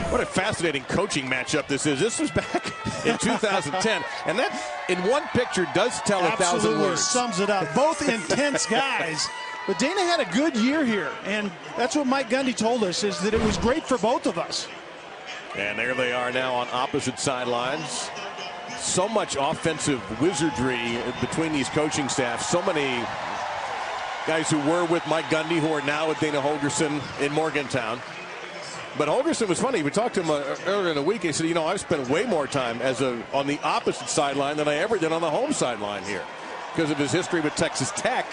What a fascinating coaching matchup this is. This was back in 2010, and that in one picture does tell 1,000 words. Sums it up. Both intense guys. But Dana had a good year here, and that's what Mike Gundy told us, is that it was great for both of us. And there they are now on opposite sidelines. So much offensive wizardry between these coaching staffs. So many guys who were with Mike Gundy who are now with Dana Holgorsen in Morgantown. But Holgorsen was funny. We talked to him earlier in the week. He said, you know, I've spent way more time on the opposite sideline than I ever did on the home sideline here because of his history with Texas Tech,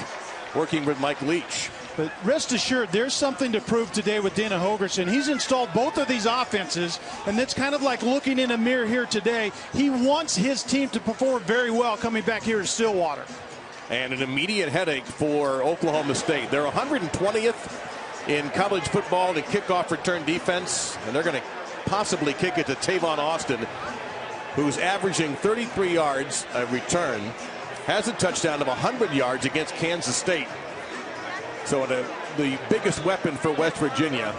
working with Mike Leach. But rest assured, there's something to prove today with Dana Holgorsen. He's installed both of these offenses, and it's kind of like looking in a mirror here today. He wants his team to perform very well coming back here to Stillwater. And an immediate headache for Oklahoma State. They're 120th in college football to kickoff return defense, and they're going to possibly kick it to Tavon Austin, who's averaging 33 yards a return, has a touchdown of 100 yards against Kansas State. So the biggest weapon for West Virginia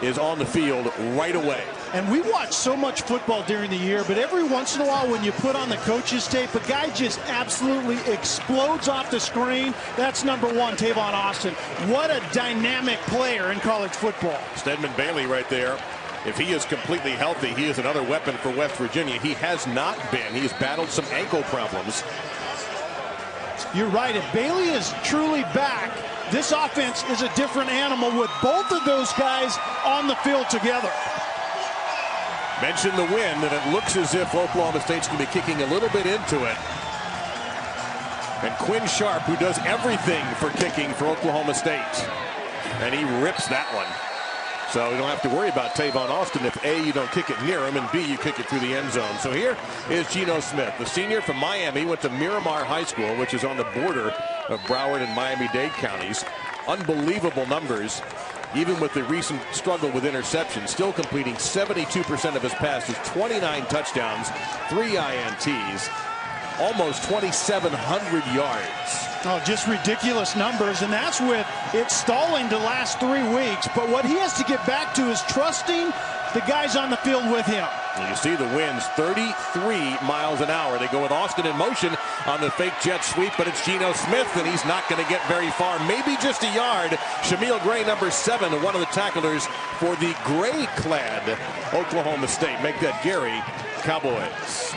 is on the field right away. And we watch so much football during the year, but every once in a while when you put on the coach's tape, a guy just absolutely explodes off the screen. That's number one, Tavon Austin. What a dynamic player in college football. Stedman Bailey right there. If he is completely healthy, he is another weapon for West Virginia. He has not been. He's battled some ankle problems. You're right. If Bailey is truly back, this offense is a different animal with both of those guys on the field together. Mention the wind, and it looks as if Oklahoma State's going to be kicking a little bit into it. And Quinn Sharp, who does everything for kicking for Oklahoma State, and he rips that one. So you don't have to worry about Tavon Austin if A, you don't kick it near him, and B, you kick it through the end zone. So here is Geno Smith, the senior from Miami, went to Miramar High School, which is on the border of Broward and Miami-Dade counties. Unbelievable numbers, even with the recent struggle with interceptions, still completing 72% of his passes, 29 touchdowns, 3 INTs, almost 2,700 yards. Oh, just ridiculous numbers, and that's with it stalling the last 3 weeks. But what he has to get back to is trusting the guys on the field with him. And you see the winds, 33 miles an hour. They go with Austin in motion on the fake jet sweep, but it's Geno Smith, and he's not going to get very far, maybe just a yard. Shamil Gray, number 7, one of the tacklers for the gray-clad Oklahoma State. Make that Gary Cowboys.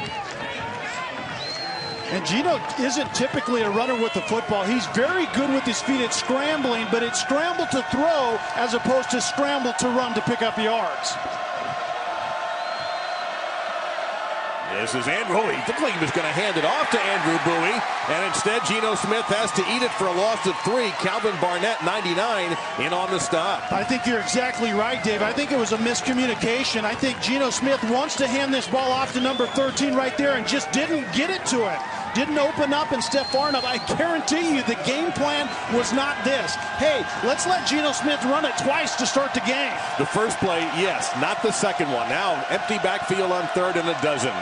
And Geno isn't typically a runner with the football. He's very good with his feet at scrambling, but it's scramble to throw as opposed to scramble to run to pick up yards. This is Andrew. He looked like he was going to hand it off to Andrew Bowie, and instead Geno Smith has to eat it for a loss of 3. Calvin Barnett, 99, in on the stop. I think you're exactly right, Dave. I think it was a miscommunication. I think Geno Smith wants to hand this ball off to number 13 right there and just didn't get it to him. Didn't open up and step far enough. I guarantee you the game plan was not this. Hey, let's let Geno Smith run it twice to start the game. The first play, yes, not the second one. Now empty backfield on 3rd and a dozen.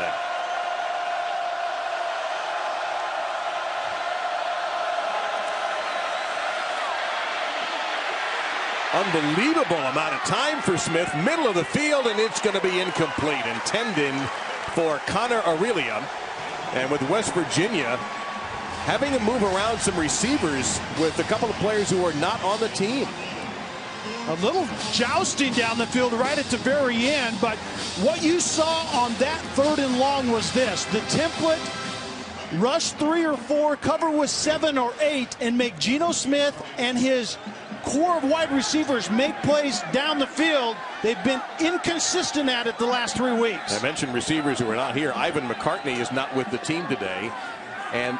Unbelievable amount of time for Smith, middle of the field, and it's going to be incomplete. Intended for Connor Aurelia. And with West Virginia having to move around some receivers with a couple of players who are not on the team. A little jousting down the field right at the very end, but what you saw on that 3rd and long was this. The template, rush 3 or 4, cover with 7 or 8, and make Geno Smith and his core of wide receivers make plays down the field. They've been inconsistent at it the last 3 weeks. I mentioned receivers who are not here. Ivan McCartney is not with the team today, and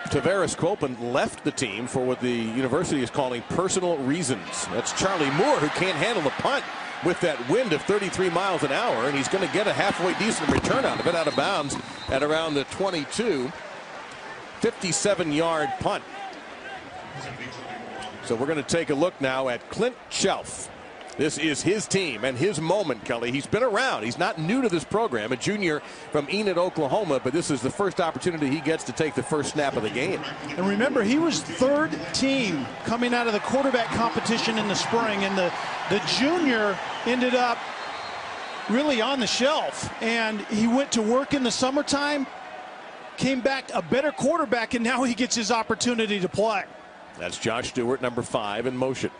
Tavares Colpin left the team for what the university is calling personal reasons. That's Charlie Moore, who can't handle the punt with that wind of 33 miles an hour, and he's going to get a halfway decent return out of it, out of bounds at around the 22. 57-yard punt. So we're going to take a look now at Clint Shelf. This is his team and his moment, Kelly. He's been around. He's not new to this program, a junior from Enid, Oklahoma, but this is the first opportunity he gets to take the first snap of the game. And remember, he was 3rd team coming out of the quarterback competition in the spring, and the junior ended up really on the shelf, and he went to work in the summertime, came back a better quarterback, and now he gets his opportunity to play. That's Josh Stewart, number 5, in motion.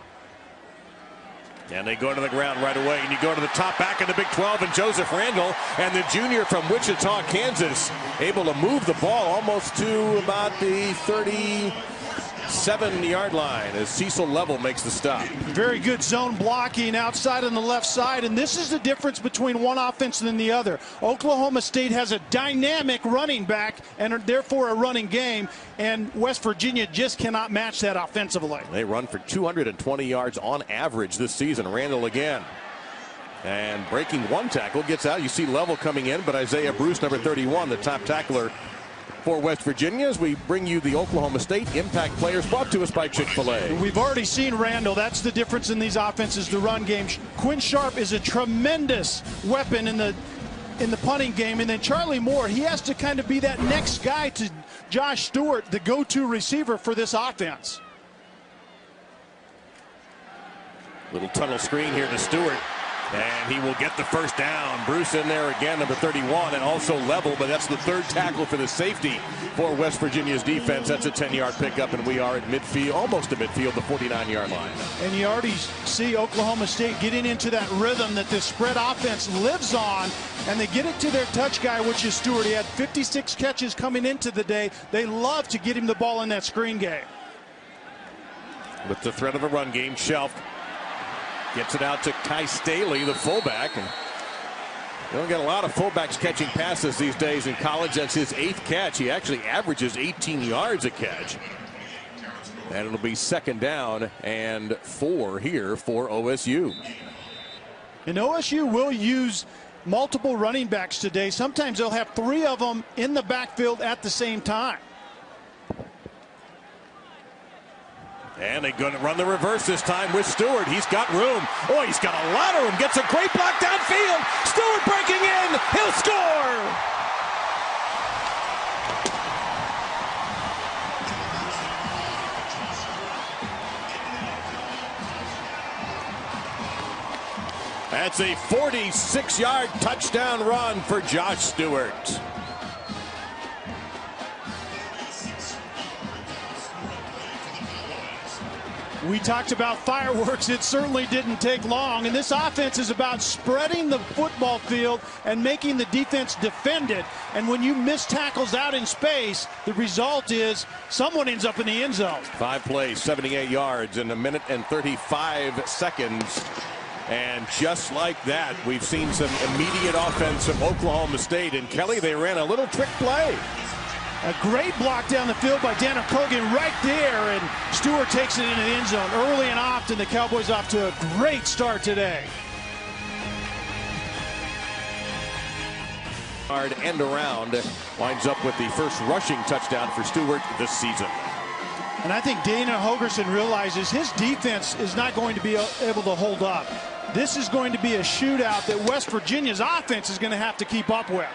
And they go to the ground right away, and you go to the top back in the Big 12, and Joseph Randall, and the junior from Wichita, Kansas, able to move the ball almost to about the 37-yard line as Cecil Level makes the stop. Very good zone blocking outside on the left side, and this is the difference between one offense and the other. Oklahoma State has a dynamic running back and therefore a running game, and West Virginia just cannot match that offensively. They run for 220 yards on average this season. Randall again. And breaking one tackle, gets out. You see Level coming in, but Isaiah Bruce, number 31, the top tackler for West Virginia, as we bring you the Oklahoma State Impact Players, brought to us by Chick-fil-A. We've already seen Randall. That's the difference in these offenses, the run game. Quinn Sharp is a tremendous weapon in the punting game, and then Charlie Moore, he has to kind of be that next guy to Josh Stewart, the go-to receiver for this offense. Little tunnel screen here to Stewart, and he will get the first down. Bruce in there again, number 31, and also Level, but that's the third tackle for the safety for West Virginia's defense. That's a 10-yard pickup, and we are at midfield, almost to midfield, the 49-yard line. And you already see Oklahoma State getting into that rhythm that this spread offense lives on, and they get it to their touch guy, which is Stewart. He had 56 catches coming into the day. They love to get him the ball in that screen game. With the threat of a run game, Shelf gets it out to Kai Staley, the fullback. And you don't get a lot of fullbacks catching passes these days in college. That's his 8th catch. He actually averages 18 yards a catch. And it'll be second down and 4 here for OSU. And OSU will use multiple running backs today. Sometimes they'll have 3 of them in the backfield at the same time. And they're going to run the reverse this time with Stewart. He's got room. Oh, he's got a lot of room. Gets a great block downfield. Stewart breaking in. He'll score. That's a 46-yard touchdown run for Josh Stewart. We talked about fireworks. It certainly didn't take long. And this offense is about spreading the football field and making the defense defend it. And when you miss tackles out in space, the result is someone ends up in the end zone. 5 plays, 78 yards in a minute and 35 seconds. And just like that, we've seen some immediate offense from Oklahoma State. And Kelly, they ran a little trick play. A great block down the field by Daniel Kogan right there, and Stewart takes it into the end zone early and often. The Cowboys off to a great start today. Hard end around, winds up with the first rushing touchdown for Stewart this season. And I think Dana Holgorsen realizes his defense is not going to be able to hold up. This is going to be a shootout that West Virginia's offense is going to have to keep up with.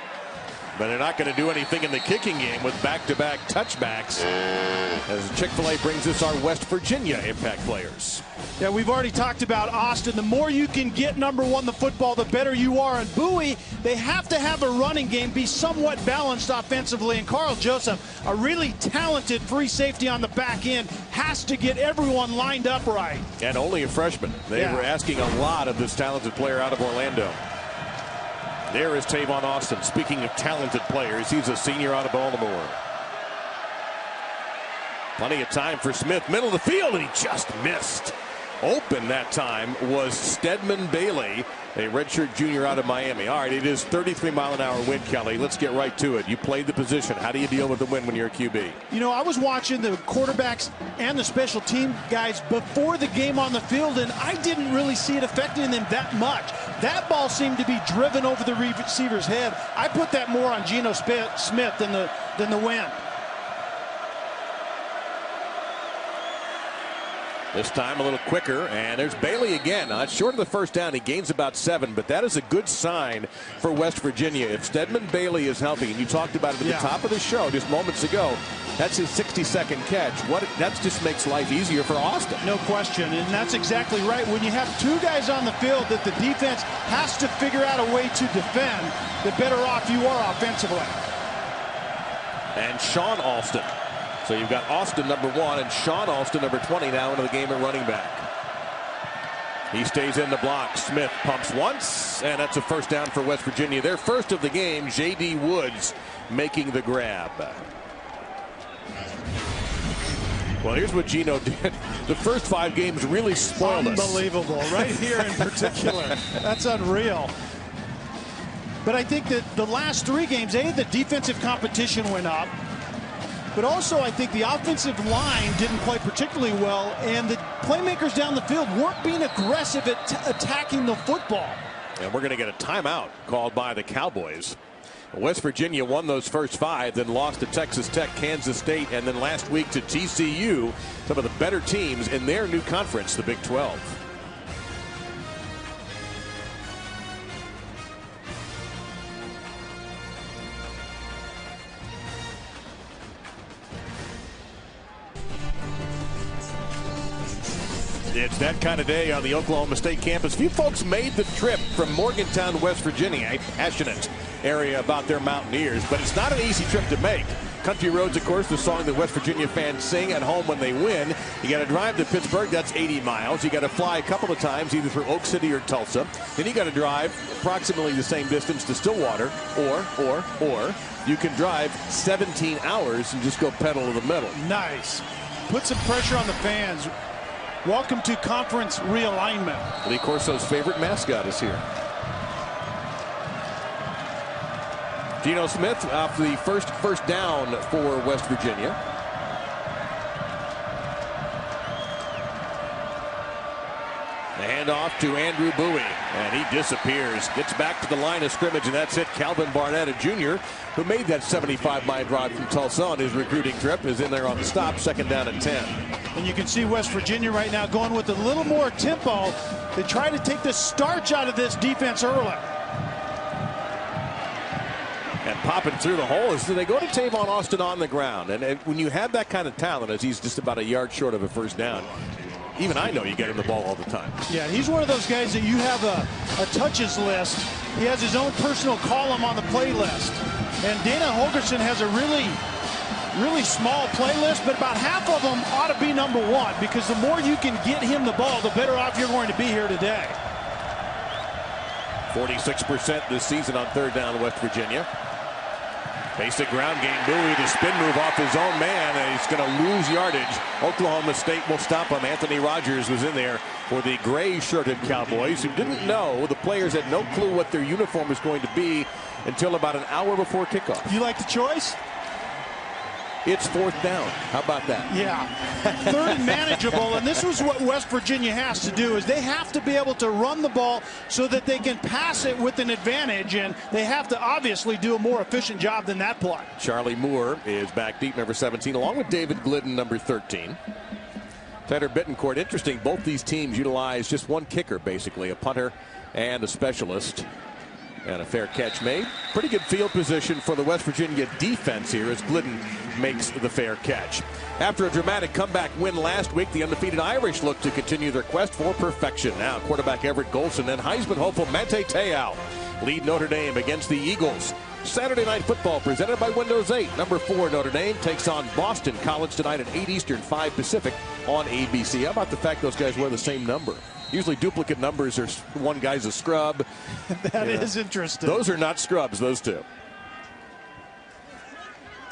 But they're not going to do anything in the kicking game with back-to-back touchbacks, as Chick-fil-A brings us our West Virginia Impact Players. Yeah, we've already talked about Austin. The more you can get number 1 the football, the better you are. And Bowie, they have to have a running game, be somewhat balanced offensively. And Carl Joseph, a really talented free safety on the back end, has to get everyone lined up right. And only a freshman. They were asking a lot of this talented player out of Orlando. There is Tavon Austin. Speaking of talented players, he's a senior out of Baltimore. Plenty of time for Smith. Middle of the field, and he just missed. Open that time was Stedman Bailey, a redshirt junior out of Miami. All right, it is 33-mile-an-hour wind, Kelly. Let's get right to it. You played the position. How do you deal with the wind when you're a QB? You know, I was watching the quarterbacks and the special team guys before the game on the field, and I didn't really see it affecting them that much. That ball seemed to be driven over the receiver's head. I put that more on Geno Smith than the wind. This time a little quicker, and there's Bailey again. Short of the first down, he gains about 7, but that is a good sign for West Virginia. If Stedman Bailey is healthy, and you talked about it at the top of the show just moments ago, that's his 60-second catch. That just makes life easier for Austin. No question, and that's exactly right. When you have 2 guys on the field that the defense has to figure out a way to defend, the better off you are offensively. And Sean Alston. So you've got Austin, number 1, and Sean Alston, number 20, now into the game at running back. He stays in the block. Smith pumps once, and that's a first down for West Virginia. Their first of the game. J.D. Woods making the grab. Well, here's what Gino did. The first 5 games really spoiled us. Unbelievable. Right here in particular. That's unreal. But I think that the last 3 games, the defensive competition went up. But also, I think the offensive line didn't play particularly well, and the playmakers down the field weren't being aggressive at attacking the football. And we're going to get a timeout called by the Cowboys. West Virginia won those first 5, then lost to Texas Tech, Kansas State, and then last week to TCU, some of the better teams in their new conference, the Big 12. It's that kind of day on the Oklahoma State campus. Few folks made the trip from Morgantown, West Virginia, a passionate area about their Mountaineers, but it's not an easy trip to make. Country Roads, of course, the song that West Virginia fans sing at home when they win. You got to drive to Pittsburgh, that's 80 miles. You got to fly a couple of times, either through Oak City or Tulsa. Then you got to drive approximately the same distance to Stillwater, or you can drive 17 hours and just go pedal to the middle. Nice. Put some pressure on the fans. Welcome to conference realignment. Lee Corso's favorite mascot is here. Geno Smith off the first down for West Virginia. The handoff to Andrew Bowie, and he disappears. Gets back to the line of scrimmage, and that's it. Calvin Barnett, a junior, who made that 75-mile drive from Tulsa on his recruiting trip, is in there on the stop, second down and 10. And you can see West Virginia right now going with a little more tempo. They try to take the starch out of this defense early. And popping through the hole is they go to Tavon Austin on the ground. And when you have that kind of talent, as he's just about a yard short of a first down, even I know you get him the ball all the time. Yeah, he's one of those guys that you have a touches list. He has his own personal column on the play list. And Dana Holgerson has a really small playlist, but about half of them ought to be number 1, because the more you can get him the ball, the better off you're going to be here today. 46% this season on third down, West Virginia. Basic ground game. Bowie, the spin move off his own man, and he's going to lose yardage. Oklahoma State will stop him. Anthony Rogers was in there for the gray-shirted Cowboys, who didn't know, the players had no clue what their uniform was going to be until about an hour before kickoff. You like the choice? It's fourth down. How about that? Yeah. Third and manageable, and this is what West Virginia has to do, is they have to be able to run the ball so that they can pass it with an advantage, and they have to obviously do a more efficient job than that play. Charlie Moore is back deep, number 17, along with David Glidden, number 13. Tanner Bittencourt, interesting, both these teams utilize just one kicker, basically, a punter and a specialist. And a fair catch made. Pretty good field position for the West Virginia defense here as Glidden makes the fair catch. After a dramatic comeback win last week, the undefeated Irish look to continue their quest for perfection. Now quarterback Everett Golson and Heisman hopeful Manti Te'o lead Notre Dame against the Eagles. Saturday Night Football presented by Windows 8. Number 4 Notre Dame takes on Boston College tonight at 8 Eastern, 5 Pacific on ABC. How about the fact those guys wear the same number? Usually duplicate numbers are one guy's a scrub. That is interesting. Those are not scrubs, those two.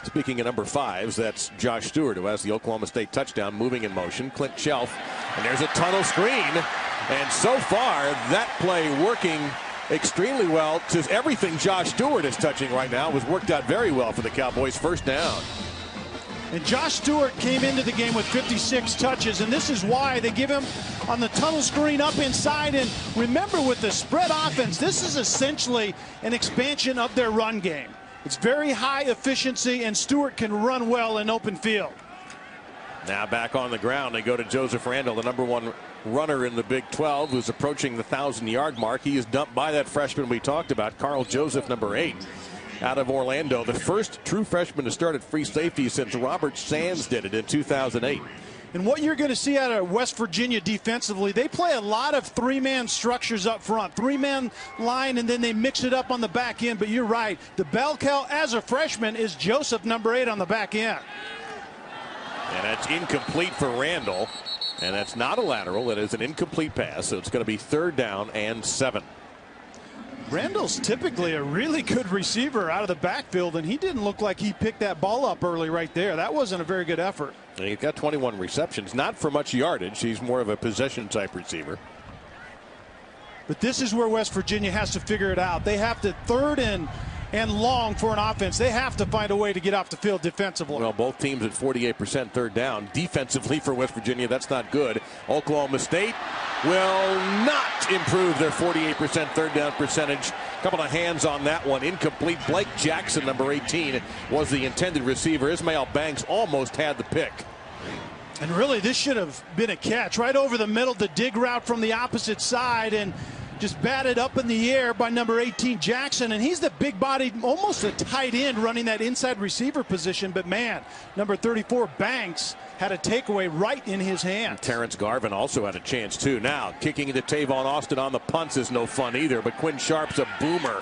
Speaking of number 5s, that's Josh Stewart, who has the Oklahoma State touchdown, moving in motion. Clint Shelf, and there's a tunnel screen. And so far, that play working extremely well. Just everything Josh Stewart is touching right now was worked out very well for the Cowboys. First down. And Josh Stewart came into the game with 56 touches, and this is why they give him on the tunnel screen up inside. And remember, with the spread offense, this is essentially an expansion of their run game. It's very high efficiency, and Stewart can run well in open field. Now back on the ground, they go to Joseph Randall, the #1 runner in the Big 12, who's approaching the 1,000-yard mark. He is dumped by that freshman we talked about, Carl Joseph, #8, out of Orlando. The first true freshman to start at free safety since Robert Sands did it in 2008. And what you're going to see out of West Virginia defensively, they play a lot of three-man structures up front, three-man line, and then they mix it up on the back end. But you're right, the bell cow as a freshman is Joseph, #8, on the back end. And that's incomplete for Randall. And that's not a lateral. That is an incomplete pass. So it's going to be 3rd down and 7. Randall's typically a really good receiver out of the backfield, and he didn't look like he picked that ball up early right there. That wasn't a very good effort. And he's got 21 receptions, not for much yardage. He's more of a possession type receiver. But this is where West Virginia has to figure it out. They have to 3rd and long for an offense. They have to find a way to get off the field defensively. Well, both teams at 48% 3rd down. Defensively for West Virginia, that's not good. Oklahoma State will not improve their 48% 3rd down percentage. Couple of hands on that one. Incomplete. Blake Jackson, #18, was the intended receiver. Ismail Banks almost had the pick. And really, this should have been a catch right over the middle, the dig route from the opposite side, and just batted up in the air by #18 Jackson, and he's the big body, almost a tight end, running that inside receiver position. But man, #34 Banks had a takeaway right in his hand. Terrence Garvin also had a chance too. Now kicking into Tavon Austin on the punts is no fun either, but Quinn Sharp's a boomer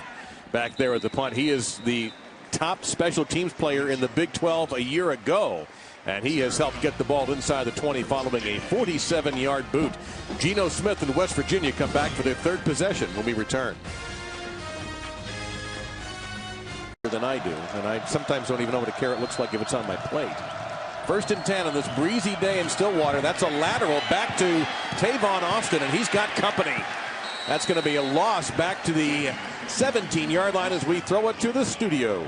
back there at the punt. He is the top special teams player in the Big 12 a year ago, and he has helped get the ball inside the 20 following a 47-yard boot. Geno Smith and West Virginia come back for their 3rd possession when we return. Than I do, and I sometimes don't even know what a carrot looks like if it's on my plate. 1st and 10 on this breezy day in Stillwater. That's a lateral back to Tavon Austin, and he's got company. That's going to be a loss back to the 17-yard line as we throw it to the studio.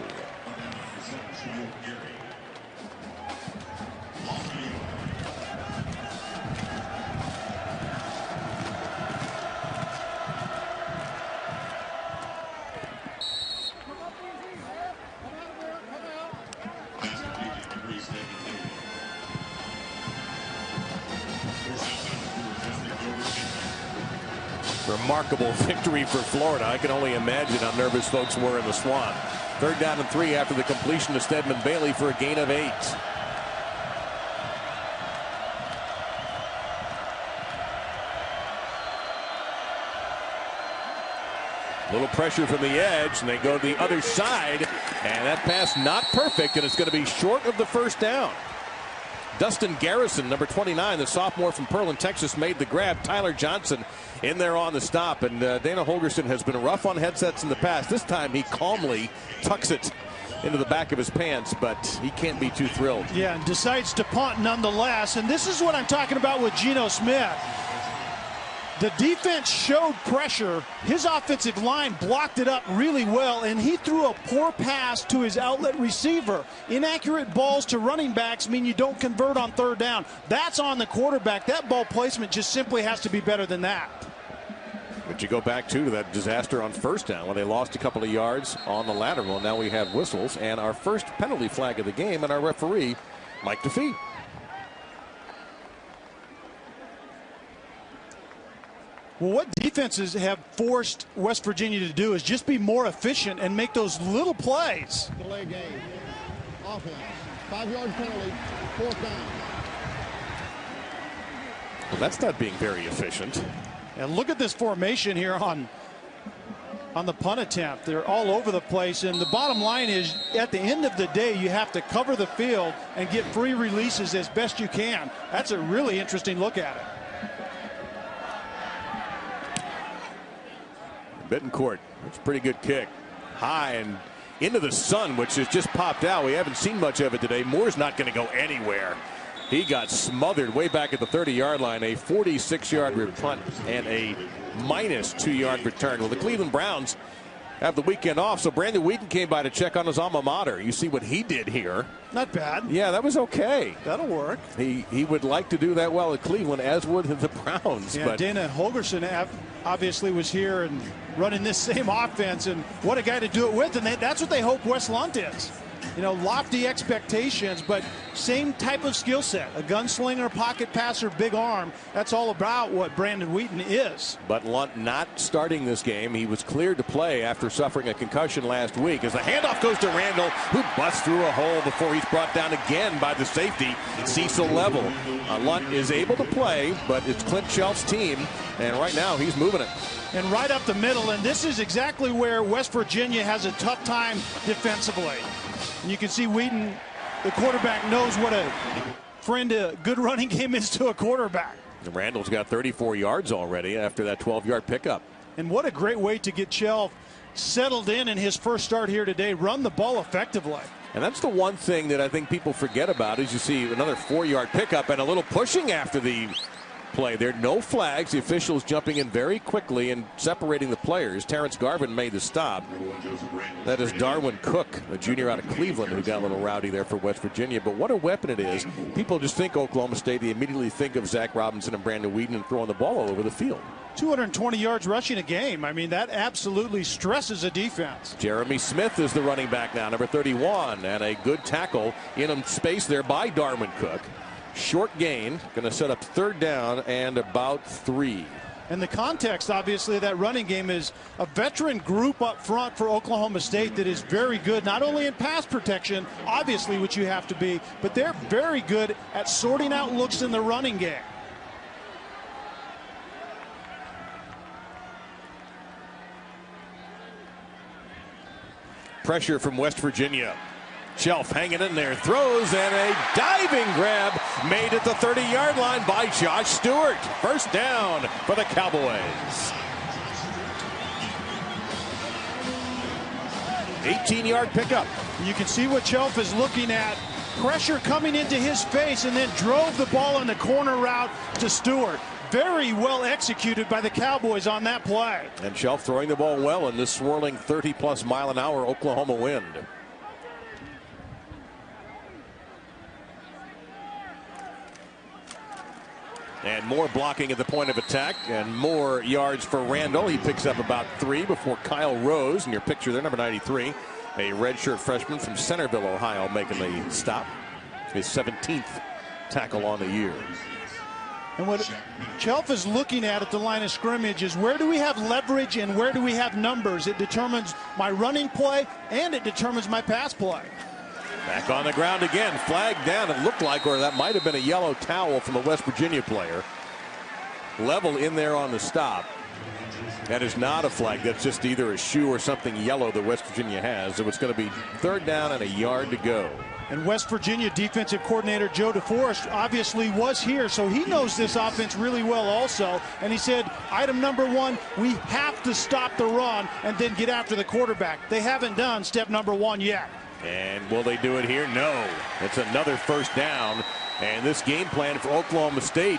Remarkable victory for Florida. I can only imagine how nervous folks were in the Swan. 3rd down and 3 after the completion to Stedman Bailey for a gain of 8. Little pressure from the edge, and they go to the other side, and that pass not perfect, and it's going to be short of the 1st down. Dustin Garrison, #29, the sophomore from Pearland, Texas, made the grab. Tyler Johnson in there on the stop, and Dana Holgerson has been rough on headsets in the past. This time he calmly tucks it into the back of his pants, but he can't be too thrilled. Yeah, and decides to punt nonetheless, and this is what I'm talking about with Geno Smith. The defense showed pressure. His offensive line blocked it up really well, and he threw a poor pass to his outlet receiver. Inaccurate balls to running backs mean you don't convert on 3rd down. That's on the quarterback. That ball placement just simply has to be better than that. But you go back to that disaster on 1st down when they lost a couple of yards on the lateral. Now we have whistles and our first penalty flag of the game, and our referee, Mike DeFee. Well, what defenses have forced West Virginia to do is just be more efficient and make those little plays. Delay game. Offense. 5-yard penalty. 4th down. Well, that's not being very efficient. And look at this formation here on the punt attempt. They're all over the place, and the bottom line is at the end of the day you have to cover the field and get free releases as best you can. That's a really interesting look at it. Bittencourt, it's a pretty good kick. High and into the sun, which has just popped out. We haven't seen much of it today. Moore's not going to go anywhere. He got smothered way back at the 30-yard line. A 46-yard punt and a -2-yard return. Well, the Cleveland Browns have the weekend off, so Brandon Wheaton came by to check on his alma mater. You see what he did here. Not bad. Yeah, that was okay. That'll work. He would like to do that well at Cleveland, as would the Browns. Yeah, but Dana Holgerson obviously was here and running this same offense, and what a guy to do it with, and that's what they hope West Lunt is lofty expectations, but same type of skill set. A gunslinger, pocket passer, big arm. That's all about what Brandon Wheaton is. But Lunt not starting this game. He was cleared to play after suffering a concussion last week as the handoff goes to Randall, who busts through a hole before he's brought down again by the safety, Cecil Level. Lunt is able to play, but it's Clint Shelf's team, and right now he's moving it. And right up the middle, and this is exactly where West Virginia has a tough time defensively. And you can see Wheaton, the quarterback, knows what a friend a good running game is to a quarterback. And Randall's got 34 yards already after that 12-yard pickup. And what a great way to get Shelf settled in his first start here today. Run the ball effectively. And that's the one thing that I think people forget about is you see another 4-yard pickup and a little pushing after the play. There are no flags. The officials jumping in very quickly and separating the players. Terrence Garvin made the stop. That is Darwin Cook, a junior out of Cleveland, who got a little rowdy there for West Virginia. But what a weapon it is. People just think Oklahoma State. They immediately think of Zach Robinson and Brandon Wheaton and throwing the ball all over the field. 220 yards rushing a game. I mean, that absolutely stresses a defense. Jeremy Smith is the running back now, number 31, and a good tackle in space there by Darwin Cook. Short gain, going to set up 3rd down and about 3. And the context, obviously, of that running game is a veteran group up front for Oklahoma State that is very good, not only in pass protection, obviously, which you have to be, but they're very good at sorting out looks in the running game. Pressure from West Virginia. Shelf hanging in there, throws, and a diving grab made at the 30-yard line by Josh Stewart. First down for the Cowboys. 18-yard pickup. You can see what Shelf is looking at. Pressure coming into his face, and then drove the ball in the corner route to Stewart. Very well executed by the Cowboys on that play. And Shelf throwing the ball well in this swirling 30-plus mile-an-hour Oklahoma wind. And more blocking at the point of attack and more yards for Randall. He picks up about 3 before Kyle Rose, in your picture there, number 93, a redshirt freshman from Centerville, Ohio, making the stop. His 17th tackle on the year. And what Shelf is looking at the line of scrimmage is where do we have leverage and where do we have numbers. It determines my running play and it determines my pass play. Back on the ground again, flagged down, it looked like, or that might have been a yellow towel from a West Virginia player. Level in there on the stop. That is not a flag. That's just either a shoe or something yellow that West Virginia has. So it's going to be 3rd down and a yard to go. And West Virginia defensive coordinator Joe DeForest obviously was here, so he knows this offense really well also. And he said, item number 1, we have to stop the run and then get after the quarterback. They haven't done step number 1 yet. And will they do it here? No. It's another first down. And this game plan for Oklahoma State,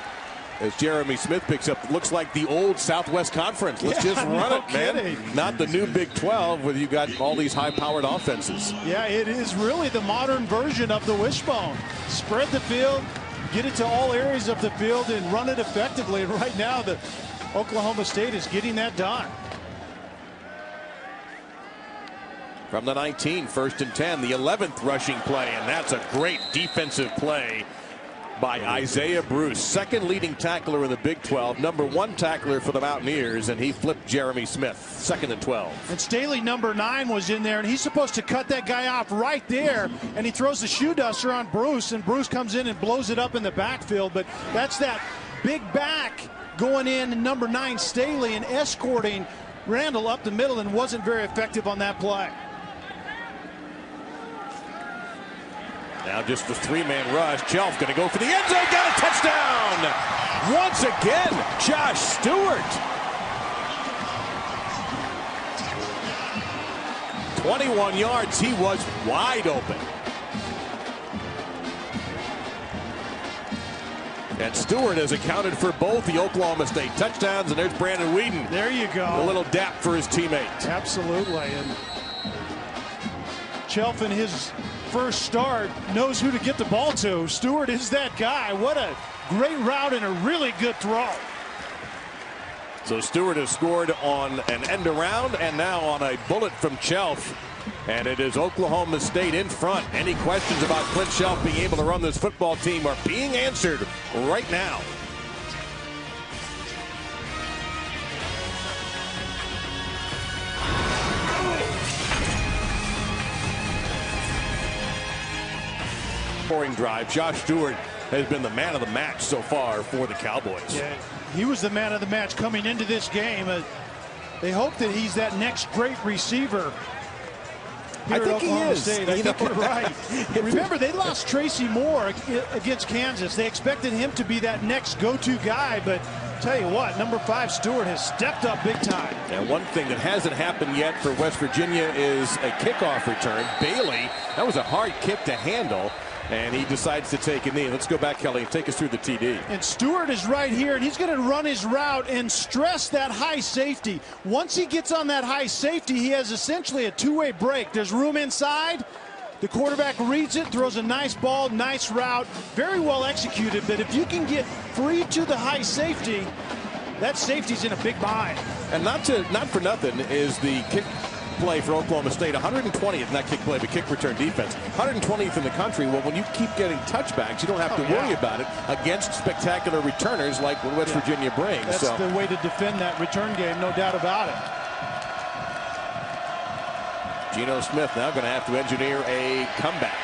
as Jeremy Smith picks up, looks like the old Southwest Conference. Let's just run it, man. Kidding. Not the new Big 12 where you got all these high-powered offenses. Yeah, it is really the modern version of the wishbone. Spread the field, get it to all areas of the field, and run it effectively. And right now, the Oklahoma State is getting that done. From the 19, 1st and 10, the 11th rushing play, and that's a great defensive play by Isaiah Bruce, 2nd leading tackler in the Big 12, number 1 tackler for the Mountaineers, and he flipped Jeremy Smith, 2nd and 12. And Staley, number 9, was in there, and he's supposed to cut that guy off right there, and he throws the shoe duster on Bruce, and Bruce comes in and blows it up in the backfield. But that's that big back going in, number 9, Staley, and escorting Randall up the middle, and wasn't very effective on that play. Now just a 3-man rush. Shelf going to go for the end zone. Got a touchdown! Once again, Josh Stewart. 21 yards. He was wide open. And Stewart has accounted for both the Oklahoma State touchdowns, and there's Brandon Wheaton. There you go. A little dap for his teammate. Absolutely. And Shelf in his first start knows who to get the ball to. Stewart is that guy. What a great route and a really good throw. So Stewart has scored on an end around and now on a bullet from Shelf. And it is Oklahoma State in front. Any questions about Clint Shelf being able to run this football team are being answered right now. Scoring drive. Josh Stewart has been the man of the match so far for the Cowboys. Yeah, he was the man of the match coming into this game. They hope that he's that next great receiver. I think he is. State. I think you're right. Remember, they lost Tracy Moore against Kansas. They expected him to be that next go-to guy, but tell you what, number 5 Stewart has stepped up big time. And one thing that hasn't happened yet for West Virginia is a kickoff return. Bailey, that was a hard kick to handle, and he decides to take a knee. Let's go back, Kelly, and take us through the TD. And Stewart is right here, and he's going to run his route and stress that high safety. Once he gets on that high safety, he has essentially a two-way break. There's room inside. The quarterback reads it, throws a nice ball, nice route, very well executed. But if you can get free to the high safety, that safety's in a big bind. And not for nothing is the kick play for Oklahoma State, 120th, not kick play, but kick return defense, 120th in the country. Well, when you keep getting touchbacks, you don't have to worry about it against spectacular returners like what West Virginia brings. That's the way to defend that return game, no doubt about it. Geno Smith now going to have to engineer a comeback.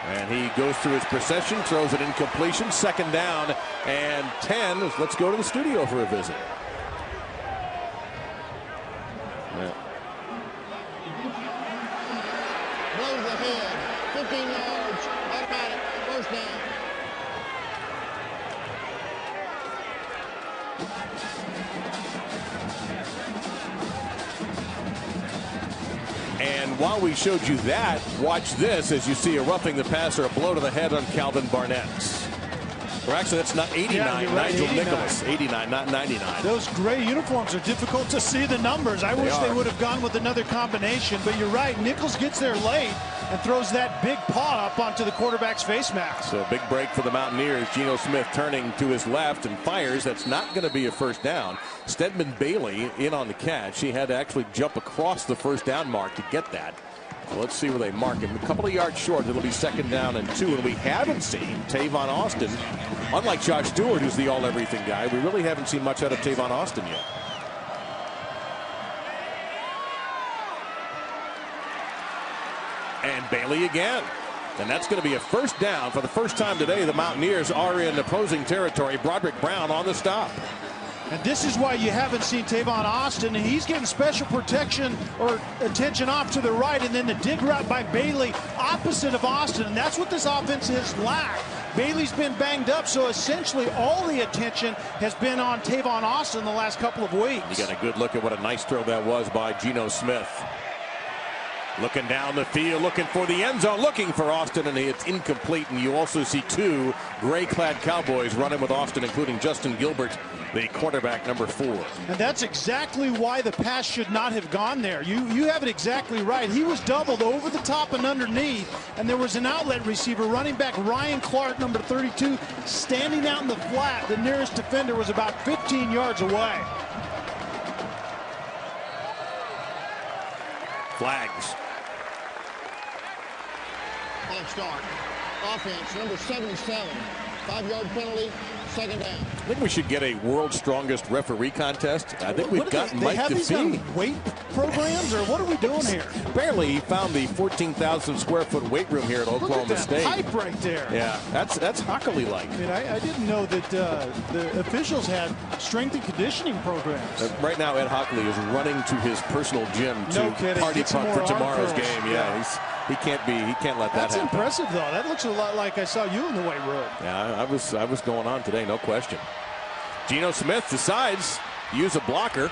And he goes through his procession, throws it incompletion, second down and 10. Let's go to the studio for a visit. Blows ahead. 15 yards. Automatic. First down. And while we showed you that, watch this as you see a roughing the passer, a blow to the head on Calvin Barnett. Or actually, that's not 89, right, Nigel 89. Nicholas. 89, not 99. Those gray uniforms are difficult to see the numbers. I wish they would have gone with another combination, but you're right. Nichols gets there late and throws that big paw up onto the quarterback's face mask. So big break for the Mountaineers. Geno Smith turning to his left and fires. That's not going to be a first down. Stedman Bailey in on the catch. He had to actually jump across the first down mark to get that. So let's see where they mark him. A couple of yards short. It'll be second down and 2. And we haven't seen Tavon Austin, unlike Josh Stewart, who's the all-everything guy. We really haven't seen much out of Tavon Austin yet. And Bailey again. And that's going to be a first down. For the first time today, the Mountaineers are in opposing territory. Broderick Brown on the stop. And this is why you haven't seen Tavon Austin. And he's getting special protection or attention off to the right. And then the dig route by Bailey opposite of Austin. And that's what this offense has lacked. Bailey's been banged up, so essentially all the attention has been on Tavon Austin the last couple of weeks. You got a good look at what a nice throw that was by Geno Smith. Looking down the field, looking for the end zone, looking for Austin, and it's incomplete. And you also see 2 gray-clad Cowboys running with Austin, including Justin Gilbert, the quarterback, number 4. And that's exactly why the pass should not have gone there. You have it exactly right. He was doubled over the top and underneath, and there was an outlet receiver, running back Ryan Clark, number 32, standing out in the flat. The nearest defender was about 15 yards away. Flags. Clock start. Offense, number 77. 5-yard penalty. Second down. I think we should get a world's strongest referee contest. I think we've got Mike DeFee. Weight programs, or what are we doing here? Apparently, he found the 14,000 square foot weight room here at Oklahoma State. Hype right there. Yeah, that's Hockley-like. I mean, I didn't know that the officials had strength and conditioning programs. Right now, Ed Hockley is running to his personal gym to party for tomorrow's game. Yeah, he can't let that happen. That's impressive, though. That looks a lot like I saw you in the weight room. Yeah, I was going on today, no question. Geno Smith decides to use a blocker,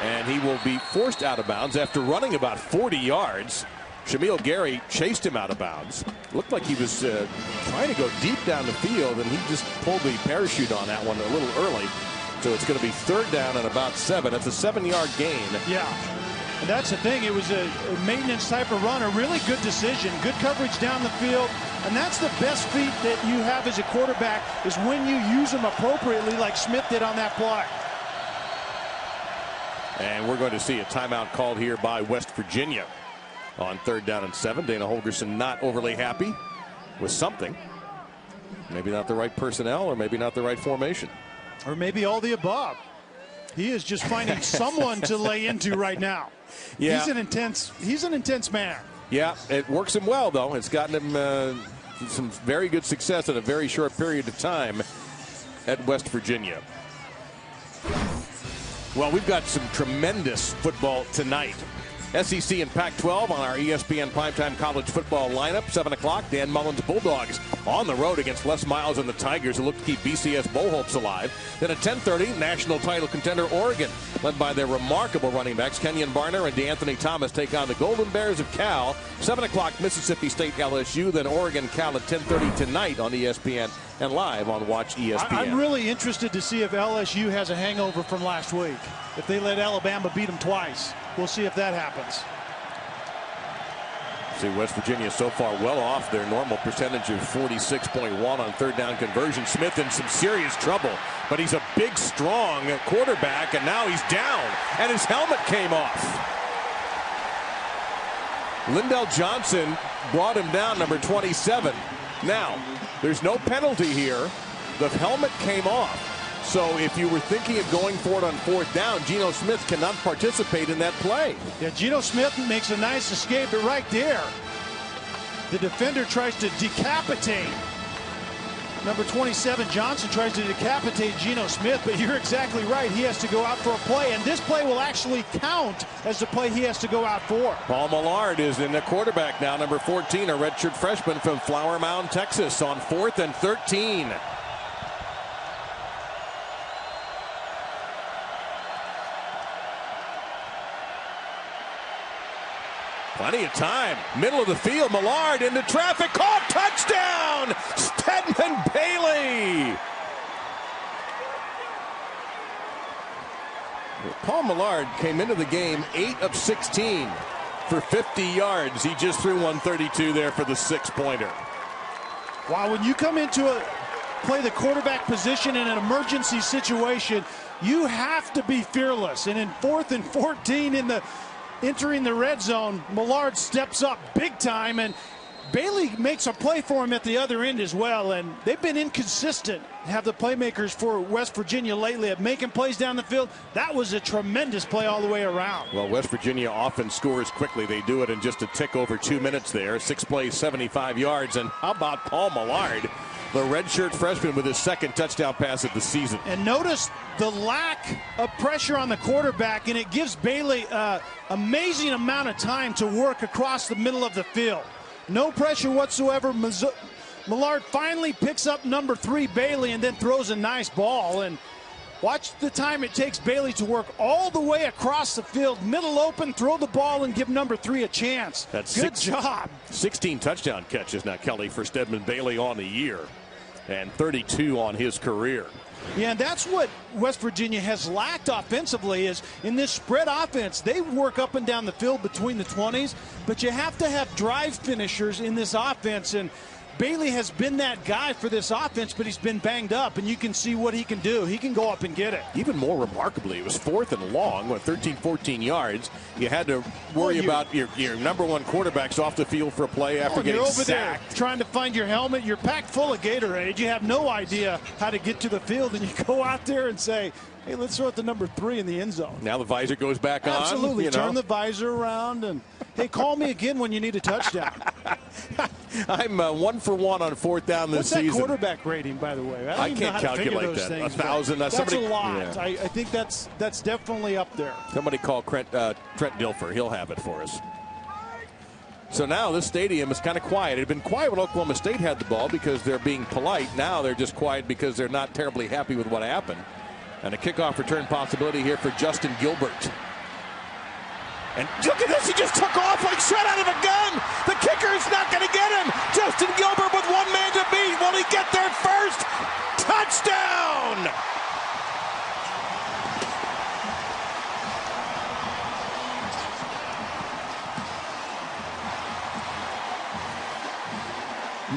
and he will be forced out of bounds after running about 40 yards. Shamil Gary chased him out of bounds. Looked like he was trying to go deep down the field, and he just pulled the parachute on that one a little early. So it's going to be third down and about 7. That's a 7-yard gain. Yeah. And that's the thing. It was a maintenance type of run, a really good decision, good coverage down the field. And that's the best feat that you have as a quarterback, is when you use them appropriately like Smith did on that play. And we're going to see a timeout called here by West Virginia on 3rd down and 7. Dana Holgorsen not overly happy with something. Maybe not the right personnel, or maybe not the right formation. Or maybe all the above. He is just finding someone to lay into right now. Yeah. He's an intense man. Yeah, it works him well, though. It's gotten him some very good success in a very short period of time at West Virginia. Well, we've got some tremendous football tonight. SEC and Pac-12 on our ESPN Primetime College Football lineup. 7 o'clock, Dan Mullen's Bulldogs on the road against Les Miles and the Tigers, who look to keep BCS bowl hopes alive. Then at 10:30, national title contender Oregon, led by their remarkable running backs Kenyon Barner and DeAnthony Thomas, take on the Golden Bears of Cal. 7 o'clock, Mississippi State LSU, then Oregon Cal at 10:30 tonight on ESPN and live on Watch ESPN. I'm really interested to see if LSU has a hangover from last week. If they let Alabama beat them twice, we'll see if that happens. See, West Virginia so far well off their normal percentage of 46.1 on 3rd down conversion. Smith in some serious trouble, but he's a big, strong quarterback, and now he's down, and his helmet came off. Lindell Johnson brought him down, number 27. Now, there's no penalty here. The helmet came off. So if you were thinking of going for it on 4th down, Geno Smith cannot participate in that play. Yeah, Geno Smith makes a nice escape, but right there, the defender tries to decapitate. Number 27, Johnson, tries to decapitate Geno Smith, but you're exactly right. He has to go out for a play, and this play will actually count as the play he has to go out for. Paul Millard is in the quarterback now, number 14, a redshirt freshman from Flower Mound, Texas, on 4th and 13. Plenty of time. Middle of the field. Millard into traffic. Caught. Touchdown. Stedman Bailey. Paul Millard came into the game 8 of 16 for 50 yards. He just threw 132 there for the 6-pointer. Wow, when you come into play the quarterback position in an emergency situation, you have to be fearless. And in 4th and 14 entering the red zone, Millard steps up big time, and Bailey makes a play for him at the other end as well. And they've been inconsistent, have the playmakers for West Virginia lately, at making plays down the field. That was a tremendous play all the way around. Well, West Virginia often scores quickly. They do it in just a tick over 2 minutes there. 6 plays, 75 yards. And how about Paul Millard, the redshirt freshman, with his 2nd touchdown pass of the season? And notice the lack of pressure on the quarterback, and it gives Bailey an amazing amount of time to work across the middle of the field. No pressure whatsoever. Millard finally picks up number 3, Bailey, and then throws a nice ball. And watch the time it takes Bailey to work all the way across the field, middle open, throw the ball, and give number 3 a chance. That's good job. 16 touchdown catches now, Kelly, for Stedman Bailey on the year, and 32 on his career. Yeah, and that's what West Virginia has lacked offensively, is in this spread offense. They work up and down the field between the 20s, but you have to have drive finishers in this offense, and Bailey has been that guy for this offense, but he's been banged up, and you can see what he can do. He can go up and get it. Even more remarkably, it was 4th and long, with 13, 14 yards. You had to worry about your number 1 quarterbacks off the field for a play after getting over sacked. There trying to find your helmet. You're packed full of Gatorade. You have no idea how to get to the field, and you go out there and say, hey, let's throw it to number 3 in the end zone. Now the visor goes back on. Absolutely. Turn the visor around, and hey, call me again when you need a touchdown. I'm 1 for 1 on 4th down this season. What's that quarterback rating, by the way? I can't calculate that. Things, 1,000. That's somebody, a lot. Yeah. I think that's definitely up there. Somebody call Trent Dilfer. He'll have it for us. So now this stadium is kind of quiet. It had been quiet when Oklahoma State had the ball because they're being polite. Now they're just quiet because they're not terribly happy with what happened. And a kickoff return possibility here for Justin Gilbert. And look at this, he just took off like shot out of a gun. The kicker's not going to get him. Justin Gilbert with 1 man to beat. Will he get there first? Touchdown!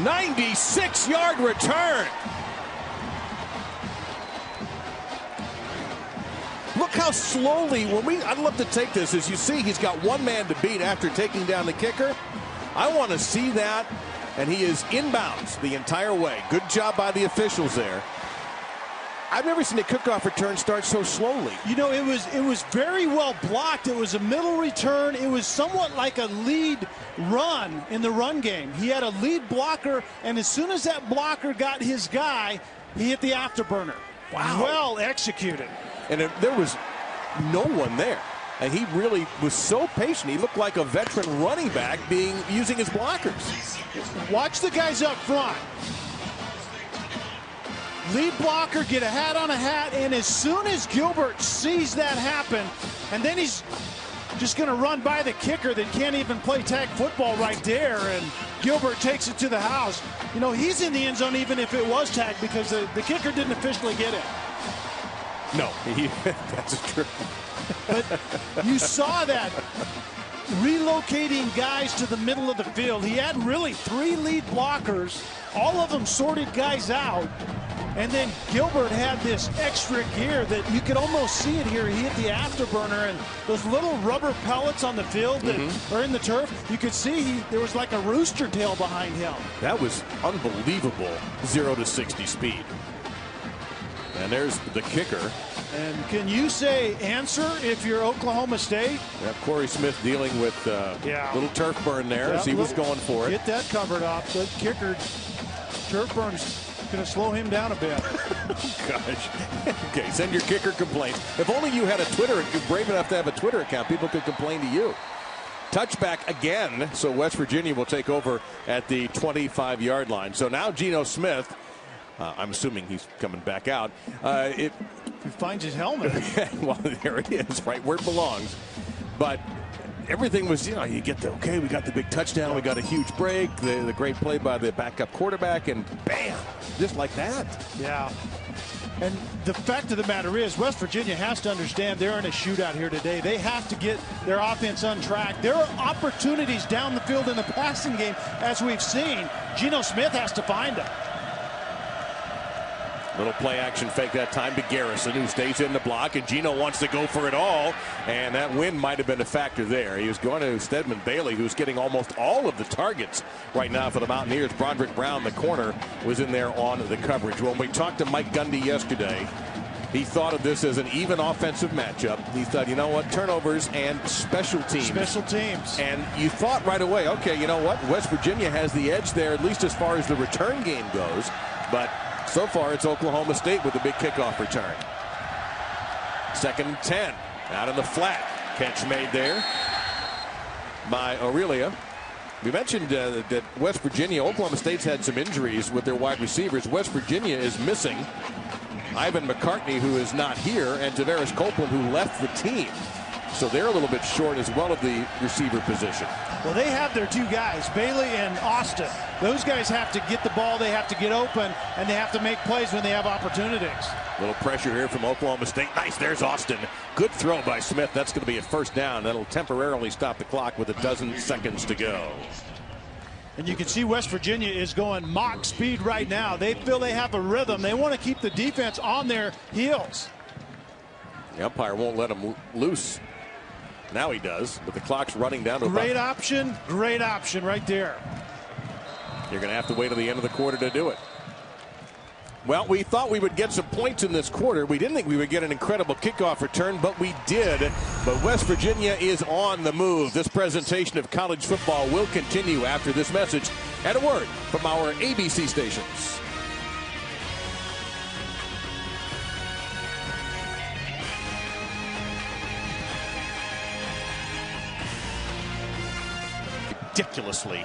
"96-yard return." Look look how slowly, I'd love to take this, as you see, he's got one man to beat after taking down the kicker. I want to see that, and he is inbounds the entire way. Good job by the officials there. I've never seen a kickoff return start so slowly. You know, it was very well blocked. It was a middle return. It was somewhat like a lead run in the run game. He had a lead blocker, and as soon as that blocker got his guy, he hit the afterburner. Wow. Well executed. And there was no one there. And he really was so patient. He looked like a veteran running back using his blockers. Watch the guys up front. Lead blocker, get a hat on a hat, and as soon as Gilbert sees that happen, and then he's just going to run by the kicker that can't even play tag football right there, and Gilbert takes it to the house. You know, he's in the end zone even if it was tagged because the kicker didn't officially get it. No, that's true. But you saw that relocating guys to the middle of the field. He had really 3 lead blockers. All of them sorted guys out. And then Gilbert had this extra gear that you could almost see it here. He hit the afterburner, and those little rubber pellets on the field that are in the turf, you could see there was like a rooster tail behind him. That was unbelievable 0 to 60 speed. And there's the kicker. And can you say answer if you're Oklahoma State? Yeah, Corey Smith dealing with little turf burn there as he was going for it. Get that covered up. The kicker, turf burn's going to slow him down a bit. Gosh. Okay, send your kicker complaints. If only you had a Twitter, if you're brave enough to have a Twitter account, people could complain to you. Touchback again, so West Virginia will take over at the 25-yard line. So now Geno Smith, I'm assuming he's coming back out. He finds his helmet. Well, there it is, right where it belongs. But everything was, you get we got the big touchdown, we got a huge break, the great play by the backup quarterback, and bam, just like that. Yeah. And the fact of the matter is, West Virginia has to understand they're in a shootout here today. They have to get their offense on track. There are opportunities down the field in the passing game, as we've seen. Geno Smith has to find them. Little play action fake that time to Garrison, who stays in the block, and Geno wants to go for it all, and that win might have been a factor there. He was going to Stedman Bailey, who's getting almost all of the targets right now for the Mountaineers. Broderick Brown, the corner, was in there on the coverage. When we talked to Mike Gundy yesterday, he thought of this as an even offensive matchup. He thought, you know what, turnovers and special teams. Special teams. And you thought right away, okay, you know what, West Virginia has the edge there, at least as far as the return game goes. But so far, it's Oklahoma State with a big kickoff return. 2nd and 10. Out in the flat. Catch made there by Aurelia. We mentioned that West Virginia, Oklahoma State's had some injuries with their wide receivers. West Virginia is missing Ivan McCartney, who is not here, and Tavares Copeland, who left the team. So they're a little bit short as well of the receiver position. Well, they have their 2 guys, Bailey and Austin. Those guys have to get the ball, they have to get open, and they have to make plays when they have opportunities. Little pressure here from Oklahoma State. Nice, there's Austin. Good throw by Smith. That's going to be a first down. That'll temporarily stop the clock with 12 seconds to go. And you can see West Virginia is going mock speed right now. They feel they have a rhythm. They want to keep the defense on their heels. The umpire won't let him loose. Now he does, but the clock's running down to great option right there. You're going to have to wait till the end of the quarter to do it. Well, we thought we would get some points in this quarter. We didn't think we would get an incredible kickoff return, but we did. But West Virginia is on the move. This presentation of college football will continue after this message and a word from our ABC stations. Ridiculously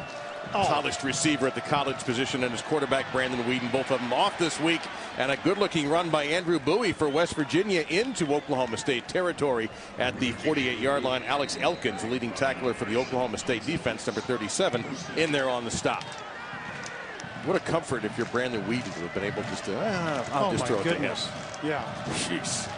polished receiver at the college position, and his quarterback Brandon Whedon, both of them off this week, and a good-looking run by Andrew Bowie for West Virginia into Oklahoma State territory at the 48-yard line. Alex Elkins, the leading tackler for the Oklahoma State defense, number 37, in there on the stop. What a comfort if you're Brandon Whedon to have been able just to, I'll just throw it to him. Yeah. Jeez.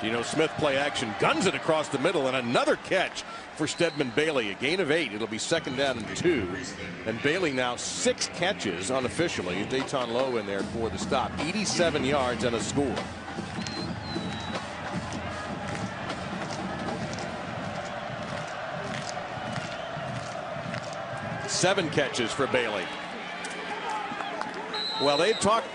Geno Smith play action, guns it across the middle, and another catch for Stedman Bailey. A gain of 8. It'll be 2nd down and 2. And Bailey now 6 catches unofficially. Dayton Lowe in there for the stop. 87 yards and a score. 7 catches for Bailey. Well, they talked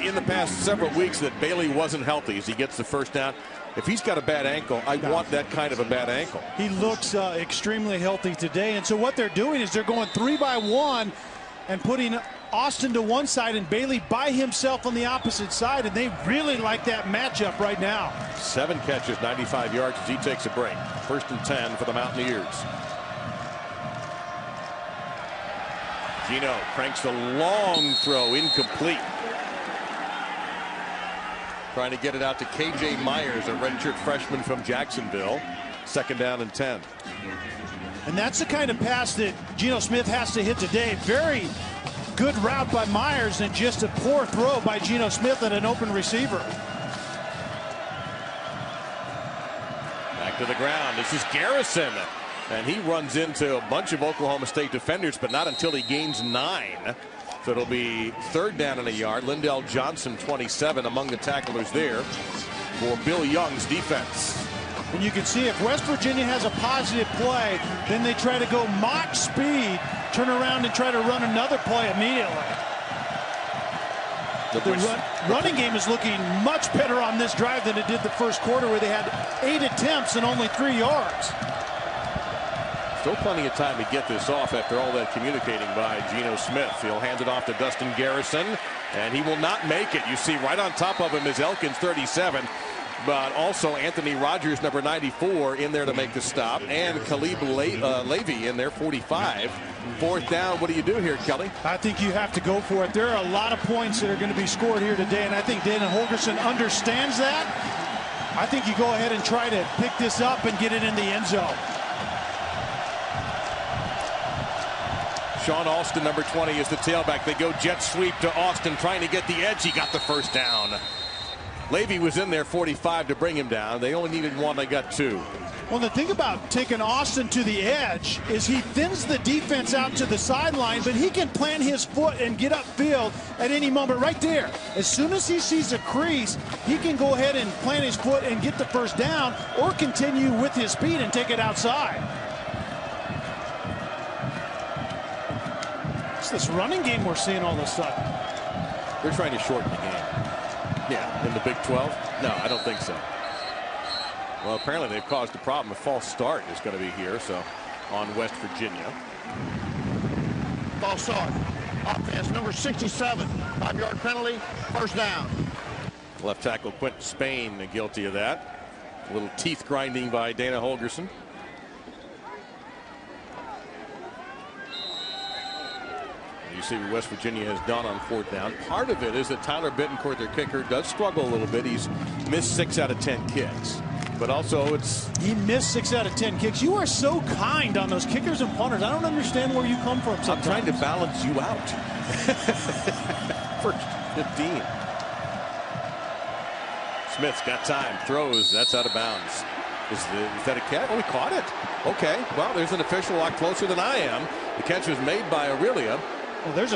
in the past several weeks that Bailey wasn't healthy as he gets the first down. If he's got a bad ankle, I want that kind of a bad ankle. He looks extremely healthy today. And so what they're doing is they're going 3 by 1 and putting Austin to one side and Bailey by himself on the opposite side. And they really like that matchup right now. 7 catches, 95 yards as he takes a break. 1st and 10 for the Mountaineers. Gino cranks a long throw, incomplete. Trying to get it out to KJ Myers, a redshirt freshman from Jacksonville. 2nd down and 10. And that's the kind of pass that Geno Smith has to hit today. Very good route by Myers and just a poor throw by Geno Smith at an open receiver. Back to the ground. This is Garrison. And he runs into a bunch of Oklahoma State defenders, but not until he gains 9. So it'll be 3rd down and a yard. Lindell Johnson, 27, among the tacklers there for Bill Young's defense. And you can see if West Virginia has a positive play, then they try to go mock speed, turn around and try to run another play immediately. The running game is looking much better on this drive than it did the first quarter, where they had 8 attempts and only 3 yards. Still plenty of time to get this off after all that communicating by Geno Smith. He'll hand it off to Dustin Garrison, and he will not make it. You see right on top of him is Elkins, 37, but also Anthony Rogers, number 94, in there to make the stop, and Caleb Levy in there, 45. 4th down. What do you do here, Kelly? I think you have to go for it. There are a lot of points that are going to be scored here today, and I think Dana Holgorsen understands that. I think you go ahead and try to pick this up and get it in the end zone. Sean Alston, number 20, is the tailback. They go jet sweep to Austin, trying to get the edge. He got the first down. Levy was in there, 45, to bring him down. They only needed 1. They got 2. Well, the thing about taking Austin to the edge is he thins the defense out to the sideline, but he can plant his foot and get upfield at any moment right there. As soon as he sees a crease, he can go ahead and plant his foot and get the first down, or continue with his speed and take it outside. It's this running game we're seeing all of a sudden. They're trying to shorten the game. Yeah, in the Big 12? No, I don't think so. Well, apparently they've caused a problem. A false start is going to be here, so on West Virginia. False start. Offense number 67. 5-yard penalty. 1st down. Left tackle Quentin Spain guilty of that. A little teeth grinding by Dana Holgorsen. You see what West Virginia has done on 4th down. Part of it is that Tyler Bittencourt, their kicker, does struggle a little bit. He's missed 6 out of 10 kicks. But also he missed 6 out of 10 kicks. You are so kind on those kickers and punters. I don't understand where you come from sometimes. I'm trying to balance you out. 1st 15. Smith's got time. Throws. That's out of bounds. Is that a catch? Oh, he caught it. Okay. Well, there's an official a lot closer than I am. The catch was made by Aurelia. Well, there's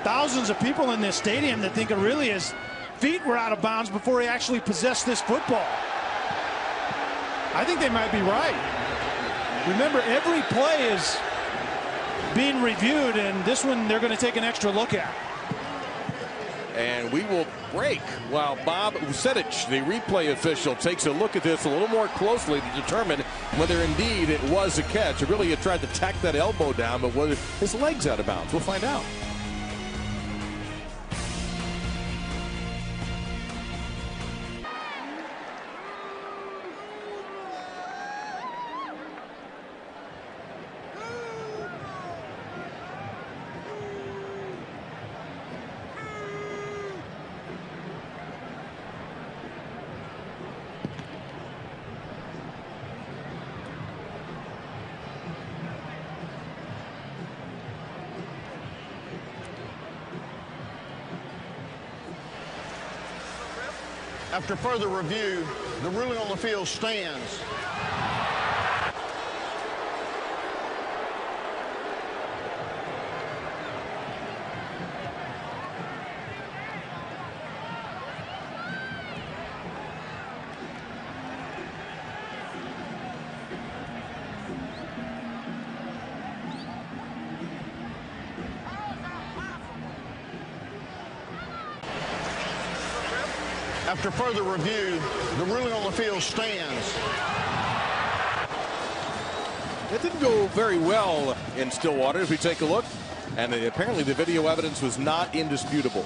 thousands of people in this stadium that think Aurelia's feet were out of bounds before he actually possessed this football. I think they might be right. Remember, every play is being reviewed, and this one they're going to take an extra look at. And we will break while Bob Usedich, the replay official, takes a look at this a little more closely to determine whether indeed it was a catch. Aurelia tried to tack that elbow down, but was his legs out of bounds? We'll find out. After further review, the ruling on the field stands. After further review, the ruling on the field stands. It didn't go very well in Stillwater if we take a look. And apparently the video evidence was not indisputable.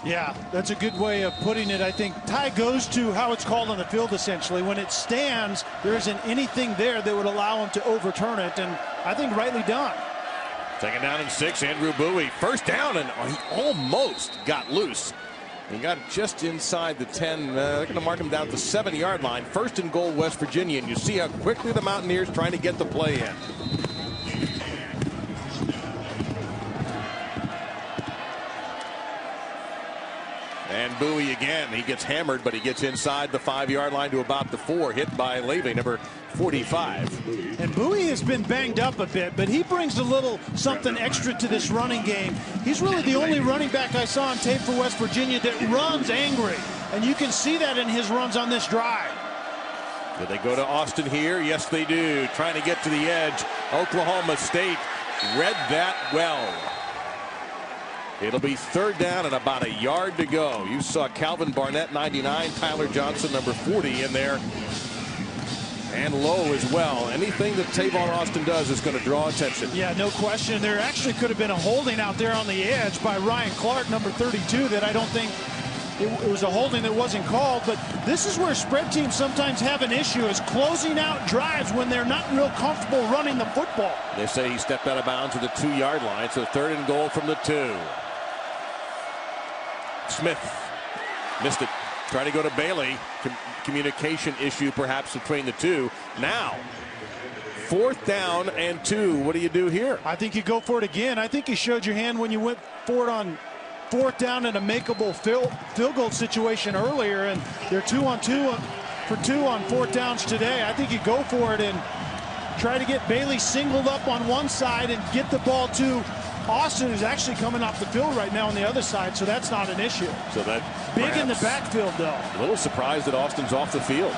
Yeah, that's a good way of putting it. I think tie goes to how it's called on the field, essentially. When it stands, there isn't anything there that would allow him to overturn it, and I think rightly done. Second down and 6, Andrew Bowie. First down, and he almost got loose. He got just inside the 10. They're going to mark him down at the 7-yard line. First and goal, West Virginia, and you see how quickly the Mountaineers trying to get the play in. And Bowie again. He gets hammered, but he gets inside the 5-yard line to about the 4. Hit by Levy, number 45. And Bowie has been banged up a bit, but he brings a little something extra to this running game. He's really the only running back I saw on tape for West Virginia that runs angry. And you can see that in his runs on this drive. Do they go to Austin here? Yes, they do. Trying to get to the edge. Oklahoma State read that well. It'll be third down and about a yard to go. You saw Calvin Barnett, 99, Tyler Johnson, number 40 in there. And Lowe as well. Anything that Tavon Austin does is going to draw attention. Yeah, no question. There actually could have been a holding out there on the edge by Ryan Clark, number 32, that I don't think it was a holding that wasn't called. But this is where spread teams sometimes have an issue, is closing out drives when they're not real comfortable running the football. They say he stepped out of bounds at the 2-yard line, so third and goal from the 2. Smith missed it. Trying to go to Bailey. Communication issue perhaps between the two. Now, fourth down and 2. What do you do here? I think you go for it again. I think you showed your hand when you went for it on fourth down in a makeable field goal situation earlier, and they're 2-on-2 for 2 on fourth downs today. I think you go for it and try to get Bailey singled up on one side and get the ball to Austin, who's actually coming off the field right now on the other side, so that's not an issue. So that big in the backfield, though. A little surprised that Austin's off the field.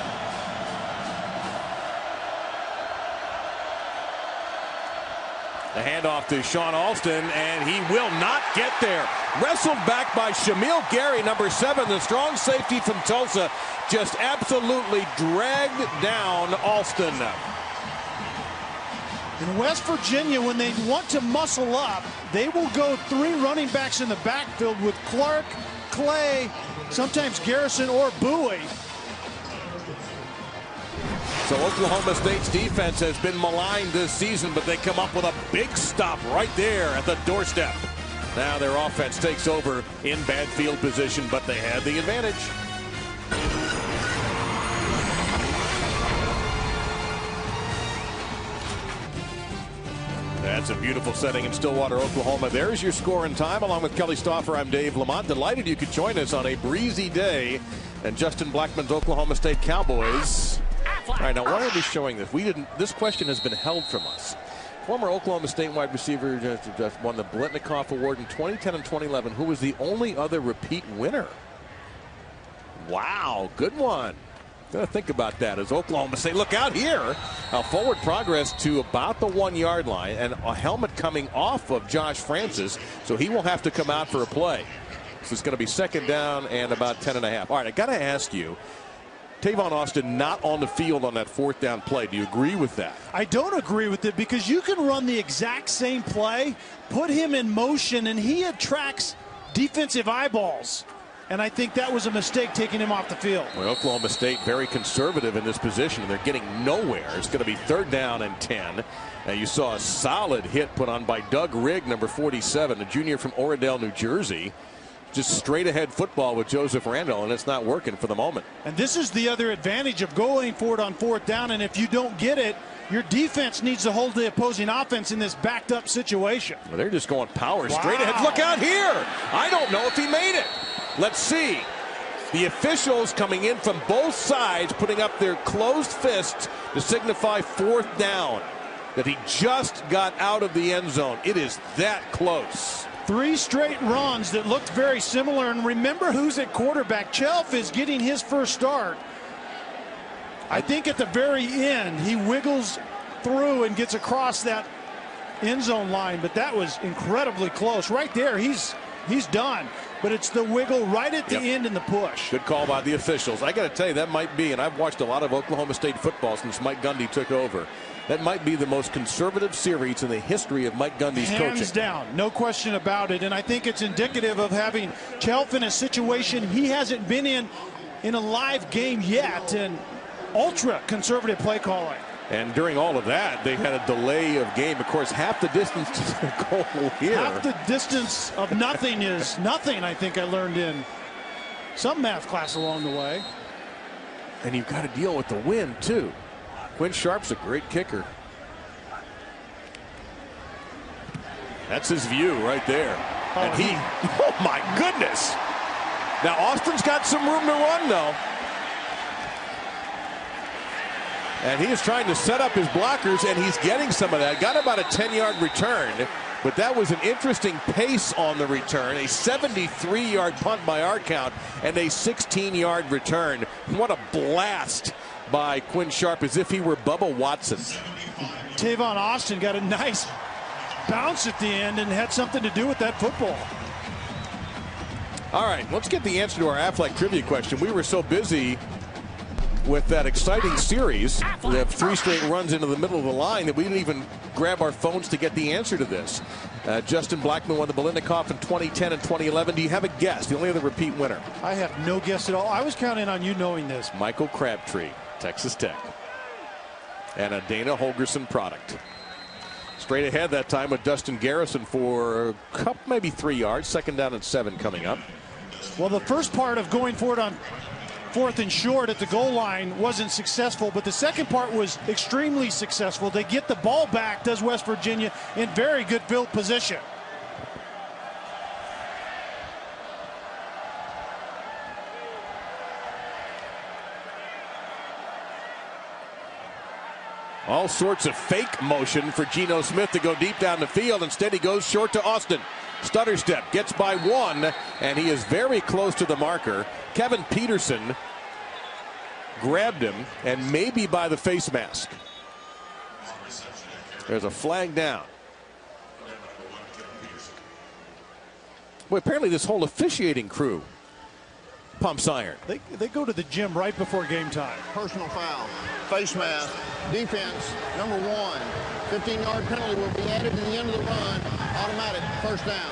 The handoff to Sean Alston, and he will not get there. Wrestled back by Shamil Gary, number 7, the strong safety from Tulsa, just absolutely dragged down Alston. In West Virginia, when they want to muscle up, they will go 3 running backs in the backfield with Clark, Clay, sometimes Garrison, or Bowie. So Oklahoma State's defense has been maligned this season, but they come up with a big stop right there at the doorstep. Now their offense takes over in bad field position, but they had the advantage. That's a beautiful setting in Stillwater, Oklahoma. There's your score and time. Along with Kelly Stauffer, I'm Dave Lamont. Delighted you could join us on a breezy day. And Justin Blackman's Oklahoma State Cowboys. All right, now why are we showing this? This question has been held from us. Former Oklahoma State wide receiver just won the Blitnikoff Award in 2010 and 2011. Who was the only other repeat winner? Wow, good one. Gotta think about that as Oklahoma State. Look out here. Forward progress to about the 1-yard line, and a helmet coming off of Josh Francis, so he will have to come out for a play. So it's going to be second down and about 10.5. All right, I got to ask you, Tavon Austin not on the field on that fourth down play. Do you agree with that? I don't agree with it, because you can run the exact same play, put him in motion, and he attracts defensive eyeballs. And I think that was a mistake, taking him off the field. Well, Oklahoma State very conservative in this position. They're getting nowhere. It's going to be third down and 10. You saw a solid hit put on by Doug Rigg, number 47, a junior from Oradell, New Jersey. Just straight ahead football with Joseph Randall, and it's not working for the moment. And this is the other advantage of going for it on fourth down. And if you don't get it, your defense needs to hold the opposing offense in this backed up situation. Well, they're just going power straight ahead. Look out here. I don't know if he made it. Let's see. The officials coming in from both sides, putting up their closed fists to signify fourth down. That he just got out of the end zone. It is that close. 3 straight runs that looked very similar. And remember who's at quarterback. Chelf is getting his first start. I think at the very end, he wiggles through and gets across that end zone line. But that was incredibly close. Right there, he's done. but it's the wiggle right at the end and the push. Good call by the officials. I got to tell you, that might be, and I've watched a lot of Oklahoma State football since Mike Gundy took over. That might be the most conservative series in the history of Mike Gundy's coaching. Hands down, no question about it. And I think it's indicative of having Chelf in a situation he hasn't been in a live game yet, and ultra conservative play calling. And during all of that, they had a delay of game. Of course, half the distance to the goal here. Half the distance of nothing is nothing, I think I learned in some math class along the way. And you've got to deal with the wind, too. Quinn Sharp's a great kicker. That's his view right there. And oh my goodness. Now Austin's got some room to run, though. And he is trying to set up his blockers, and he's getting some of that. Got about a 10-yard return, but that was an interesting pace on the return. A 73-yard punt by our count, and a 16-yard return. What a blast by Quinn Sharp, as if he were Bubba Watson. Tavon Austin got a nice bounce at the end and had something to do with that football. All right, let's get the answer to our Aflac trivia question. We were so busy with that exciting series. We have 3 straight runs into the middle of the line that we didn't even grab our phones to get the answer to this. Justin Blackman won the Biletnikoff in 2010 and 2011. Do you have a guess? The only other repeat winner. I have no guess at all. I was counting on you knowing this. Michael Crabtree, Texas Tech. And a Dana Holgerson product. Straight ahead that time with Dustin Garrison for a couple, maybe 3 yards. 2nd down and 7 coming up. Well, the first part of going forward on 4th and short at the goal line wasn't successful, but the second part was extremely successful. They get the ball back, does West Virginia, in very good field position. All sorts of fake motion for Geno Smith to go deep down the field. Instead, he goes short to Austin. Stutter step, gets by 1, and he is very close to the marker. Kevin Peterson grabbed him, and maybe by the face mask. There's a flag down. Well, apparently this whole officiating crew pumps iron. They go to the gym right before game time. Personal foul, face mask, defense, number 1. 15-yard penalty will be added to the end of the run. Automatic, first down.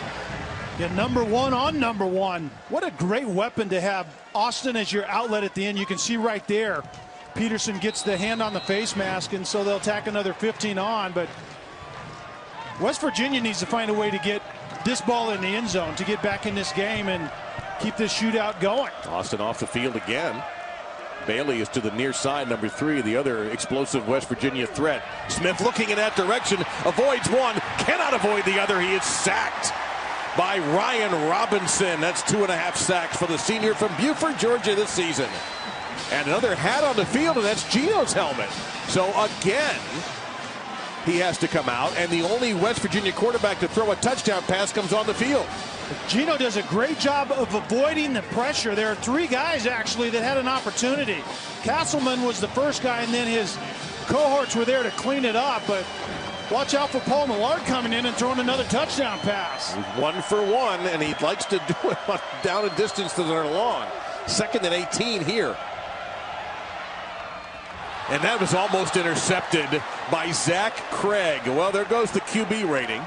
Yeah, number 1 on number 1. What a great weapon to have Austin as your outlet at the end. You can see right there, Peterson gets the hand on the face mask, and so they'll tack another 15 on. But West Virginia needs to find a way to get this ball in the end zone to get back in this game and keep this shootout going. Austin off the field again. Bailey is to the near side, number 3, the other explosive West Virginia threat. Smith looking in that direction, avoids one, cannot avoid the other. He is sacked by Ryan Robinson. That's 2.5 sacks for the senior from Buford, Georgia this season. And another hat on the field, and that's Geno's helmet. So again, he has to come out, and the only West Virginia quarterback to throw a touchdown pass comes on the field. Geno does a great job of avoiding the pressure. There are 3 guys actually that had an opportunity. Castleman was the first guy, and then his cohorts were there to clean it up. But watch out for Paul Millard coming in and throwing another touchdown pass. He's 1 for 1, and he likes to do it on down and distance that are long. 2nd and 18 here. And that was almost intercepted by Zach Craig. Well, there goes the QB rating.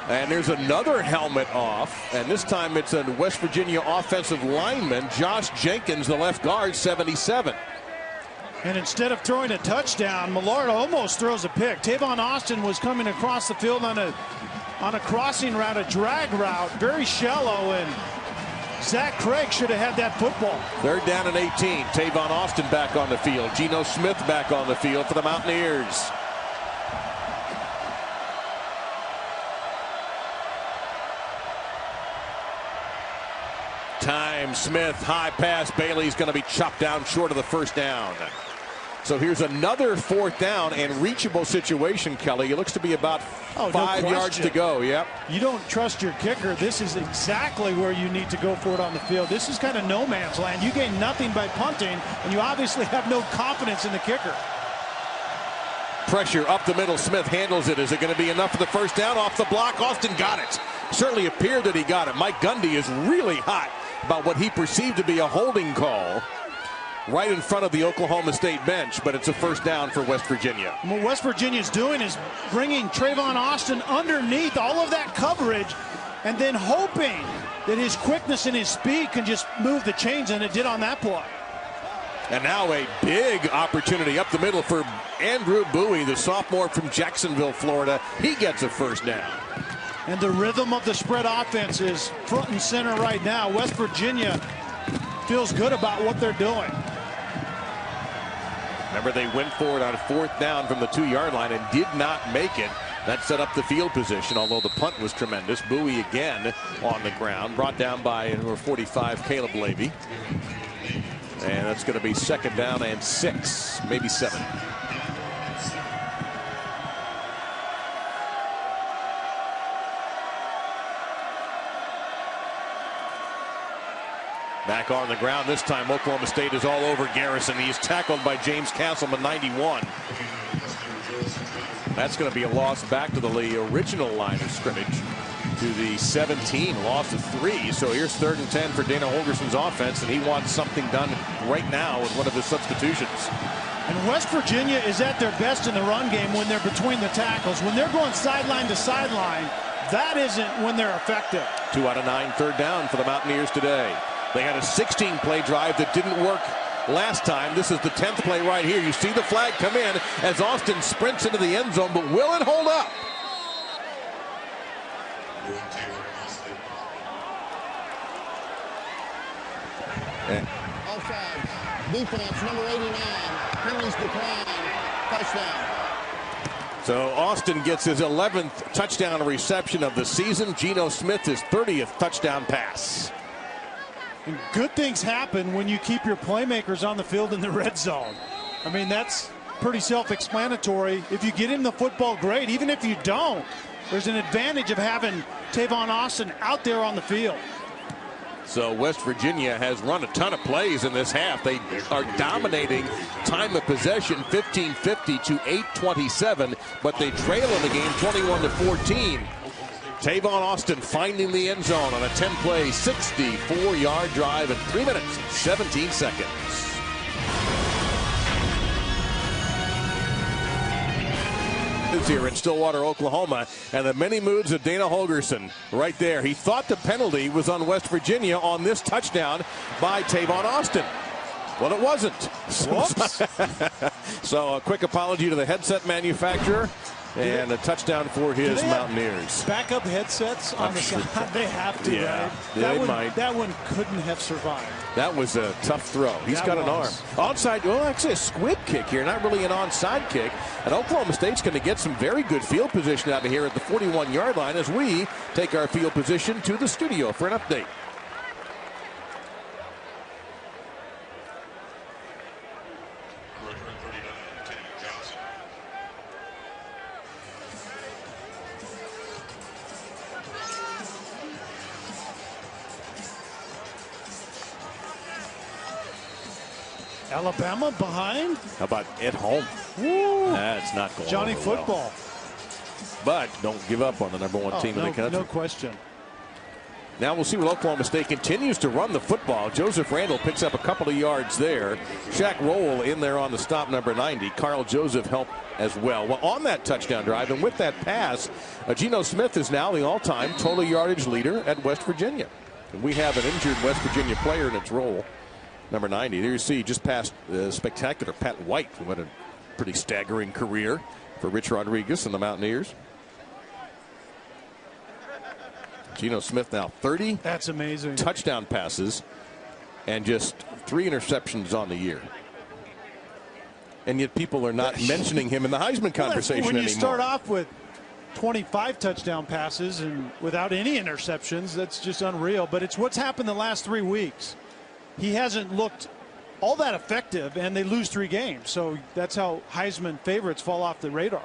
And there's another helmet off, and this time it's a West Virginia offensive lineman, Josh Jenkins, the left guard, 77. And instead of throwing a touchdown, Millard almost throws a pick. Tavon Austin was coming across the field on a crossing route, a drag route, very shallow, and Zach Craig should have had that football. 3rd down and 18. Tavon Austin back on the field. Geno Smith back on the field for the Mountaineers. Time, Smith, high pass. Bailey's going to be chopped down short of the first down. So here's another 4th down and reachable situation, Kelly. It looks to be about 5 yards to go. Yep. You don't trust your kicker. This is exactly where you need to go for it on the field. This is kind of no man's land. You gain nothing by punting, and you obviously have no confidence in the kicker. Pressure up the middle. Smith handles it. Is it going to be enough for the first down? Off the block. Austin got it. certainly appeared that he got it. Mike Gundy is really hot about what he perceived to be a holding call right in front of the Oklahoma State bench, but it's a first down for West Virginia. And what West Virginia is doing is bringing Trayvon Austin underneath all of that coverage and then hoping that his quickness and his speed can just move the chains, and it did on that play. And now a big opportunity up the middle for Andrew Bowie, the sophomore from Jacksonville, Florida. He gets a first down. And the rhythm of the spread offense is front and center right now. West Virginia feels good about what they're doing. Remember, they went for it on fourth down from the 2-yard line and did not make it. That set up the field position, although the punt was tremendous. Bowie again on the ground, brought down by number 45, Caleb Levy. And that's going to be second down and 6, maybe 7. Back on the ground this time. Oklahoma State is all over Garrison. He's tackled by James Castleman, 91. That's going to be a loss back to the original line of scrimmage, to the 17, loss of 3. So here's 3rd and 10 for Dana Holgerson's offense, and he wants something done right now with one of his substitutions. And West Virginia is at their best in the run game when they're between the tackles. When they're going sideline to sideline, that isn't when they're effective. 2 out of 9, third down for the Mountaineers today. They had a 16-play drive that didn't work last time. This is the 10th play right here. You see the flag come in as Austin sprints into the end zone, but will it hold up? Offside. Defense, number 89. Penalties decline. Touchdown. So Austin gets his 11th touchdown reception of the season. Geno Smith, his 30th touchdown pass. And good things happen when you keep your playmakers on the field in the red zone. I mean, that's pretty self-explanatory. If you get him the football, great. Even if you don't, there's an advantage of having Trayvon Austin out there on the field. So West Virginia has run a ton of plays in this half. They are dominating time of possession, 15-50 to 8-27, but they trail in the game 21-14. Trayvon Austin finding the end zone on a 10-play, 64-yard drive in 3 minutes, 17 seconds. Here in Stillwater, Oklahoma, and the many moods of Dana Holgerson right there. He thought the penalty was on West Virginia on this touchdown by Trayvon Austin. Well, it wasn't. Whoops. So a quick apology to the headset manufacturer. And a touchdown for his Mountaineers. Backup headsets on the side. They have to, yeah, right? That one couldn't have survived. That was a tough throw. He's got an arm. Onside, well, actually a squib kick here, not really an onside kick. And Oklahoma State's going to get some very good field position out of here at the 41-yard line as we take our field position to the studio for an update. Alabama behind? How about at home? Woo. That's not going Johnny over football. Well. But don't give up on the #1 team in the country. No question. Now we'll see what Oklahoma State continues to run the football. Joseph Randall picks up a couple of yards there. Shaq Roll in there on the stop, number 90. Carl Joseph helped as well. Well, on that touchdown drive and with that pass, Geno Smith is now the all-time total yardage leader at West Virginia. And we have an injured West Virginia player in its role. Number 90. There you see just past spectacular Pat White, who had a pretty staggering career for Rich Rodriguez and the Mountaineers. Geno Smith now 30. That's amazing. Touchdown passes and just 3 interceptions on the year. And yet people are not mentioning him in the Heisman conversation anymore. When you start off with 25 touchdown passes and without any interceptions, that's just unreal. But it's what's happened the last 3 weeks. He hasn't looked all that effective, and they lose 3 games. So that's how Heisman favorites fall off the radar.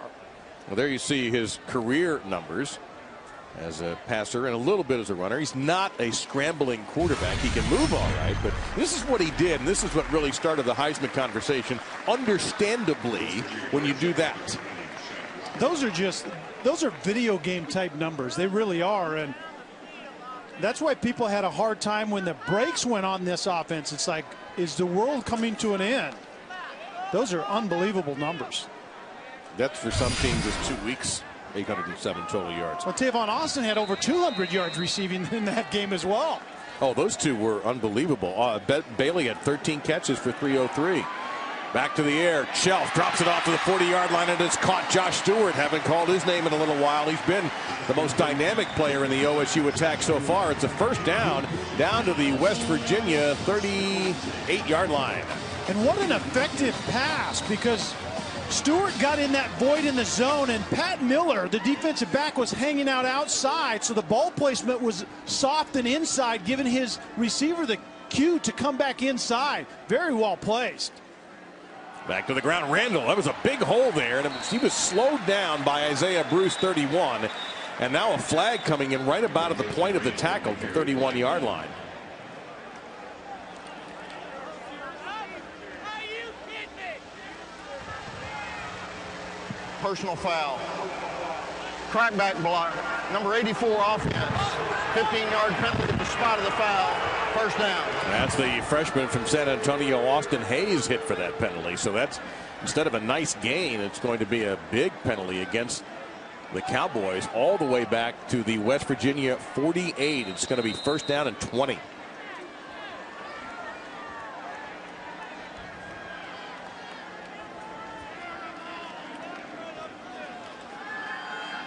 Well, there you see his career numbers as a passer and a little bit as a runner. He's not a scrambling quarterback. He can move all right, but this is what he did, and this is what really started the Heisman conversation, understandably, when you do that. Those are video game type numbers. They really are, and That's why people had a hard time when the brakes went on this offense. It's like, is the world coming to an end? Those are unbelievable numbers. That's for some teams is 2 weeks. 807 total yards. Well, Tavon Austin had over 200 yards receiving in that game as well. Oh, those two were unbelievable. Bailey had 13 catches for 303. Back to the air. Shelf drops it off to the 40-yard line, and it's caught. Josh Stewart, haven't called his name in a little while. He's been the most dynamic player in the OSU attack so far. It's a first down to the West Virginia 38-yard line. And what an effective pass, because Stewart got in that void in the zone, and Pat Miller, the defensive back, was hanging out outside, so the ball placement was soft and inside, giving his receiver the cue to come back inside. Very well placed. Back to the ground, Randall. That was a big hole there, and he was slowed down by Isaiah Bruce, 31. And now a flag coming in right about at the point of the tackle, the 31-yard line. Personal foul. Crackback block. Number 84 offense. 15-yard penalty at the spot of the foul. First down. That's the freshman from San Antonio, Austin Hayes, hit for that penalty. So that's, instead of a nice gain, it's going to be a big penalty against the Cowboys all the way back to the West Virginia 48. It's going to be first down and 20.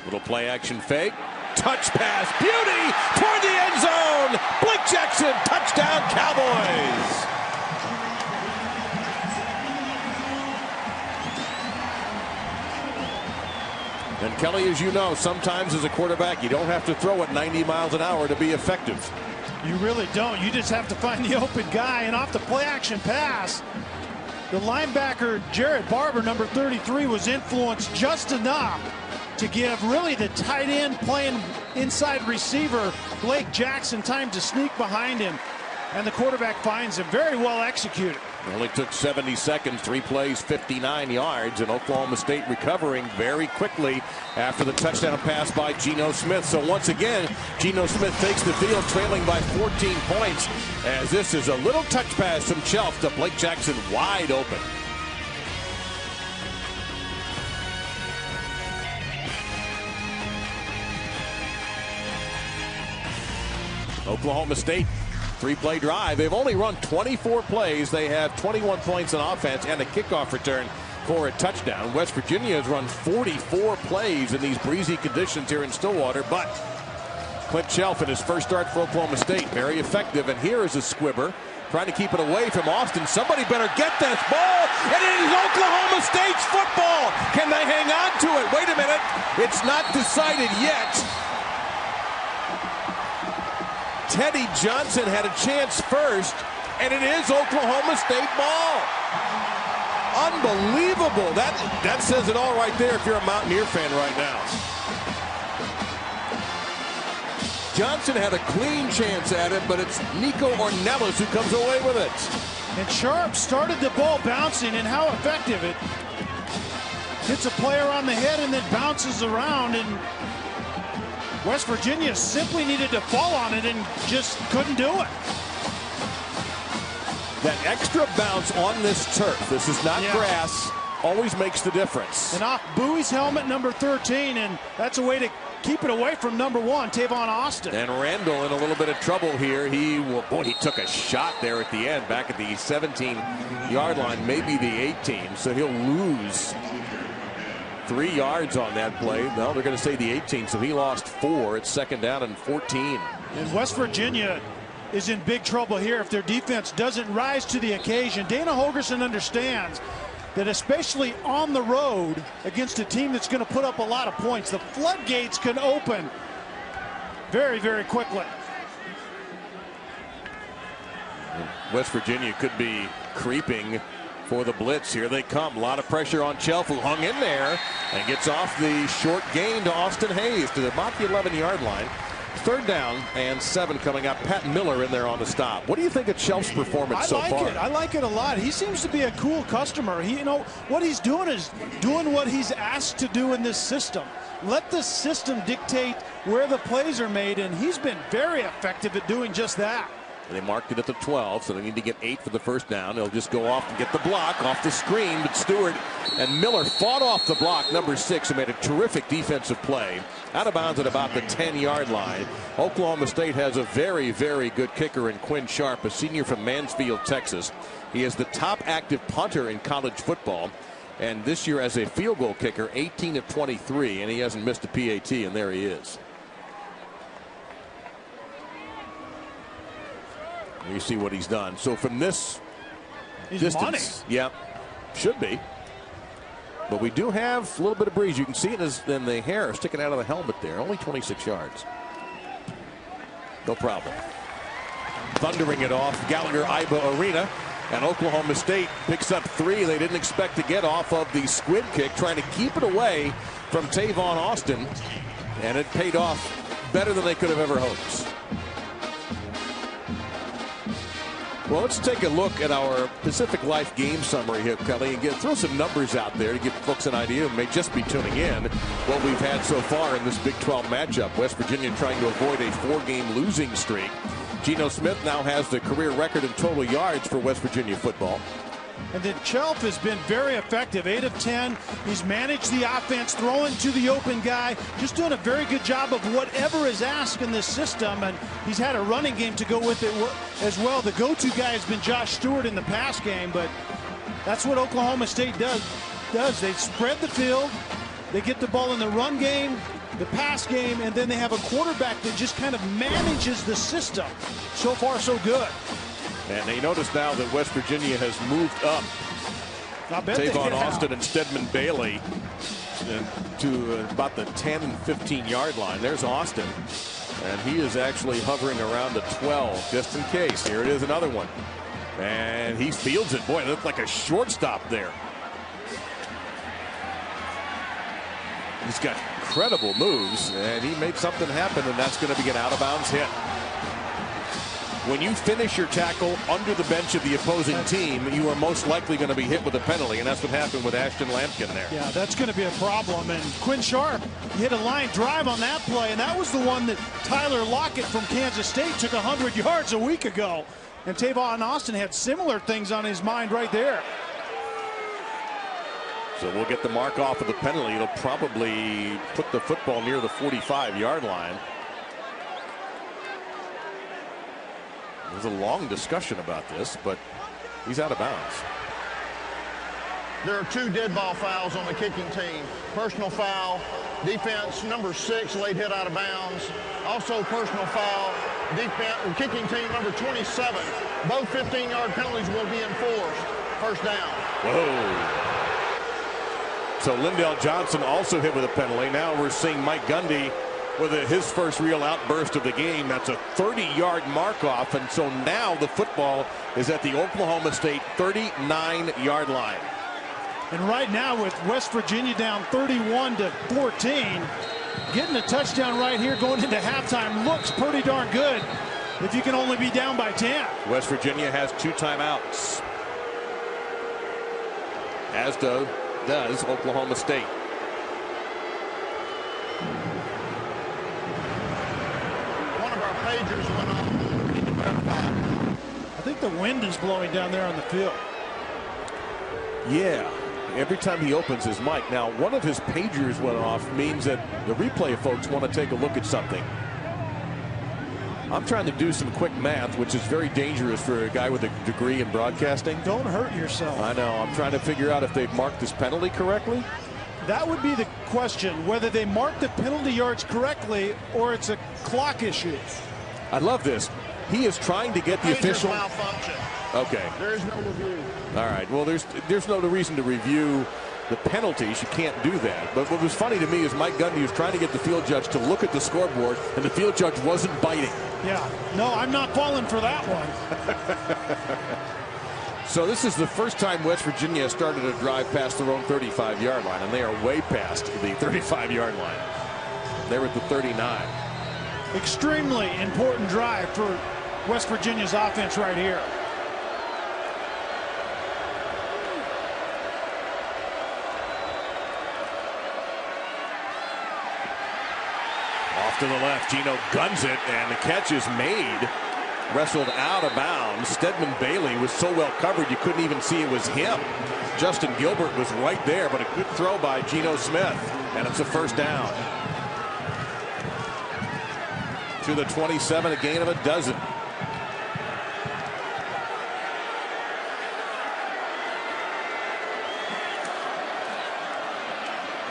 Little play action fake. Touch pass. Beauty toward the end zone. Blake Jackson. Touchdown Cowboys. And Kelly, as you know, sometimes as a quarterback, you don't have to throw it 90 miles an hour to be effective. You really don't. You just have to find the open guy, and off the play action pass, the linebacker Jared Barber, number 33, was influenced just enough to give really the tight end playing inside receiver Blake Jackson time to sneak behind him, and the quarterback finds him. Very well executed. It only took 70 seconds, 3 plays, 59 yards, and Oklahoma State recovering very quickly after the touchdown pass by Geno Smith. So once again, Geno Smith takes the field trailing by 14 points, as this is a little touch pass from Shelf to Blake Jackson wide open. Oklahoma State, 3-play drive. They've only run 24 plays. They have 21 points on offense and a kickoff return for a touchdown. West Virginia has run 44 plays in these breezy conditions here in Stillwater, but Clint Shelf in his first start for Oklahoma State, very effective. And here is a squibber trying to keep it away from Austin. Somebody better get this ball, and it is Oklahoma State's football. Can they hang on to it? Wait a minute. It's not decided yet. Teddy Johnson had a chance first, and it is Oklahoma State ball. Unbelievable. That says it all right there if you're a Mountaineer fan right now. Johnson had a clean chance at it, but it's Nico Ornelas who comes away with it. And Sharp started the ball bouncing, and how effective it hits a player on the head and then bounces around, and West Virginia simply needed to fall on it and just couldn't do it. That extra bounce on this turf, this is not grass, always makes the difference. And off Bowie's helmet, number 13, and that's a way to keep it away from number 1, Tavon Austin. And Randall in a little bit of trouble here. He took a shot there at the end, back at the 17-yard line, maybe the 18, so he'll lose 3 yards on that play. No, they're going to say the 18, so he lost 4. It's second down and 14. And West Virginia is in big trouble here if their defense doesn't rise to the occasion. Dana Holgorsen understands that, especially on the road against a team that's going to put up a lot of points, the floodgates can open very, very quickly. West Virginia could be creeping for the blitz. Here they come. A lot of pressure on Shelf, who hung in there and gets off the short gain to Austin Hayes to about the 11-yard line. 3rd down and 7 coming up. Pat Miller in there on the stop. What do you think of Shelf's performance so far? I like it a lot. He seems to be a cool customer. You know, what he's doing is doing what he's asked to do in this system. Let the system dictate where the plays are made, and he's been very effective at doing just that. They marked it at the 12, so they need to get 8 for the 1st down. They'll just go off and get the block off the screen, but Stewart and Miller fought off the block, number 6, and made a terrific defensive play. Out of bounds at about the 10-yard line. Oklahoma State has a very, very good kicker in Quinn Sharp, a senior from Mansfield, Texas. He is the top active punter in college football, and this year as a field goal kicker, 18 of 23, and he hasn't missed a PAT, and there he is. You see what he's done. So from this distance, yeah, should be. But we do have a little bit of breeze. You can see it in the hair sticking out of the helmet there. Only 26 yards. No problem. Thundering it off Gallagher-Iba Arena. And Oklahoma State picks up 3 they didn't expect to get off of the squid kick, trying to keep it away from Tavon Austin. And it paid off better than they could have ever hoped. Well, let's take a look at our Pacific Life game summary here, Kelly, and throw some numbers out there to give folks an idea who may just be tuning in what we've had so far in this Big 12 matchup. West Virginia trying to avoid a 4-game losing streak. Geno Smith now has the career record in total yards for West Virginia football. And then Chelf has been very effective, 8 of 10. He's managed the offense, throwing to the open guy, just doing a very good job of whatever is asked in this system. And he's had a running game to go with it as well. The go-to guy has been Josh Stewart in the pass game, but that's what Oklahoma State does. They spread the field, they get the ball in the run game, the pass game, and then they have a quarterback that just kind of manages the system. So far, so good. And they notice now that West Virginia has moved up Tavon Austin and Stedman Bailey to about the 10 and 15-yard line. There's Austin, and he is actually hovering around the 12 just in case. Here it is, another one, and he fields it. Boy, it looked like a shortstop there. He's got incredible moves, and he made something happen, and that's going to be an out-of-bounds hit. When you finish your tackle under the bench of the opposing team, you are most likely going to be hit with a penalty, and that's what happened with Ashton Lampkin there. Yeah, that's going to be a problem. And Quinn Sharp hit a line drive on that play, and that was the one that Tyler Lockett from Kansas State took 100 yards a week ago. And Tavon Austin had similar things on his mind right there. So we'll get the mark off of the penalty. It'll probably put the football near the 45-yard line. There's a long discussion about this, but he's out of bounds. There are 2 dead ball fouls on the kicking team. Personal foul, defense number 6 late hit out of bounds. Also personal foul, defense kicking team number 27. Both 15-yard penalties will be enforced. 1st down. Whoa. So Lindell Johnson also hit with a penalty. Now we're seeing Mike Gundy with his first real outburst of the game. That's a 30-yard mark off, and so now the football is at the Oklahoma State 39-yard line. And right now with West Virginia down 31-14, getting a touchdown right here going into halftime looks pretty darn good if you can only be down by 10. West Virginia has 2 timeouts, as does Oklahoma State. I think the wind is blowing down there on the field. Yeah, every time he opens his mic. Now, one of his pagers went off, means that the replay folks want to take a look at something. I'm trying to do some quick math, which is very dangerous for a guy with a degree in broadcasting. Don't hurt yourself. I know. I'm trying to figure out if they've marked this penalty correctly. That would be the question, whether they mark the penalty yards correctly or it's a clock issue. I love this. He is trying to get the official. Malfunction. Okay. There is no review. All right. Well, there's no reason to review the penalties. You can't do that. But what was funny to me is Mike Gundy was trying to get the field judge to look at the scoreboard, and the field judge wasn't biting. Yeah. No, I'm not falling for that one. So this is the first time West Virginia has started a drive past their own 35-yard line, and they are way past the 35-yard line. They're at the 39. Extremely important drive for West Virginia's offense right here. Off to the left, Gino guns it, and the catch is made. Wrestled out of bounds. Stedman Bailey was so well covered you couldn't even see it was him. Justin Gilbert was right there, but a good throw by Geno Smith, and it's a first down. To the 27, a gain of a dozen.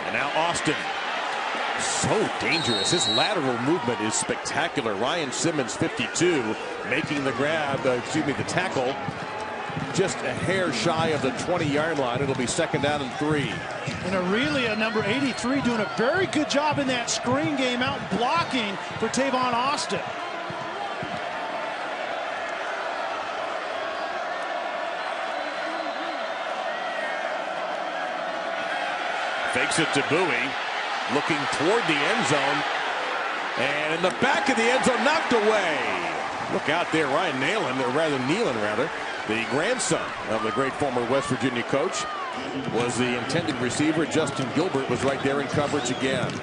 And now Austin. So dangerous. His lateral movement is spectacular. Ryan Simmons, 52, making the grab, the tackle, just a hair shy of the 20-yard line. It'll be second down and 3. And Aurelia, number 83, doing a very good job in that screen game, out blocking for Tavon Austin. Fakes it to Bowie. Looking toward the end zone, and in the back of the end zone, knocked away. Look out there, Ryan Nealon, the grandson of the great former West Virginia coach, was the intended receiver. Justin Gilbert was right there in coverage again.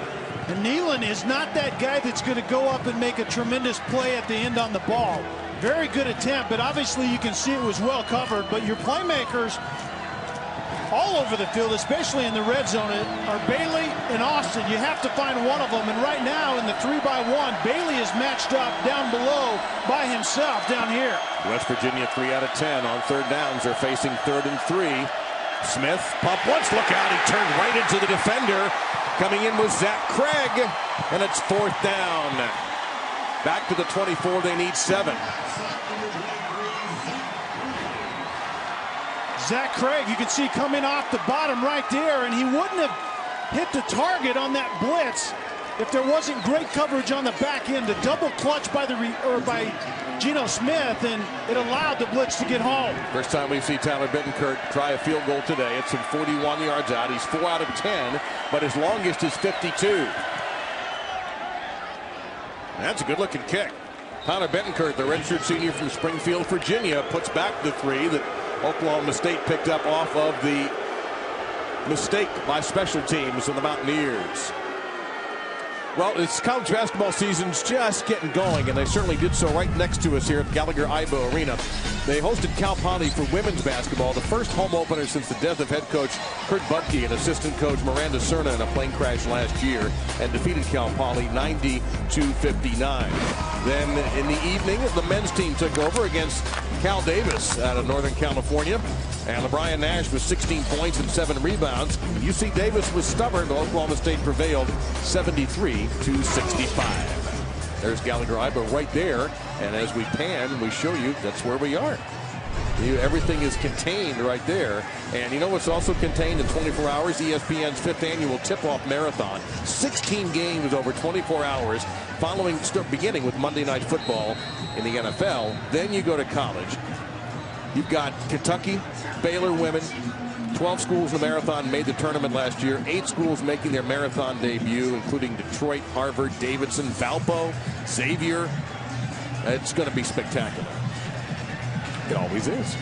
And Nealon is not that guy that's going to go up and make a tremendous play at the end on the ball. Very good attempt, but obviously you can see it was well covered. But your playmakers all over the field, especially in the red zone, are Bailey and Austin. You have to find one of them, and right now in the 3-by-1, Bailey is matched up down below by himself down here. West Virginia 3 out of 10 on third downs. They're facing 3rd and 3. Smith pump once, look out, he turned right into the defender. Coming in was Zach Craig, and it's 4th down. Back to the 24, they need 7. Zach Craig, you can see coming off the bottom right there, and he wouldn't have hit the target on that blitz if there wasn't great coverage on the back end. The double clutch by Geno Smith, and it allowed the blitz to get home. First time we see Tyler Bittencourt try a field goal today. It's from 41 yards out. He's 4 out of 10, but his longest is 52. That's a good-looking kick. Tyler Bittencourt, the redshirt senior from Springfield, Virginia, puts back the 3 that Oklahoma State picked up off of the mistake by special teams of the Mountaineers. Well, it's college basketball season's just getting going, and they certainly did so right next to us here at Gallagher-Iba Arena. They hosted Cal Poly for women's basketball, the first home opener since the death of head coach Kurt Budke and assistant coach Miranda Cerna in a plane crash last year, and defeated Cal Poly 90-59. Then in the evening, the men's team took over against Cal Davis out of Northern California. And LeBron Nash with 16 points and 7 rebounds. UC Davis was stubborn, but Oklahoma State prevailed 73-65. There's Gallagher-Iba right there. And as we pan, we show you that's where we are. Everything is contained right there. And you know what's also contained in 24 hours? ESPN's 5th annual tip-off marathon. 16 games over 24 hours, beginning with Monday Night Football in the NFL. Then you go to college. You've got Kentucky, Baylor women, 12 schools in the marathon made the tournament last year. 8 schools making their marathon debut, including Detroit, Harvard, Davidson, Valpo, Xavier. It's going to be spectacular. It always is.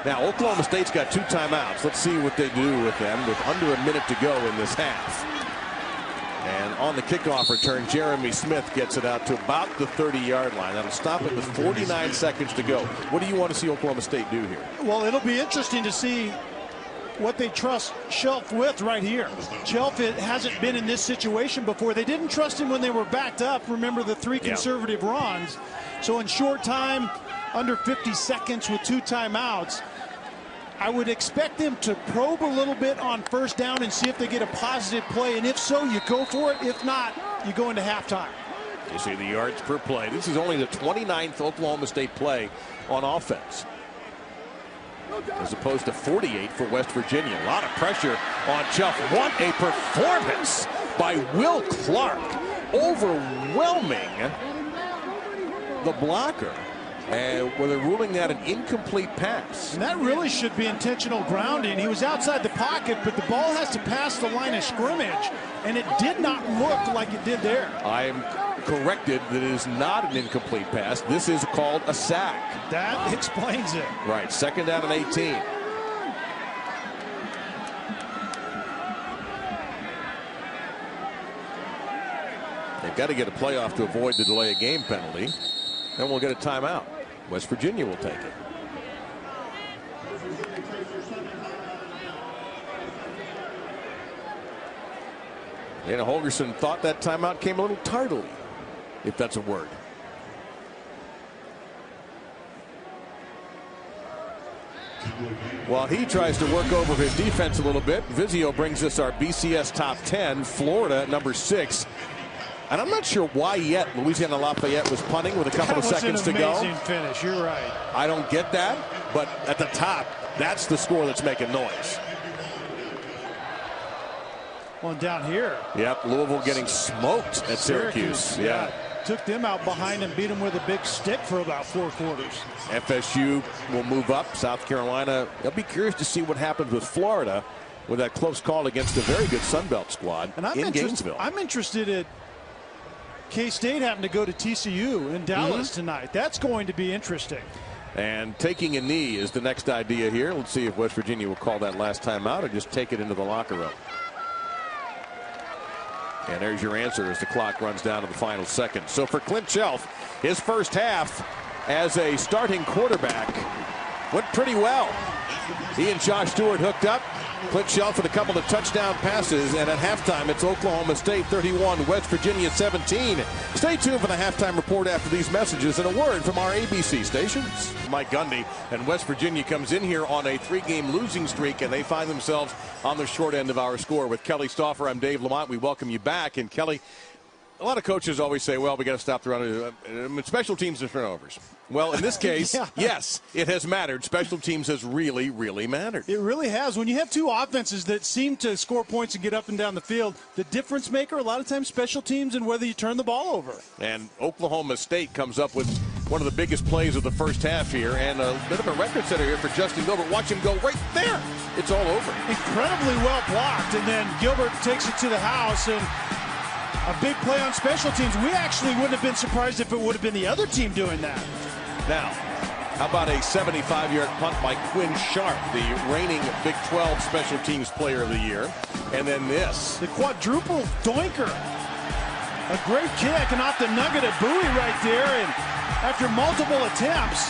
Now, Oklahoma State's got 2 timeouts. Let's see what they do with them with under a minute to go in this half. And on the kickoff return, Jeremy Smith gets it out to about the 30-yard line. That'll stop it with 49 seconds to go. What do you want to see Oklahoma State do here? Well, it'll be interesting to see what they trust Shelf with right here. Shelf hasn't been in this situation before. They didn't trust him when they were backed up. Remember the 3 conservative runs. So in short time, under 50 seconds with 2 timeouts, I would expect them to probe a little bit on first down and see if they get a positive play. And if so, you go for it. If not, you go into halftime. You see the yards per play. This is only the 29th Oklahoma State play on offense, as opposed to 48 for West Virginia. A lot of pressure on Shelf. What a performance by Will Clark, overwhelming the blocker. And well, they're ruling that an incomplete pass. And that really should be intentional grounding. He was outside the pocket, but the ball has to pass the line of scrimmage, and it did not look like it did there. I'm corrected that it is not an incomplete pass. This is called a sack. That explains it. Right, 2nd down and 18. They've got to get a playoff to avoid the delay of game penalty. Then we'll get a timeout. West Virginia will take it. Dana Holgorsen thought that timeout came a little tardily, if that's a word. While he tries to work over his defense a little bit, Vizio brings us our BCS top 10. Florida at number 6. And I'm not sure why yet Louisiana Lafayette was punting with a couple of seconds to go. That was an amazing finish. You're right. I don't get that, but at the top, that's the score that's making noise. One down here. Yep, Louisville getting smoked at Syracuse. Yeah. Took them out behind and beat them with a big stick for about 4 quarters. FSU will move up. South Carolina, they'll be curious to see what happens with Florida with that close call against a very good Sun Belt squad in Gainesville. I'm interested in K-State having to go to TCU in Dallas tonight. That's going to be interesting. And taking a knee is the next idea here. Let's see if West Virginia will call that last time out or just take it into the locker room. And there's your answer as the clock runs down to the final second. So for Clint Shelf, his first half as a starting quarterback went pretty well. He and Josh Stewart hooked up. Clint Shelf with a couple of touchdown passes, and at halftime it's Oklahoma State 31, West Virginia 17. Stay tuned for the halftime report after these messages and a word from our ABC stations. Mike Gundy, and West Virginia comes in here on a 3-game losing streak, and they find themselves on the short end of our score. With Kelly Stauffer, I'm Dave Lamont. We welcome you back. And Kelly, a lot of coaches always say, well, we got to stop the run. Special teams and turnovers. Well, in this case, yes, it has mattered. Special teams has really, really mattered. It really has. When you have two offenses that seem to score points and get up and down the field, the difference maker, a lot of times, special teams and whether you turn the ball over. And Oklahoma State comes up with one of the biggest plays of the first half here, and a bit of a record setter here for Justin Gilbert. Watch him go right there. It's all over. Incredibly well blocked, and then Gilbert takes it to the house, and a big play on special teams. We actually wouldn't have been surprised if it would have been the other team doing that. Now, how about a 75-yard punt by Quinn Sharp, the reigning Big 12 Special Teams Player of the Year. And then this. The quadruple doinker. A great kick, and off the nugget of Bowie right there. And after multiple attempts,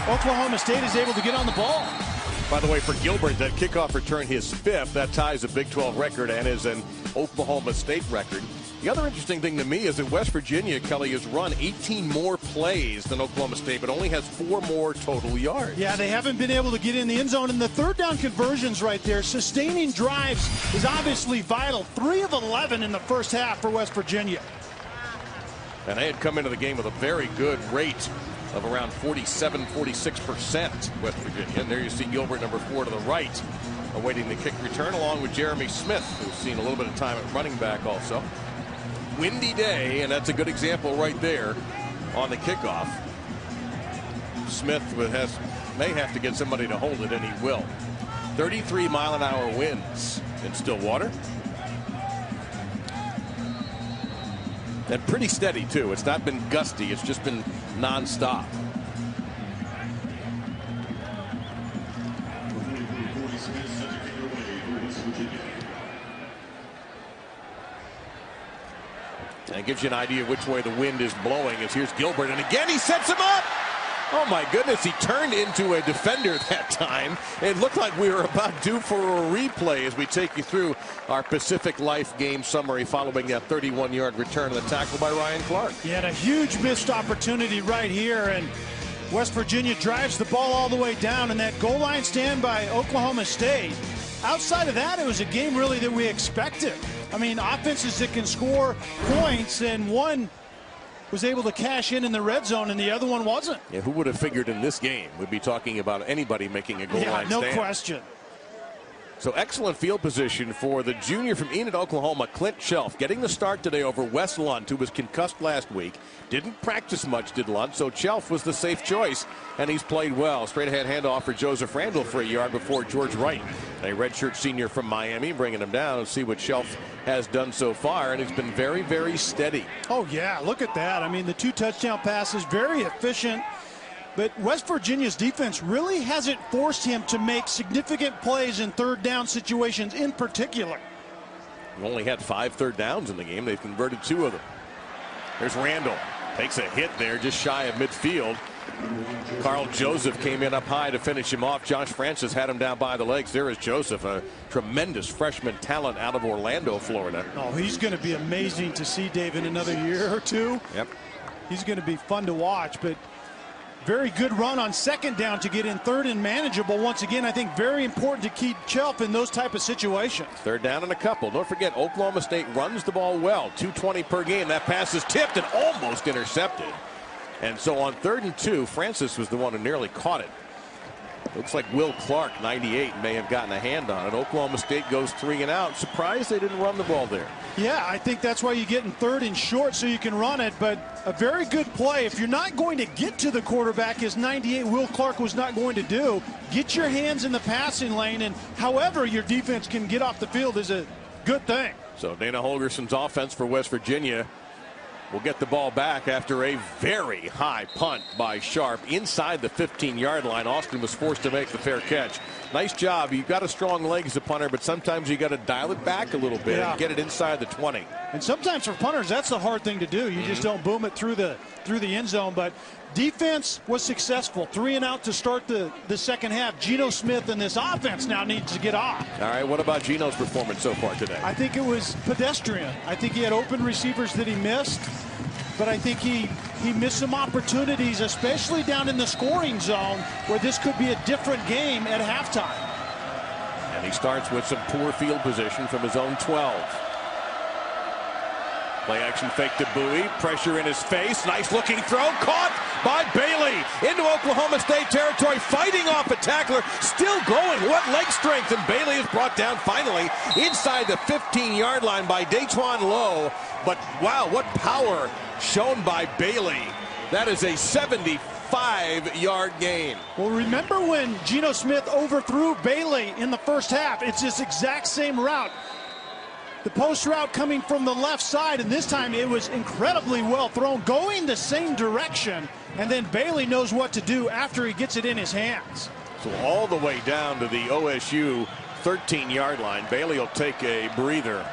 Oklahoma State is able to get on the ball. By the way, for Gilbert, that kickoff return, his 5th. That ties a Big 12 record and is an Oklahoma State record. The other interesting thing to me is that West Virginia, Kelly, has run 18 more plays than Oklahoma State, but only has 4 more total yards. Yeah, they haven't been able to get in the end zone. And the third down conversions right there, sustaining drives is obviously vital. 3 of 11 in the first half for West Virginia. And they had come into the game with a very good rate of around 47-46%, West Virginia. And there you see Gilbert, number 4 to the right, awaiting the kick return, along with Jeremy Smith, who's seen a little bit of time at running back also. Windy day, and that's a good example right there on the kickoff. Smith may have to get somebody to hold it, and he will. 33-mile-an-hour winds in Stillwater. And pretty steady, too. It's not been gusty. It's just been nonstop. And it gives you an idea of which way the wind is blowing as here's Gilbert. And again, he sets him up. Oh, my goodness. He turned into a defender that time. It looked like we were about due for a replay as we take you through our Pacific Life game summary following that 31-yard return of the tackle by Ryan Clark. He had a huge missed opportunity right here, and West Virginia drives the ball all the way down, and that goal line stand by Oklahoma State. Outside of that, it was a game really that we expected. I mean, offenses that can score points, and one was able to cash in the red zone, and the other one wasn't. Yeah, who would have figured in this game we'd be talking about anybody making a goal line stand? No question. So excellent field position for the junior from Enid, Oklahoma, Clint Shelf, getting the start today over Wes Lunt, who was concussed last week. Didn't practice much, did Lunt, so Shelf was the safe choice, and he's played well. Straight ahead handoff for Joseph Randall for a yard before George Wright, a redshirt senior from Miami, bringing him down and see what Shelf has done so far, and he's been very, very steady. Oh, yeah, look at that. I mean, the 2 touchdown passes, very efficient. But West Virginia's defense really hasn't forced him to make significant plays in third down situations in particular. We've only had 5 third downs in the game. They've converted 2 of them. There's Randall. Takes a hit there just shy of midfield. Carl Joseph came in up high to finish him off. Josh Francis had him down by the legs. There is Joseph, a tremendous freshman talent out of Orlando, Florida. Oh, he's going to be amazing to see, Dave, in another year or two. Yep. He's going to be fun to watch, but very good run on second down to get in third and manageable. Once again, I think very important to keep Shelf in those type of situations. Third down and a couple. Don't forget, Oklahoma State runs the ball well. 220 per game. That pass is tipped and almost intercepted. And so on 3rd and 2, Francis was the one who nearly caught it. Looks like Will Clark, 98, may have gotten a hand on it. Oklahoma State goes 3 and out. Surprised they didn't run the ball there. Yeah, I think that's why you get in 3rd and short so you can run it. But a very good play. If you're not going to get to the quarterback, as 98 Will Clark was not going to do, get your hands in the passing lane, and however your defense can get off the field is a good thing. So Dana Holgerson's offense for West Virginia will get the ball back after a very high punt by Sharp inside the 15-yard line. Austin was forced to make the fair catch. Nice job. You've got a strong leg as a punter, but sometimes you got to dial it back a little bit and get it inside the 20. And sometimes for punters, that's the hard thing to do. You just don't boom it through the end zone. But defense was successful. 3 and out to start the second half. Geno Smith and this offense now needs to get off. All right, what about Geno's performance so far today? I think it was pedestrian. I think he had open receivers that he missed. But I think he missed some opportunities, especially down in the scoring zone, where this could be a different game at halftime. And he starts with some poor field position from his own 12. Play action fake to Bowie. Pressure in his face. Nice looking throw. Caught by Bailey into Oklahoma State territory. Fighting off a tackler. Still going. What leg strength. And Bailey is brought down finally inside the 15-yard line by Daquan Lowe. But wow, what power shown by Bailey. That is a 75-yard gain. Well, remember when Geno Smith overthrew Bailey in the first half? It's this exact same route. The post route coming from the left side, and this time it was incredibly well thrown, going the same direction, and then Bailey knows what to do after he gets it in his hands. So all the way down to the OSU 13-yard line. Bailey will take a breather.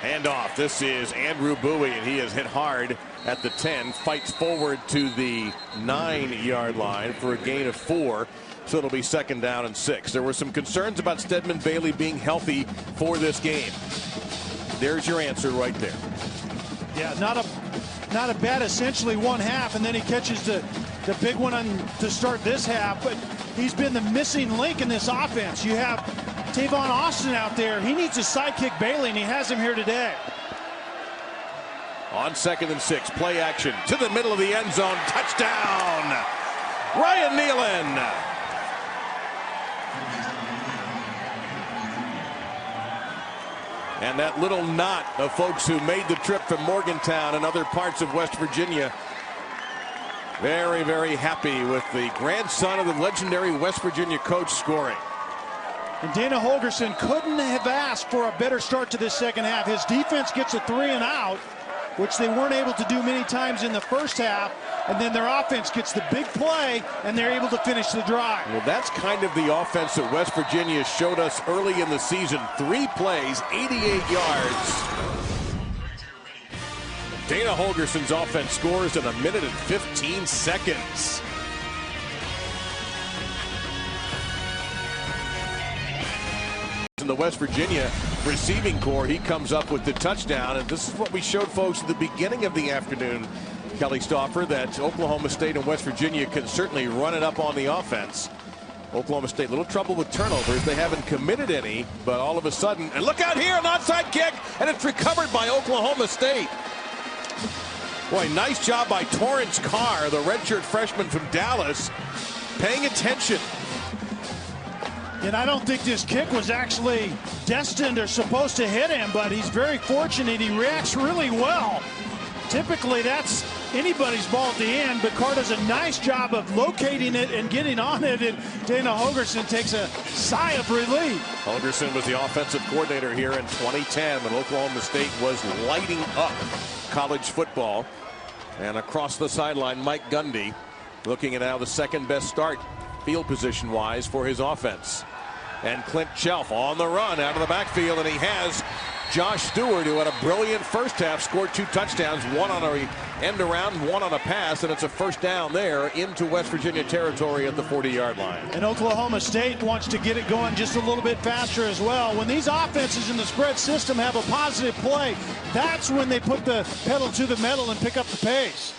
Handoff. This is Andrew Bowie, and he is hit hard at the 10. Fights forward to the 9-yard line for a gain of 4. So it'll be 2nd down and 6. There were some concerns about Stedman Bailey being healthy for this game. There's your answer right there. Yeah, not a bad, essentially one half, and then he catches the big one to start this half. But he's been the missing link in this offense. You have Tavon Austin out there. He needs to sidekick Bailey, and he has him here today. On 2nd and 6, play action to the middle of the end zone. Touchdown, Ryan Nealon. And that little knot of folks who made the trip from Morgantown and other parts of West Virginia, very, very happy with the grandson of the legendary West Virginia coach scoring. And Dana Holgerson couldn't have asked for a better start to this second half. His defense gets a 3 and out, which they weren't able to do many times in the first half. And then their offense gets the big play, and they're able to finish the drive. Well, that's kind of the offense that West Virginia showed us early in the season. 3 plays, 88 yards. Dana Holgerson's offense scores in 1 minute and 15 seconds. In the West Virginia receiving corps, he comes up with the touchdown, and this is what we showed folks at the beginning of the afternoon, Kelly Stauffer, that Oklahoma State and West Virginia can certainly run it up on the offense. Oklahoma State, little trouble with turnovers. They haven't committed any, but all of a sudden, and look out here, an onside kick, and it's recovered by Oklahoma State. Boy, nice job by Torrance Carr, the redshirt freshman from Dallas, paying attention. And I don't think this kick was actually destined or supposed to hit him, but he's very fortunate. He reacts really well. Typically, that's anybody's ball at the end, but Carr does a nice job of locating it and getting on it, and Dana Holgorsen takes a sigh of relief. Holgorsen was the offensive coordinator here in 2010 when Oklahoma State was lighting up college football. And across the sideline, Mike Gundy looking at now the second best start field position wise for his offense. And Clint Chelf on the run out of the backfield, and he has Josh Stewart, who had a brilliant first half, scored 2 touchdowns, one on a end around, one on a pass, and it's a first down there into West Virginia territory at the 40-yard line. And Oklahoma State wants to get it going just a little bit faster as well. When these offenses in the spread system have a positive play, that's when they put the pedal to the metal and pick up the pace.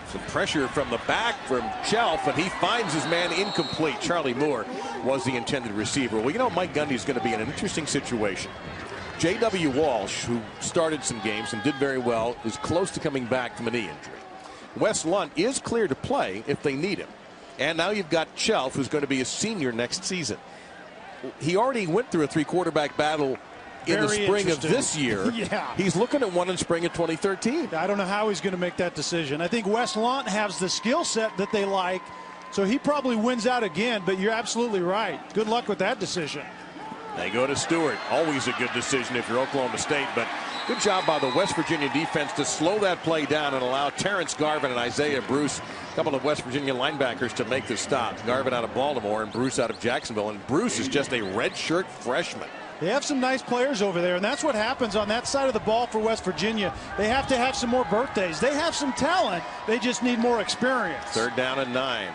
Some pressure from the back from Chelf, and he finds his man incomplete. Charlie Moore was the intended receiver. Well, you know, Mike Gundy is going to be in an interesting situation. J.W. Walsh, who started some games and did very well, is close to coming back from a knee injury. Wes Lunt is clear to play if they need him. And now you've got Chelf, who's going to be a senior next season. He already went through a 3-quarterback battle in the spring of this year. Yeah. He's looking at one in spring of 2013. I don't know how he's going to make that decision. I think Wes Lunt has the skill set that they like, so he probably wins out again, but you're absolutely right. Good luck with that decision. They go to Stewart. Always a good decision if you're Oklahoma State, but good job by the West Virginia defense to slow that play down and allow Terrence Garvin and Isaiah Bruce, a couple of West Virginia linebackers, to make the stop. Garvin out of Baltimore and Bruce out of Jacksonville, and Bruce is just a redshirt freshman. They have some nice players over there, and that's what happens on that side of the ball for West Virginia. They have to have some more birthdays. They have some talent. They just need more experience. 3rd down and 9.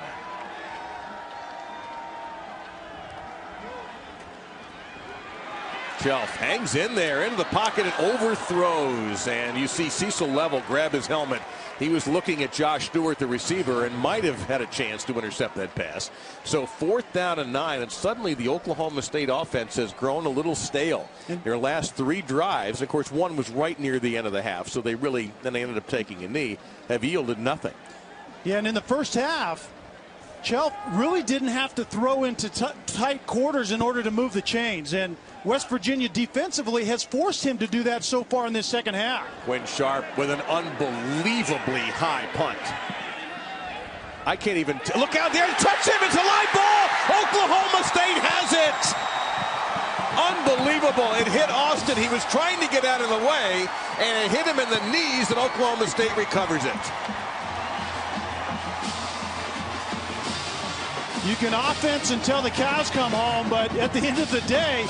Chelf hangs in there into the pocket and overthrows, and you see Cecil Level grab his helmet. He was looking at Josh Stewart, the receiver, and might have had a chance to intercept that pass. So 4th down and 9, and suddenly the Oklahoma State offense has grown a little stale. Their last 3 drives, of course, one was right near the end of the half, so they ended up taking a knee, have yielded nothing. Yeah, and in the first half, Chelf really didn't have to throw into tight quarters in order to move the chains, and West Virginia defensively has forced him to do that so far in this second half. Quinn Sharp with an unbelievably high punt. I can't even look out there and touch him. It's a live ball. Oklahoma State has it. Unbelievable. It hit Austin. He was trying to get out of the way, and it hit him in the knees, and Oklahoma State recovers it. You can offense until the cows come home, but at the end of the day,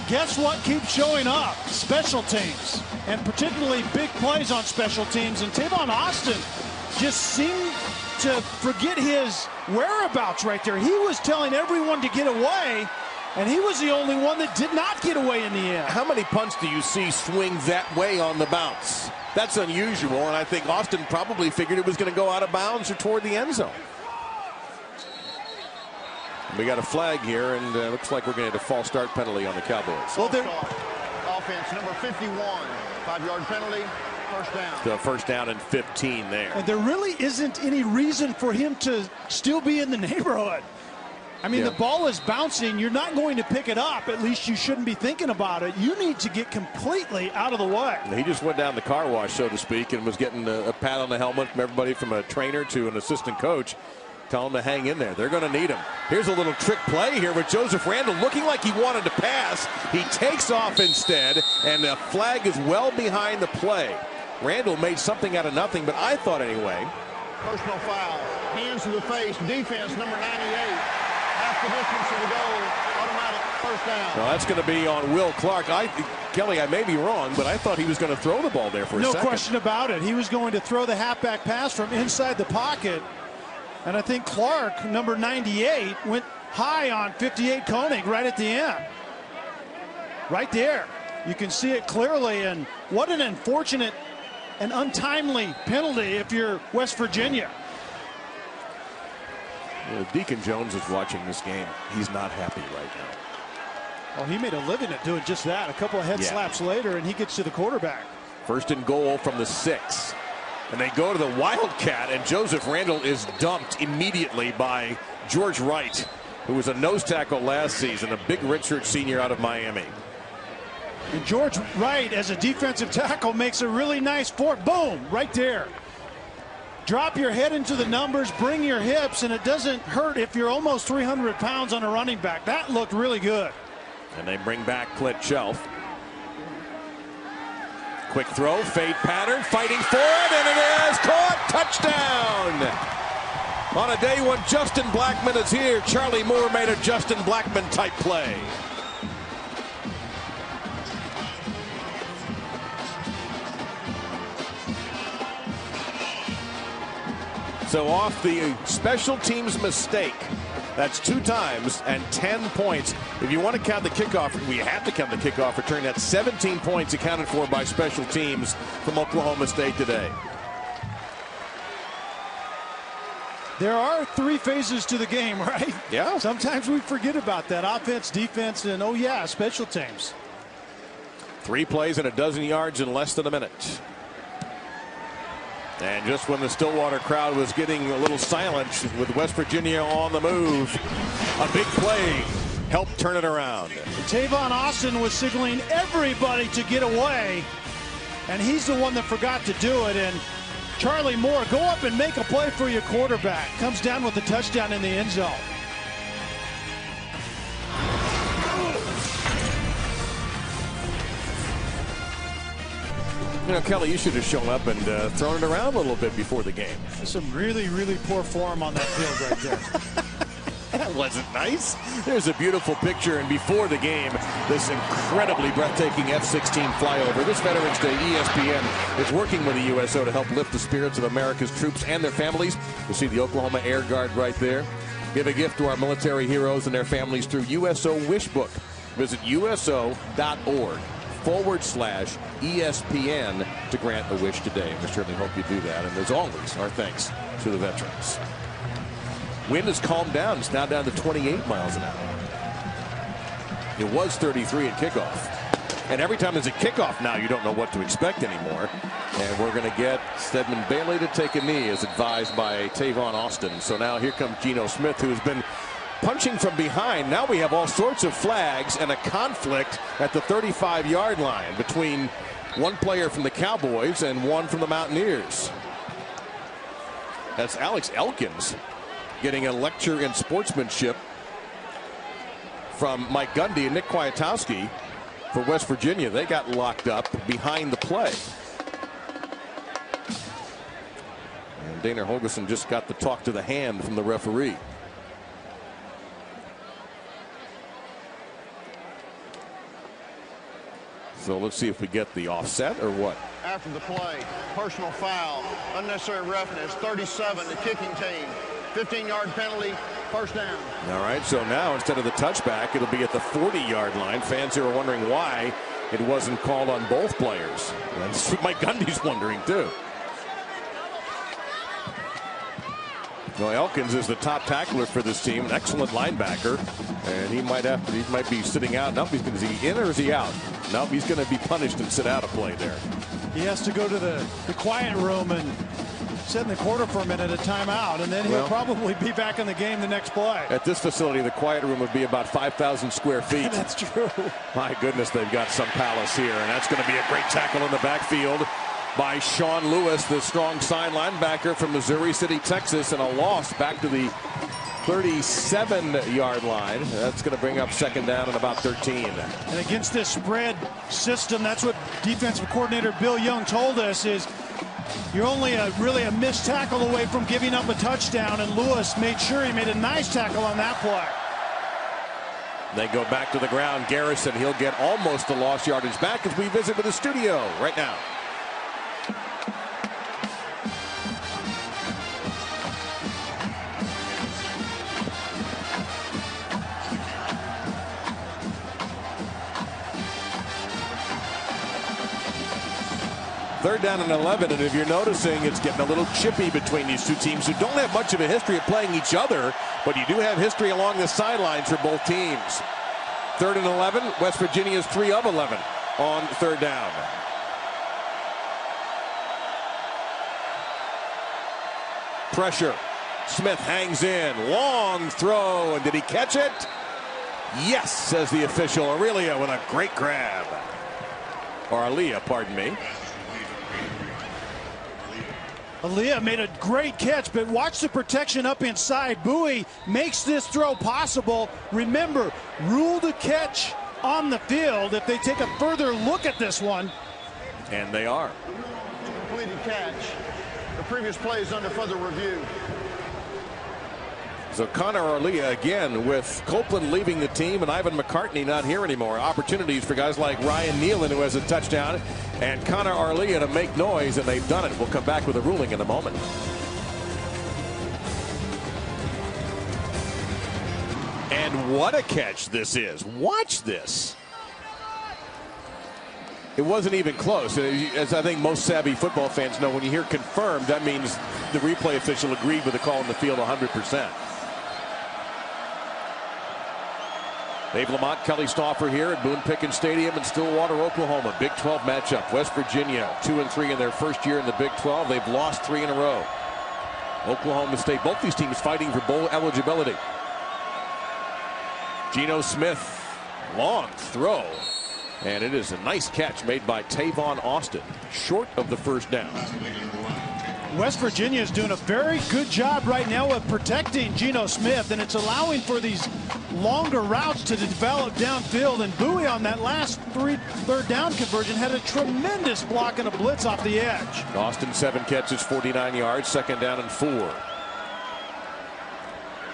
guess what keeps showing up? Special teams, and particularly big plays on special teams. And Tavon Austin just seemed to forget his whereabouts right there. He was telling everyone to get away, and he was the only one that did not get away in the end. How many punts do you see swing that way on the bounce? That's unusual, and I think Austin probably figured it was going to go out of bounds or toward the end zone. We got a flag here, and looks like we're going to get a false start penalty on the Cowboys. Well, offense number 51, 5-yard penalty, first down. The first down and 15 there. And there really isn't any reason for him to still be in the neighborhood. I mean, the ball is bouncing. You're not going to pick it up. At least you shouldn't be thinking about it. You need to get completely out of the way. He just went down the car wash, so to speak, and was getting a pat on the helmet from everybody from a trainer to an assistant coach. Tell him to hang in there. They're going to need him. Here's a little trick play here with Joseph Randall looking like he wanted to pass. He takes off instead, and the flag is well behind the play. Randall made something out of nothing, but I thought anyway. Personal foul. Hands to the face. Defense number 98. Half the distance to the goal. Automatic first down. Well, that's going to be on Will Clark. Kelly, I may be wrong, but I thought he was going to throw the ball there for a second. No question about it. He was going to throw the halfback pass from inside the pocket. And I think Clark, number 98, went high on 58 Koenig right at the end. Right there. You can see it clearly. And what an unfortunate and untimely penalty if you're West Virginia. Deacon Jones is watching this game. He's not happy right now. Oh, he made a living at doing just that. A couple of head slaps later, and he gets to the quarterback. First and goal from the 6. And they go to the Wildcat, and Joseph Randall is dumped immediately by George Wright, who was a nose tackle last season, a big redshirt senior out of Miami. And George Wright, as a defensive tackle, makes a really nice fork. Boom, right there. Drop your head into the numbers, bring your hips, and it doesn't hurt if you're almost 300 pounds on a running back. That looked really good. And they bring back Clint Shelf. Quick throw, fade pattern, fighting for it, and it is caught. Touchdown! On a day when Justin Blackmon is here, Charlie Moore made a Justin Blackmon type play. So off the special teams mistake, that's 2 times and 10 points. If you want to count the kickoff, we have to count the kickoff return. That's 17 points accounted for by special teams from Oklahoma State today. There are 3 phases to the game, right? Yeah. Sometimes we forget about that. Offense, defense, and oh yeah, special teams. 3 plays and 12 yards in less than a minute. And just when the Stillwater crowd was getting a little silent with West Virginia on the move, a big play helped turn it around. Tavon Austin was signaling everybody to get away, and he's the one that forgot to do it. And Charlie Moore, go up and make a play for your quarterback. Comes down with a touchdown in the end zone. You know, Kelly, you should have shown up and thrown it around a little bit before the game. Some really, really poor form on that field right there. That wasn't nice. There's a beautiful picture, and before the game, this incredibly breathtaking F-16 flyover. This Veterans Day, ESPN is working with the USO to help lift the spirits of America's troops and their families. You see the Oklahoma Air Guard right there. Give a gift to our military heroes and their families through USO Wish Book. Visit uso.org/ESPN to grant a wish today. And we certainly hope you do that. And as always, our thanks to the veterans. Wind has calmed down. It's now down to 28 miles an hour. It was 33 at kickoff. And every time there's a kickoff now, you don't know what to expect anymore. And we're going to get Stedman Bailey to take a knee, as advised by Tavon Austin. So now here comes Geno Smith, who's been punching from behind. Now we have all sorts of flags and a conflict at the 35-yard line between one player from the Cowboys and one from the Mountaineers. That's Alex Elkins getting a lecture in sportsmanship from Mike Gundy and Nick Kwiatkowski for West Virginia. They got locked up behind the play. And Dana Holgerson just got the talk to the hand from the referee. So let's see if we get the offset or what. After the play, personal foul, unnecessary roughness, 37, the kicking team. 15-yard penalty, first down. All right, so now instead of the touchback, it'll be at the 40-yard line. Fans here are wondering why it wasn't called on both players. And Mike Gundy's wondering too. Well, Elkins is the top tackler for this team, an excellent linebacker, and he might be sitting out. Nope, is he in or is he out? Nope, he's going to be punished and sit out a play there. He has to go to the quiet room and sit in the corner for a minute, a timeout, and then he'll probably be back in the game the next play. At this facility, the quiet room would be about 5,000 square feet. That's true. My goodness, they've got some palace here, and that's going to be a great tackle in the backfield by Sean Lewis, the strong sign linebacker from Missouri City, Texas, and a loss back to the 37-yard line. That's going to bring up second down and about 13. And against this spread system, that's what defensive coordinator Bill Young told us, is you're only really a missed tackle away from giving up a touchdown, and Lewis made sure he made a nice tackle on that play. They go back to the ground. Garrison, he'll get almost the lost yardage back as we visit with the studio right now. Third down and 11, and if you're noticing, it's getting a little chippy between these two teams who don't have much of a history of playing each other, But you do have history along the sidelines for both teams. 3rd and 11. West Virginia's 3 of 11 on 3rd down. Pressure. Smith hangs in. Long throw. And did he catch it? Yes, says the official. Aurelia with a great grab. Or Aaliyah, pardon me. Aaliyah made a great catch, but watch the protection up inside. Bowie makes this throw possible. Remember, rule to catch on the field if they take a further look at this one. And they are. Completed catch. The previous play is under further review. So Connor Arlia again with Copeland leaving the team and Ivan McCartney not here anymore. Opportunities for guys like Ryan Nealon, who has a touchdown, and Connor Arlia to make noise, and they've done it. We'll come back with a ruling in a moment. And what a catch this is. Watch this. It wasn't even close. As I think most savvy football fans know, when you hear confirmed, that means the replay official agreed with the call in the field 100%. Dave Lamont, Kelly Stauffer here at Boone Pickens Stadium in Stillwater, Oklahoma. Big 12 matchup. West Virginia 2-3 in their first year in the Big 12. They've lost 3 in a row. Oklahoma State, both these teams fighting for bowl eligibility. Geno Smith, long throw. And it is a nice catch made by Tavon Austin, short of the first down. West Virginia is doing a very good job right now of protecting Geno Smith, and it's allowing for these longer routes to develop downfield. And Bowie on that last third down conversion had a tremendous block and a blitz off the edge. Austin 7 catches, 49 yards, 2nd down and 4.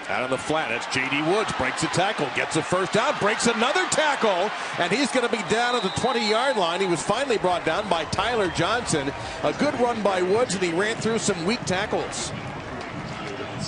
Out on the flat, it's J.D. Woods, breaks a tackle, gets a first down, breaks another tackle, and he's going to be down at the 20-yard line. He was finally brought down by Tyler Johnson. A good run by Woods, and he ran through some weak tackles.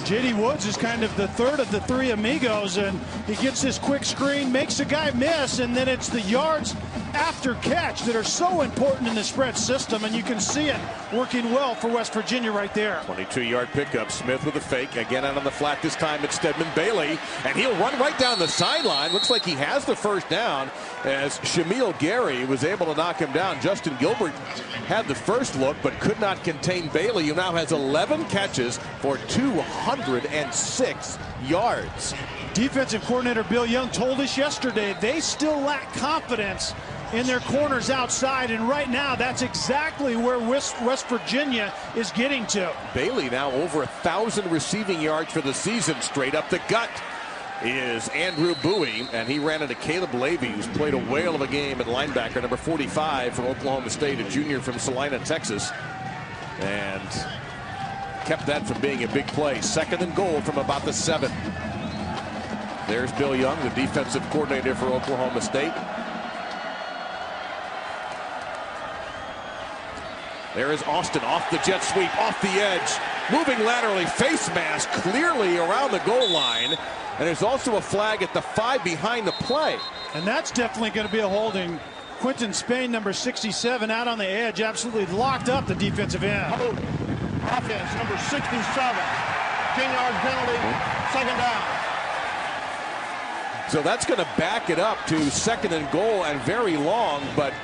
J.D. Woods is kind of the third of the 3 amigos, and he gets this quick screen, makes a guy miss, and then it's the yards after catch that are so important in the spread system, and you can see it working well for West Virginia right there. 22-yard pickup. Smith with a fake. Again out on the flat. This time it's Stedman Bailey, and he'll run right down the sideline. Looks like he has the first down as Shamil Gary was able to knock him down. Justin Gilbert had the first look but could not contain Bailey, who now has 11 catches for 206 yards. Defensive coordinator Bill Young told us yesterday they still lack confidence in their corners outside, and right now that's exactly where West Virginia is getting to. Bailey now over 1,000 receiving yards for the season. Straight up the gut is Andrew Bowie, and he ran into Caleb Levy, who's played a whale of a game at linebacker, number 45 from Oklahoma State, a junior from Salina, Texas, and kept that from being a big play. 2nd and goal from about the 7. There's Bill Young, the defensive coordinator for Oklahoma State. There is Austin off the jet sweep, off the edge, moving laterally, face mask clearly around the goal line. And there's also a flag at the 5 behind the play. And that's definitely going to be a holding. Quentin Spain, number 67, out on the edge, absolutely locked up the defensive end. Offense, number 67, 10-yard penalty, 2nd down. So that's going to back it up to 2nd and goal and very long, but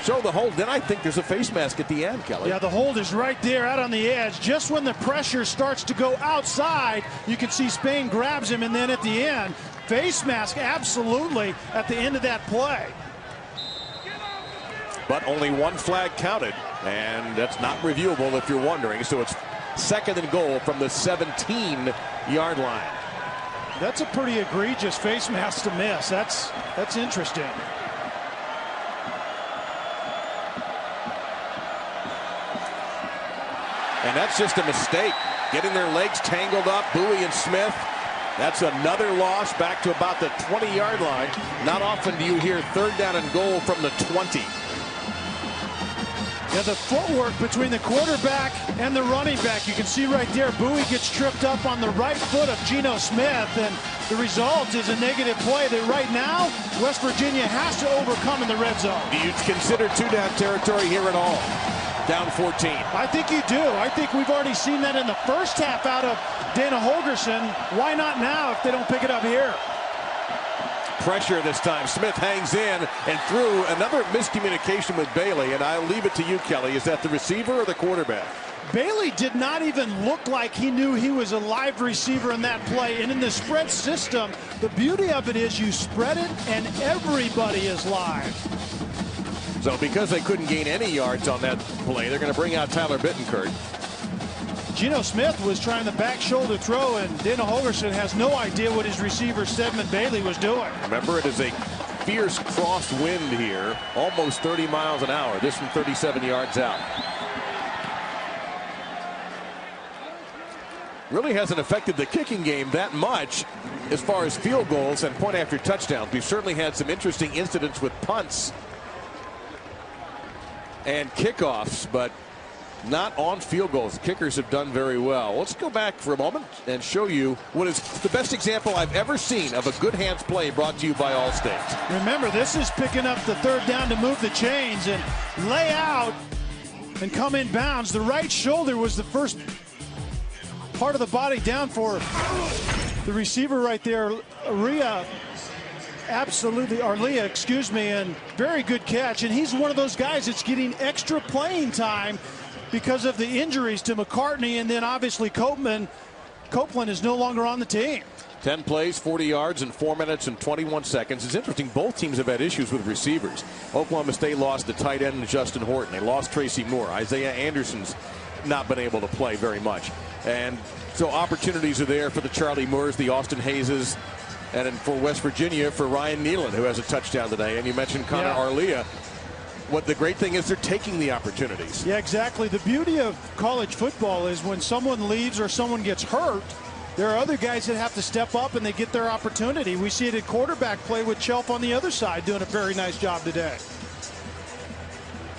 show the hold. Then I think there's a face mask at the end, Kelly. Yeah, the hold is right there out on the edge. Just when the pressure starts to go outside, you can see Spain grabs him, and then at the end, face mask absolutely at the end of that play. But only 1 flag counted, and that's not reviewable if you're wondering. So it's 2nd and goal from the 17-yard line. That's a pretty egregious face mask to miss. That's interesting. And that's just a mistake. Getting their legs tangled up, Bowie and Smith. That's another loss back to about the 20-yard line. Not often do you hear 3rd down and goal from the 20. Yeah, the footwork between the quarterback and the running back. You can see right there, Bowie gets tripped up on the right foot of Geno Smith, and the result is a negative play that right now West Virginia has to overcome in the red zone. Do you consider 2-down territory here at all? Down 14. I think you do. I think we've already seen that in the first half out of Dana Holgerson. Why not now if they don't pick it up here? Pressure this time. Smith hangs in and through. Another miscommunication with Bailey, and I'll leave it to you, Kelly. Is that the receiver or the quarterback? Bailey did not even look like he knew he was a live receiver in that play. And in the spread system, the beauty of it is you spread it and everybody is live. So because they couldn't gain any yards on that play, they're going to bring out Tyler Bittencourt. Geno Smith was trying the back shoulder throw, and Dana Holgerson has no idea what his receiver, Stedman Bailey, was doing. Remember, it is a fierce crosswind here, almost 30 miles an hour. This from 37 yards out. Really hasn't affected the kicking game that much as far as field goals and point after touchdowns. We've certainly had some interesting incidents with punts and kickoffs, but not on field goals. Kickers have done very well. Let's go back for a moment and show you what is the best example I've ever seen of a good hands play brought to you by Allstate. Remember, this is picking up the third down to move the chains and lay out and come in bounds. The right shoulder was the first part of the body down for the receiver right there, Arlia, excuse me, and very good catch. And he's one of those guys that's getting extra playing time because of the injuries to McCartney, and then obviously Copeland is no longer on the team. 10 plays, 40 yards in 4 minutes and 21 seconds. It's interesting, both teams have had issues with receivers. Oklahoma State lost the tight end Justin Horton. They lost Tracy Moore. Isaiah Anderson's not been able to play very much. And so opportunities are there for the Charlie Moores, the Austin Hayeses, and then for West Virginia for Ryan Nealon, who has a touchdown today. And you mentioned Connor Arlia. What the great thing is, they're taking the opportunities. Yeah, exactly. The beauty of college football is when someone leaves or someone gets hurt, there are other guys that have to step up and they get their opportunity. We see it at quarterback play with Chelf on the other side doing a very nice job today.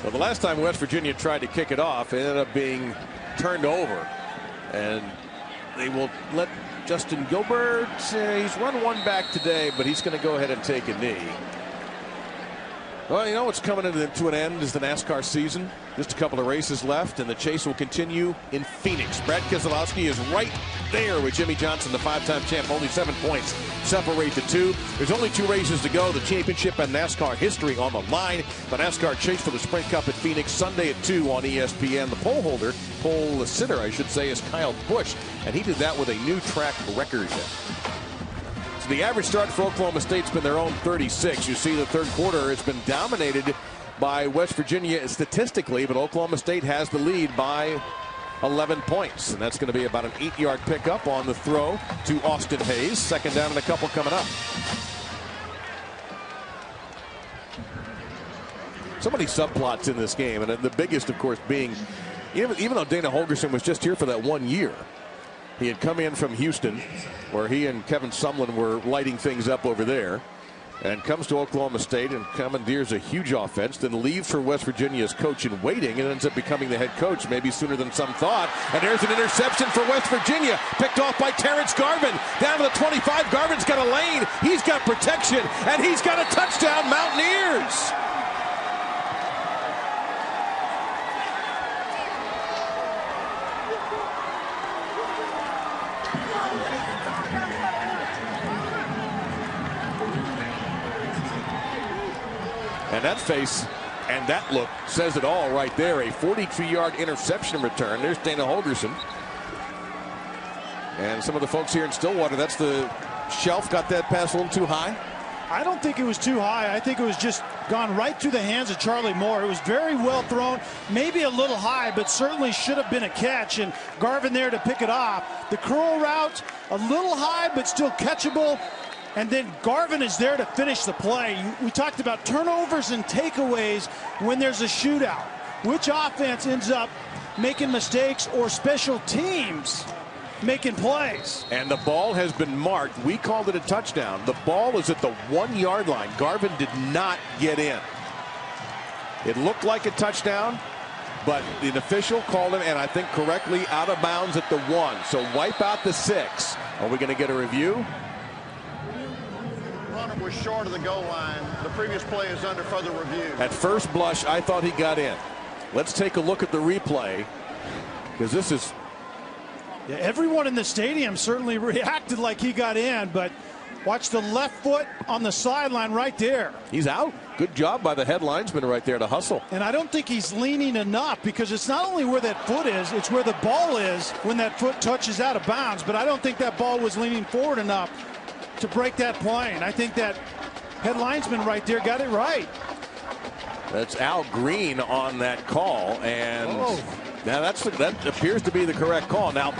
Well, the last time West Virginia tried to kick it off, it ended up being turned over. And they will let Justin Gilbert, he's run one back today, but he's going to go ahead and take a knee. Well, you know what's coming to an end is the NASCAR season. Just a couple of races left, and the chase will continue in Phoenix. Brad Keselowski is right there with Jimmy Johnson, the 5-time champ. Only 7 points separate the two. There's only 2 races to go. The championship and NASCAR history on the line. The NASCAR chase for the Sprint Cup at Phoenix Sunday at 2 on ESPN. The pole sitter, I should say, is Kyle Busch, and he did that with a new track record. So the average start for Oklahoma State's been their own 36. You see the third quarter, it's been dominated by West Virginia statistically, but Oklahoma State has the lead by 11 points. And that's going to be about an 8-yard pickup on the throw to Austin Hayes. Second down and a couple coming up. So many subplots in this game, and the biggest, of course, being, even though Dana Holgerson was just here for that 1 year, he had come in from Houston, where he and Kevin Sumlin were lighting things up over there, and comes to Oklahoma State and commandeers a huge offense, then leaves for West Virginia's coach in waiting and ends up becoming the head coach maybe sooner than some thought. And there's an interception for West Virginia, picked off by Terrence Garvin. Down to the 25, Garvin's got a lane, he's got protection, and he's got a touchdown, Mountaineers! And that face and that look says it all right there. A 42-yard interception return. There's Dana Holgerson. And some of the folks here in Stillwater, that's the Shelf got that pass a little too high. I don't think it was too high. I think it was just gone right through the hands of Charlie Moore. It was very well thrown, maybe a little high, but certainly should have been a catch. And Garvin there to pick it off. The curl route, a little high, but still catchable. And then Garvin is there to finish the play. We talked about turnovers and takeaways when there's a shootout. Which offense ends up making mistakes or special teams making plays? And the ball has been marked. We called it a touchdown. The ball is at the 1-yard line. Garvin did not get in. It looked like a touchdown, but the official called him, and I think correctly, out of bounds at the 1. So wipe out the 6. Are we going to get a review? Runner was short of the goal line. The previous play is under further review. At first blush, I thought he got in. Let's take a look at the replay, because this is Yeah, everyone in the stadium certainly reacted like he got in, but watch the left foot on the sideline right there. He's out. Good job by the head linesman right there to hustle. And I don't think he's leaning enough, because it's not only where that foot is, it's where the ball is when that foot touches out of bounds. But I don't think that ball was leaning forward enough to break that play. And I think that head linesman right there got it right. That's Al Green on that call, and now that appears to be the correct call. Now,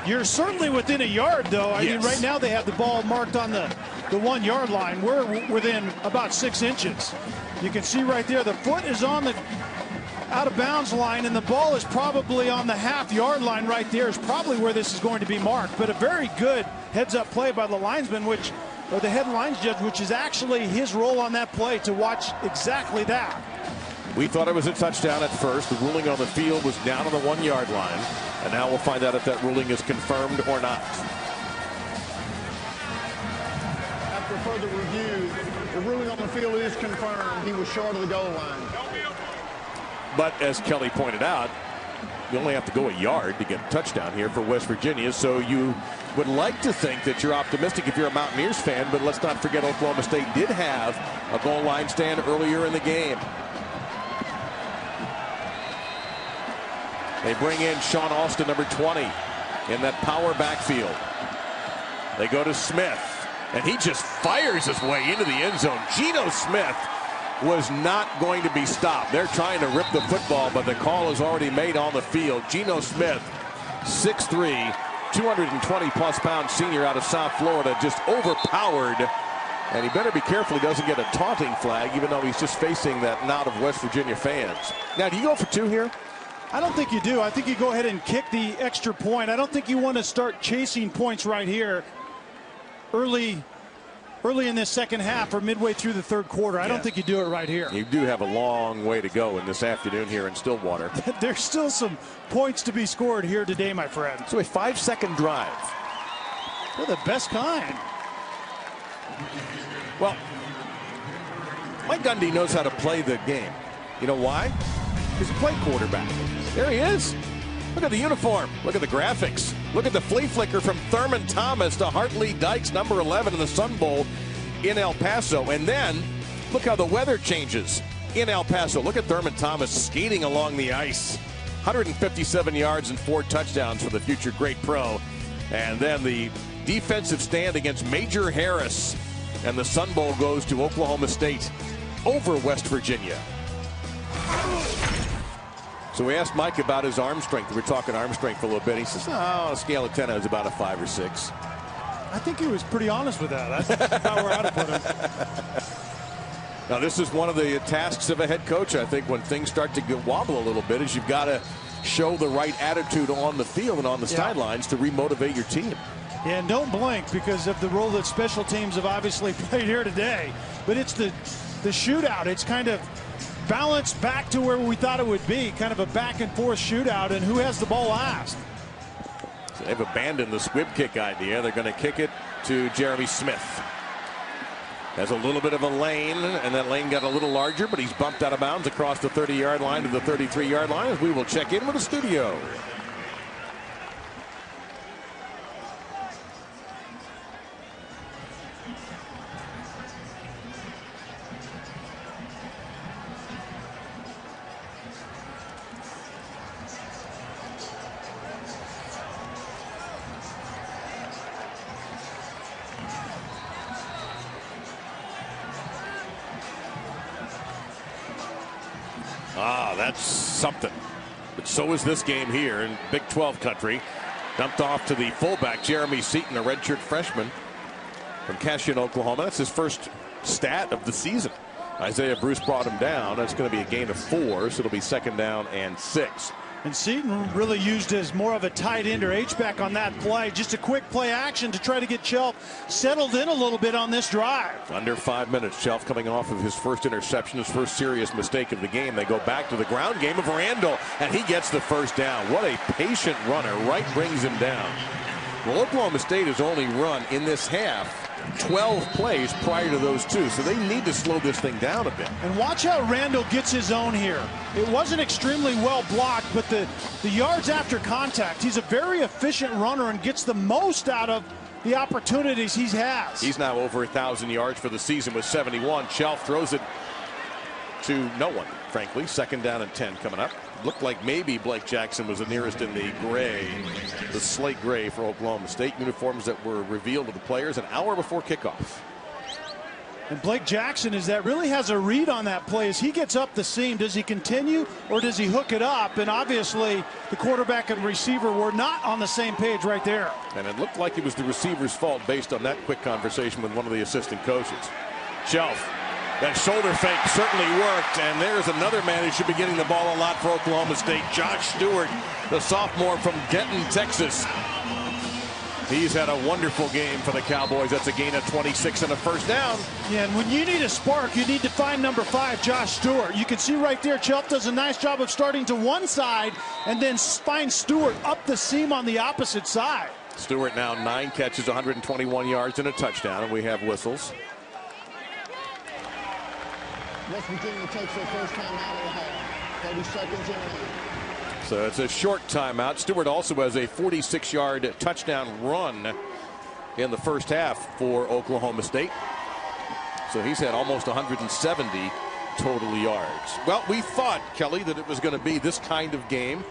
you're certainly within a yard, though. I mean, right now they have the ball marked on the 1 yard line. We're within about 6 inches. You can see right there the foot is on the out of bounds line, and the ball is probably on the half yard line right there. Is probably where this is going to be marked. But a very good heads up play by the linesman, or the head lines judge, which is actually his role on that play, to watch exactly that. We thought it was a touchdown at first. The ruling on the field was down on the 1 yard line. And now we'll find out if that ruling is confirmed or not. After further review, the ruling on the field is confirmed. He was short of the goal line. But as Kelly pointed out, you only have to go a yard to get a touchdown here for West Virginia. So you would like to think that you're optimistic if you're a Mountaineers fan, but let's not forget Oklahoma State did have a goal line stand earlier in the game. They bring in Sean Austin, number 20, in that power backfield. They go to Smith, and he just fires his way into the end zone. Geno Smith was not going to be stopped. They're trying to rip the football, but the call is already made on the field. Geno Smith, 6'3", 220-plus pound senior out of South Florida, just overpowered. And he better be careful he doesn't get a taunting flag, even though he's just facing that knot of West Virginia fans. Now, do you go for 2 here? I don't think you do. I think you go ahead and kick the extra point. I don't think you want to start chasing points right here early in this second half or midway through the third quarter. I don't think you do it right here. You do have a long way to go in this afternoon here in Stillwater. There's still some points to be scored here today, my friend. So a 5-second drive. They're the best kind. Well, Mike Gundy knows how to play the game. You know why? He's a play quarterback. There he is. Look at the uniform. Look at the graphics. Look at the flea flicker from Thurman Thomas to Hartley Dykes, number 11 in the Sun Bowl in El Paso. And then look how the weather changes in El Paso. Look at Thurman Thomas skating along the ice. 157 yards and 4 touchdowns for the future great pro. And then the defensive stand against Major Harris. And the Sun Bowl goes to Oklahoma State over West Virginia. So we asked Mike about his arm strength. We were talking arm strength for a little bit. He says, on a scale of 10, it was about a 5 or 6. I think he was pretty honest with that. That's about where I'd put him. Now, this is one of the tasks of a head coach, I think, when things start to wobble a little bit, is you've got to show the right attitude on the field and on the sidelines to remotivate your team. Yeah, and don't blink because of the role that special teams have obviously played here today. But it's the shootout. It's kind of balanced back to where we thought it would be, kind of a back and forth shootout, and who has the ball last. So they've abandoned the squib kick idea. They're going to kick it to Jeremy Smith. Has a little bit of a lane, and that lane got a little larger, but he's bumped out of bounds across the 30-yard line to the 33-yard line as we will check in with the studio. That's something. But so is this game here in Big 12 country. Dumped off to the fullback, Jeremy Seaton, a redshirt freshman from Cashion, Oklahoma. That's his first stat of the season. Isaiah Bruce brought him down. That's going to be a gain of 4, so it'll be 2nd down and 6. And Seaton really used as more of a tight end or H-back on that play. Just a quick play action to try to get Shelf settled in a little bit on this drive. Under 5 minutes, Shelf coming off of his first interception, his first serious mistake of the game. They go back to the ground game of Randall, and he gets the first down. What a patient runner. Wright brings him down. Well, Oklahoma State has only run in this half 12 plays prior to those two, so they need to slow this thing down a bit. And watch how Randall gets his own here. It wasn't extremely well blocked, but the yards after contact, he's a very efficient runner and gets the most out of the opportunities he has. He's now over 1,000 yards for the season with 71. Shelf throws it to no one, frankly. 2nd down and 10 coming up. Looked like maybe Blake Jackson was the nearest in the gray, the slate gray for Oklahoma State uniforms that were revealed to the players an hour before kickoff. And Blake Jackson really has a read on that play as he gets up the seam. Does he continue or does he hook it up? And obviously the quarterback and receiver were not on the same page right there. And it looked like it was the receiver's fault based on that quick conversation with one of the assistant coaches. Shelf. That shoulder fake certainly worked, and there's another man who should be getting the ball a lot for Oklahoma State, Josh Stewart, the sophomore from Denton, Texas. He's had a wonderful game for the Cowboys. That's a gain of 26 and a 1st down. Yeah, and when you need a spark, you need to find number 5, Josh Stewart. You can see right there, Chelf does a nice job of starting to one side and then find Stewart up the seam on the opposite side. Stewart now 9 catches, 121 yards and a touchdown, and we have whistles. West Virginia takes their first time out of the half. 30 seconds in. So it's a short timeout. Stewart also has a 46-yard touchdown run in the first half for Oklahoma State. So he's had almost 170 total yards. Well, we thought, Kelly, that it was going to be this kind of game.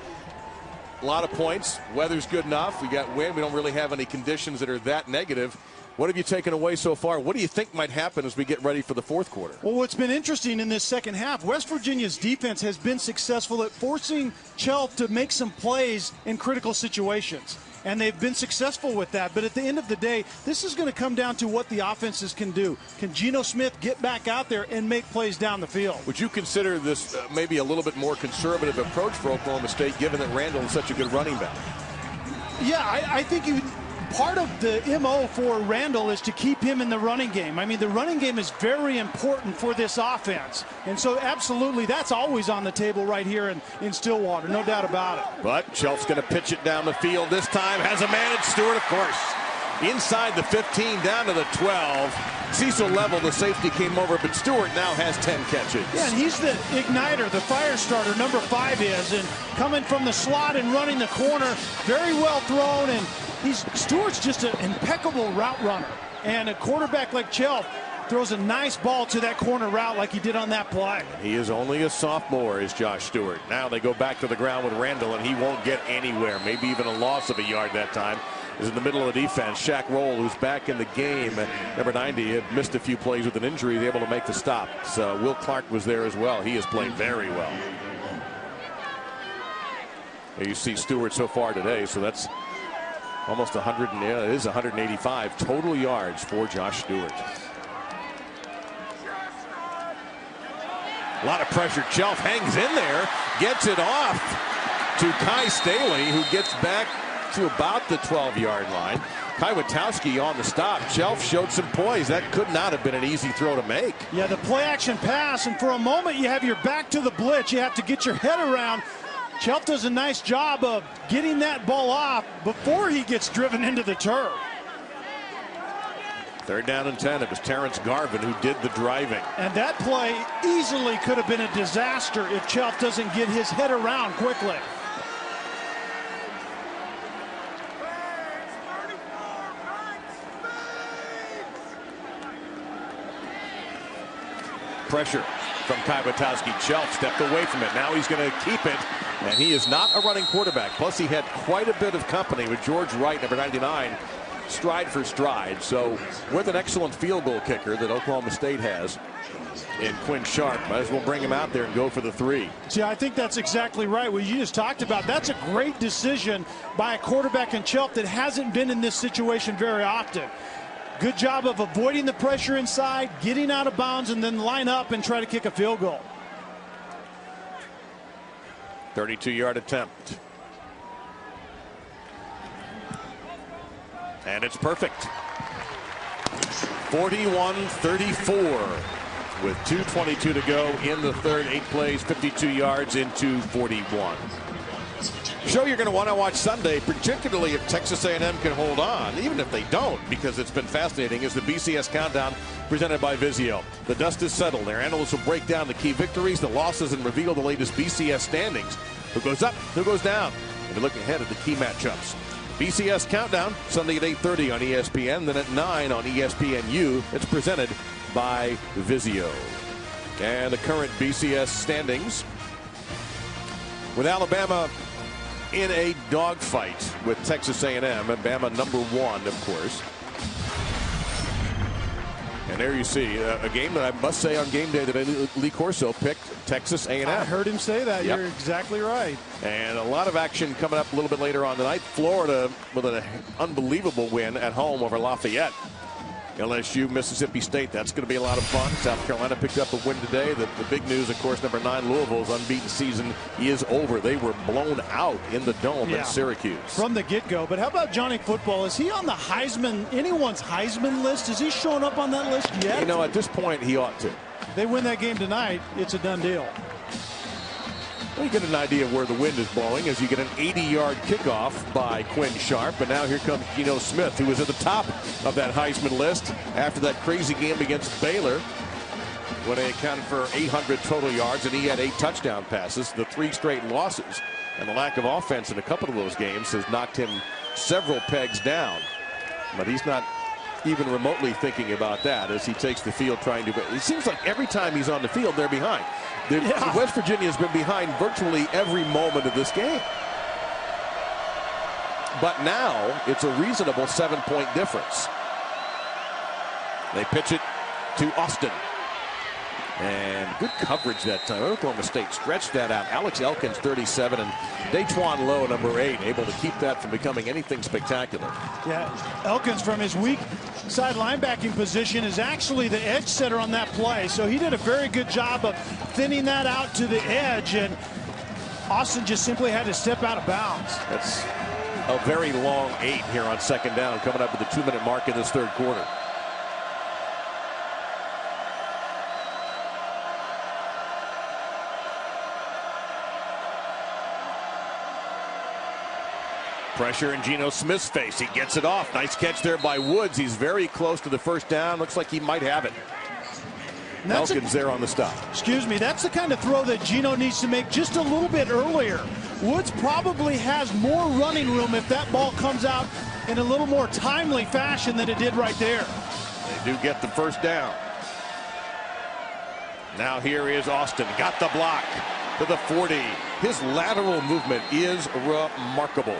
A lot of points. Weather's good enough. We got wind. We don't really have any conditions that are that negative. What have you taken away so far? What do you think might happen as we get ready for the 4th quarter? Well, what's been interesting in this second half, West Virginia's defense has been successful at forcing Chelf to make some plays in critical situations. And they've been successful with that. But at the end of the day, this is going to come down to what the offenses can do. Can Geno Smith get back out there and make plays down the field? Would you consider this maybe a little bit more conservative approach for Oklahoma State, given that Randall is such a good running back? Yeah, I think part of the MO for Randall is to keep him in the running game. I mean, the running game is very important for this offense. And so absolutely, that's always on the table right here in Stillwater, no doubt about it. But Chelf's going to pitch it down the field this time. Has a man at Stewart, of course. Inside the 15, down to the 12. Cecil Level, the safety, came over, but Stewart now has 10 catches. Yeah, and he's the igniter, the fire starter, number 5 is. And coming from the slot and running the corner, very well thrown. And Stewart's just an impeccable route runner. And a quarterback like Chelf throws a nice ball to that corner route like he did on that play. He is only a sophomore, is Josh Stewart. Now they go back to the ground with Randall, and he won't get anywhere. Maybe even a loss of a yard that time. Is in the middle of the defense. Shaq Roll, who's back in the game, number 90, had missed a few plays with an injury. He's able to make the stop. So Will Clark was there as well. He has played very well. Here you see Stewart so far today, so that's almost 100. Yeah, it is 185 total yards for Josh Stewart. A lot of pressure. Chelf hangs in there, gets it off to Kai Staley, who gets back to about the 12-yard line. Kwiatkowski on the stop. Chelf showed some poise. That could not have been an easy throw to make. Yeah, the play action pass, and for a moment you have your back to the blitz. You have to get your head around. Chelf does a nice job of getting that ball off before he gets driven into the turf. 3rd down and 10. It was Terrence Garvin who did the driving. And that play easily could have been a disaster if Chelf doesn't get his head around quickly. Pressure from Kwiatkowski. Chelf stepped away from it. Now he's going to keep it, and he is not a running quarterback. Plus, he had quite a bit of company with George Wright, number 99, stride for stride. So with an excellent field goal kicker that Oklahoma State has in Quinn Sharp, might as well bring him out there and go for the 3. See, I think that's exactly right. What you just talked about, that's a great decision by a quarterback in Chelf that hasn't been in this situation very often. Good job of avoiding the pressure inside, getting out of bounds, and then line up and try to kick a field goal. 32-yard attempt. And it's perfect. 41-34 with 2:22 to go in the third. 8 plays, 52 yards into 41. Show you're going to want to watch Sunday, particularly if Texas A&M can hold on, even if they don't, because it's been fascinating, is the BCS Countdown presented by Vizio. The dust is settled. Their analysts will break down the key victories, the losses, and reveal the latest BCS standings. Who goes up, who goes down, and we look ahead at the key matchups. BCS Countdown, Sunday at 8:30 on ESPN, then at 9 on ESPNU. It's presented by Vizio. And the current BCS standings, with Alabama in a dogfight with Texas A&M. Bama #1, of course. And there you see a game that I must say on game day that Lee Corso picked Texas A&M. I heard him say that. Yep. You're exactly right. And a lot of action coming up a little bit later on tonight. Florida with an unbelievable win at home over Lafayette. LSU, Mississippi State, that's going to be a lot of fun. South Carolina picked up a win today. The big news, of course, #9 Louisville's unbeaten season is over. They were blown out in the Dome in Syracuse. From the get-go. But how about Johnny Football? Is he on the Heisman, anyone's Heisman list? Is he showing up on that list yet? You know, at this point, he ought to. They win that game tonight, it's a done deal. Well, you get an idea of where the wind is blowing as you get an 80-yard kickoff by Quinn Sharp. And now here comes Geno Smith, who was at the top of that Heisman list after that crazy game against Baylor, when they accounted for 800 total yards, and he had 8 touchdown passes. The 3 straight losses and the lack of offense in a couple of those games has knocked him several pegs down. But he's not even remotely thinking about that as he takes the field trying to. It seems like every time he's on the field, they're behind. West Virginia has been behind virtually every moment of this game. But now it's a reasonable 7-point difference. They pitch it to Austin. And good coverage that time. Oklahoma State stretched that out. Alex Elkins, 37, and Daquan Lowe, #8, able to keep that from becoming anything spectacular. Yeah, Elkins from his weak side linebacking position is actually the edge setter on that play. So he did a very good job of thinning that out to the edge, and Austin just simply had to step out of bounds. That's a very long 8 here on 2nd down, coming up with the 2-minute mark in this 3rd quarter. Pressure in Geno Smith's face. He gets it off. Nice catch there by Woods. He's very close to the 1st down. Looks like he might have it. Elkins there on the stop. Excuse me. That's the kind of throw that Geno needs to make just a little bit earlier. Woods probably has more running room if that ball comes out in a little more timely fashion than it did right there. They do get the 1st down. Now here is Austin. Got the block to the 40. His lateral movement is remarkable.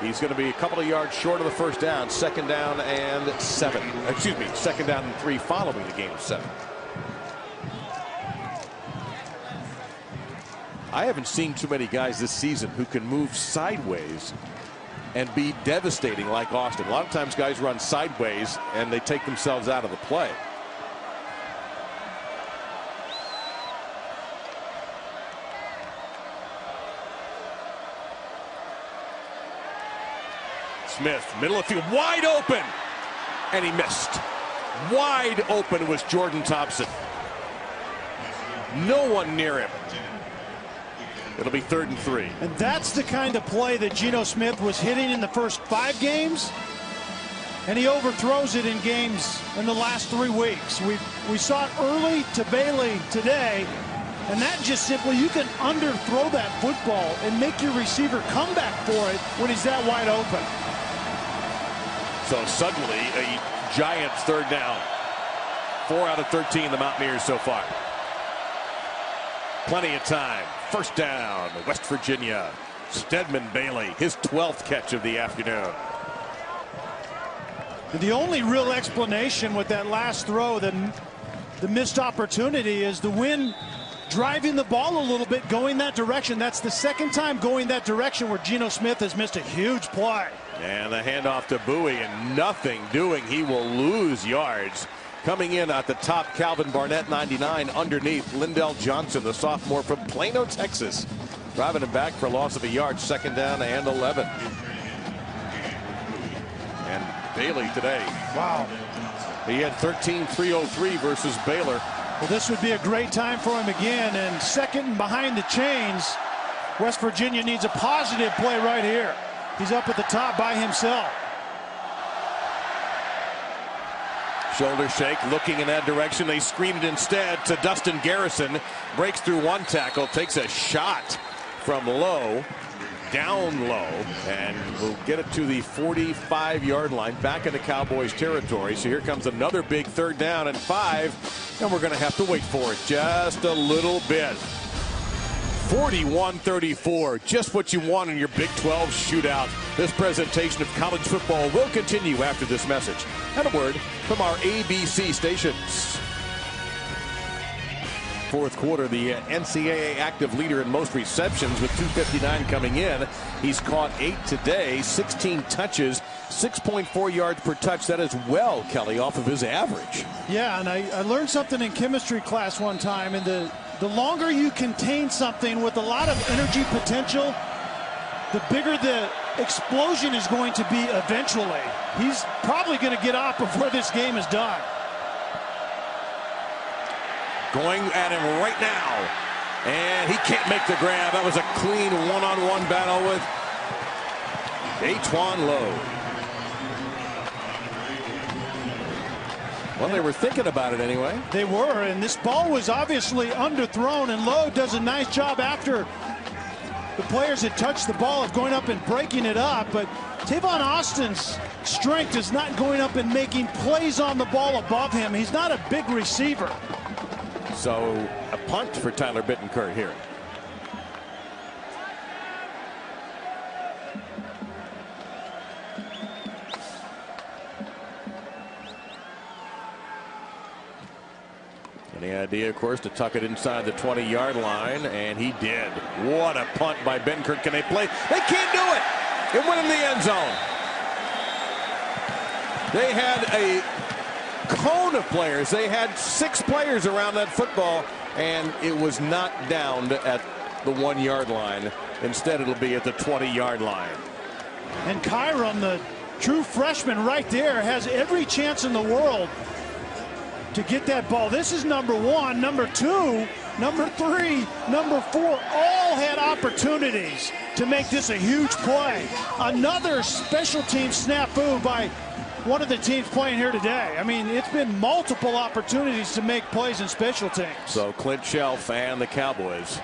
He's going to be a couple of yards short of the 1st down. 2nd down and 7. Excuse me, 2nd down and 3 following the gain of 7. I haven't seen too many guys this season who can move sideways and be devastating like Austin. A lot of times guys run sideways and they take themselves out of the play. Smith, middle of field, wide open, and he missed. Wide open was Jordan Thompson. No one near him. It'll be 3rd and 3. And that's the kind of play that Geno Smith was hitting in the first 5 games, and he overthrows it in games in the last 3 weeks. We saw it early to Bailey today, and that just simply, you can underthrow that football and make your receiver come back for it when he's that wide open. So suddenly a Giants 3rd down. 4 out of 13 the Mountaineers so far. Plenty of time. 1st down, West Virginia. Stedman Bailey, his 12th catch of the afternoon. The only real explanation with that last throw, the missed opportunity, is the wind driving the ball a little bit, going that direction. That's the 2nd time going that direction where Geno Smith has missed a huge play. And the handoff to Bowie, and nothing doing. He will lose yards. Coming in at the top, Calvin Barnett, 99. Underneath, Lindell Johnson, the sophomore from Plano, Texas. Driving him back for a loss of a yard. 2nd down and 11. And Bailey today. Wow. He had 13-303 versus Baylor. Well, this would be a great time for him again, and 2nd and behind the chains. West Virginia needs a positive play right here. He's up at the top by himself. Shoulder shake, looking in that direction. They screen it instead to Dustin Garrison. Breaks through one tackle, takes a shot from low, down low, and will get it to the 45-yard line, back into Cowboys territory. So here comes another big 3rd down and 5, and we're going to have to wait for it just a little bit. 41-34, just what you want in your Big 12 shootout. This presentation of college football will continue after this message and a word from our ABC stations. Fourth quarter, the NCAA active leader in most receptions with 259 coming in. He's caught 8 today, 16 touches, 6.4 yards per touch. That is well, Kelly, off of his average. Yeah, and I learned something in chemistry class one time, and the longer you contain something with a lot of energy potential, the bigger the explosion is going to be eventually. He's probably going to get off before this game is done. Going at him right now, and he can't make the grab. That was a clean one-on-one battle with Atwan Lowe. Well, they were thinking about it anyway. They were, and this ball was obviously underthrown, and Lowe does a nice job after the players had touched the ball of going up and breaking it up. But Tavon Austin's strength is not going up and making plays on the ball above him. He's not a big receiver. So a punt for Tyler Bittencourt here. And the idea, of course, to tuck it inside the 20-yard line, and he did. What a punt by Bittencourt. Can they play? They can't do it. It went in the end zone. They had a cone of players. They had 6 players around that football, and it was not downed at the 1-yard line. Instead, it'll be at the 20-yard line. And Kyron, the true freshman right there, has every chance in the world to get that ball. This is number 1, number 2, number 3, number 4, all had opportunities to make this a huge play. Another special team snafu by one of the teams playing here today. I mean, it's been multiple opportunities to make plays in special teams. So Clint Shelf and the Cowboys.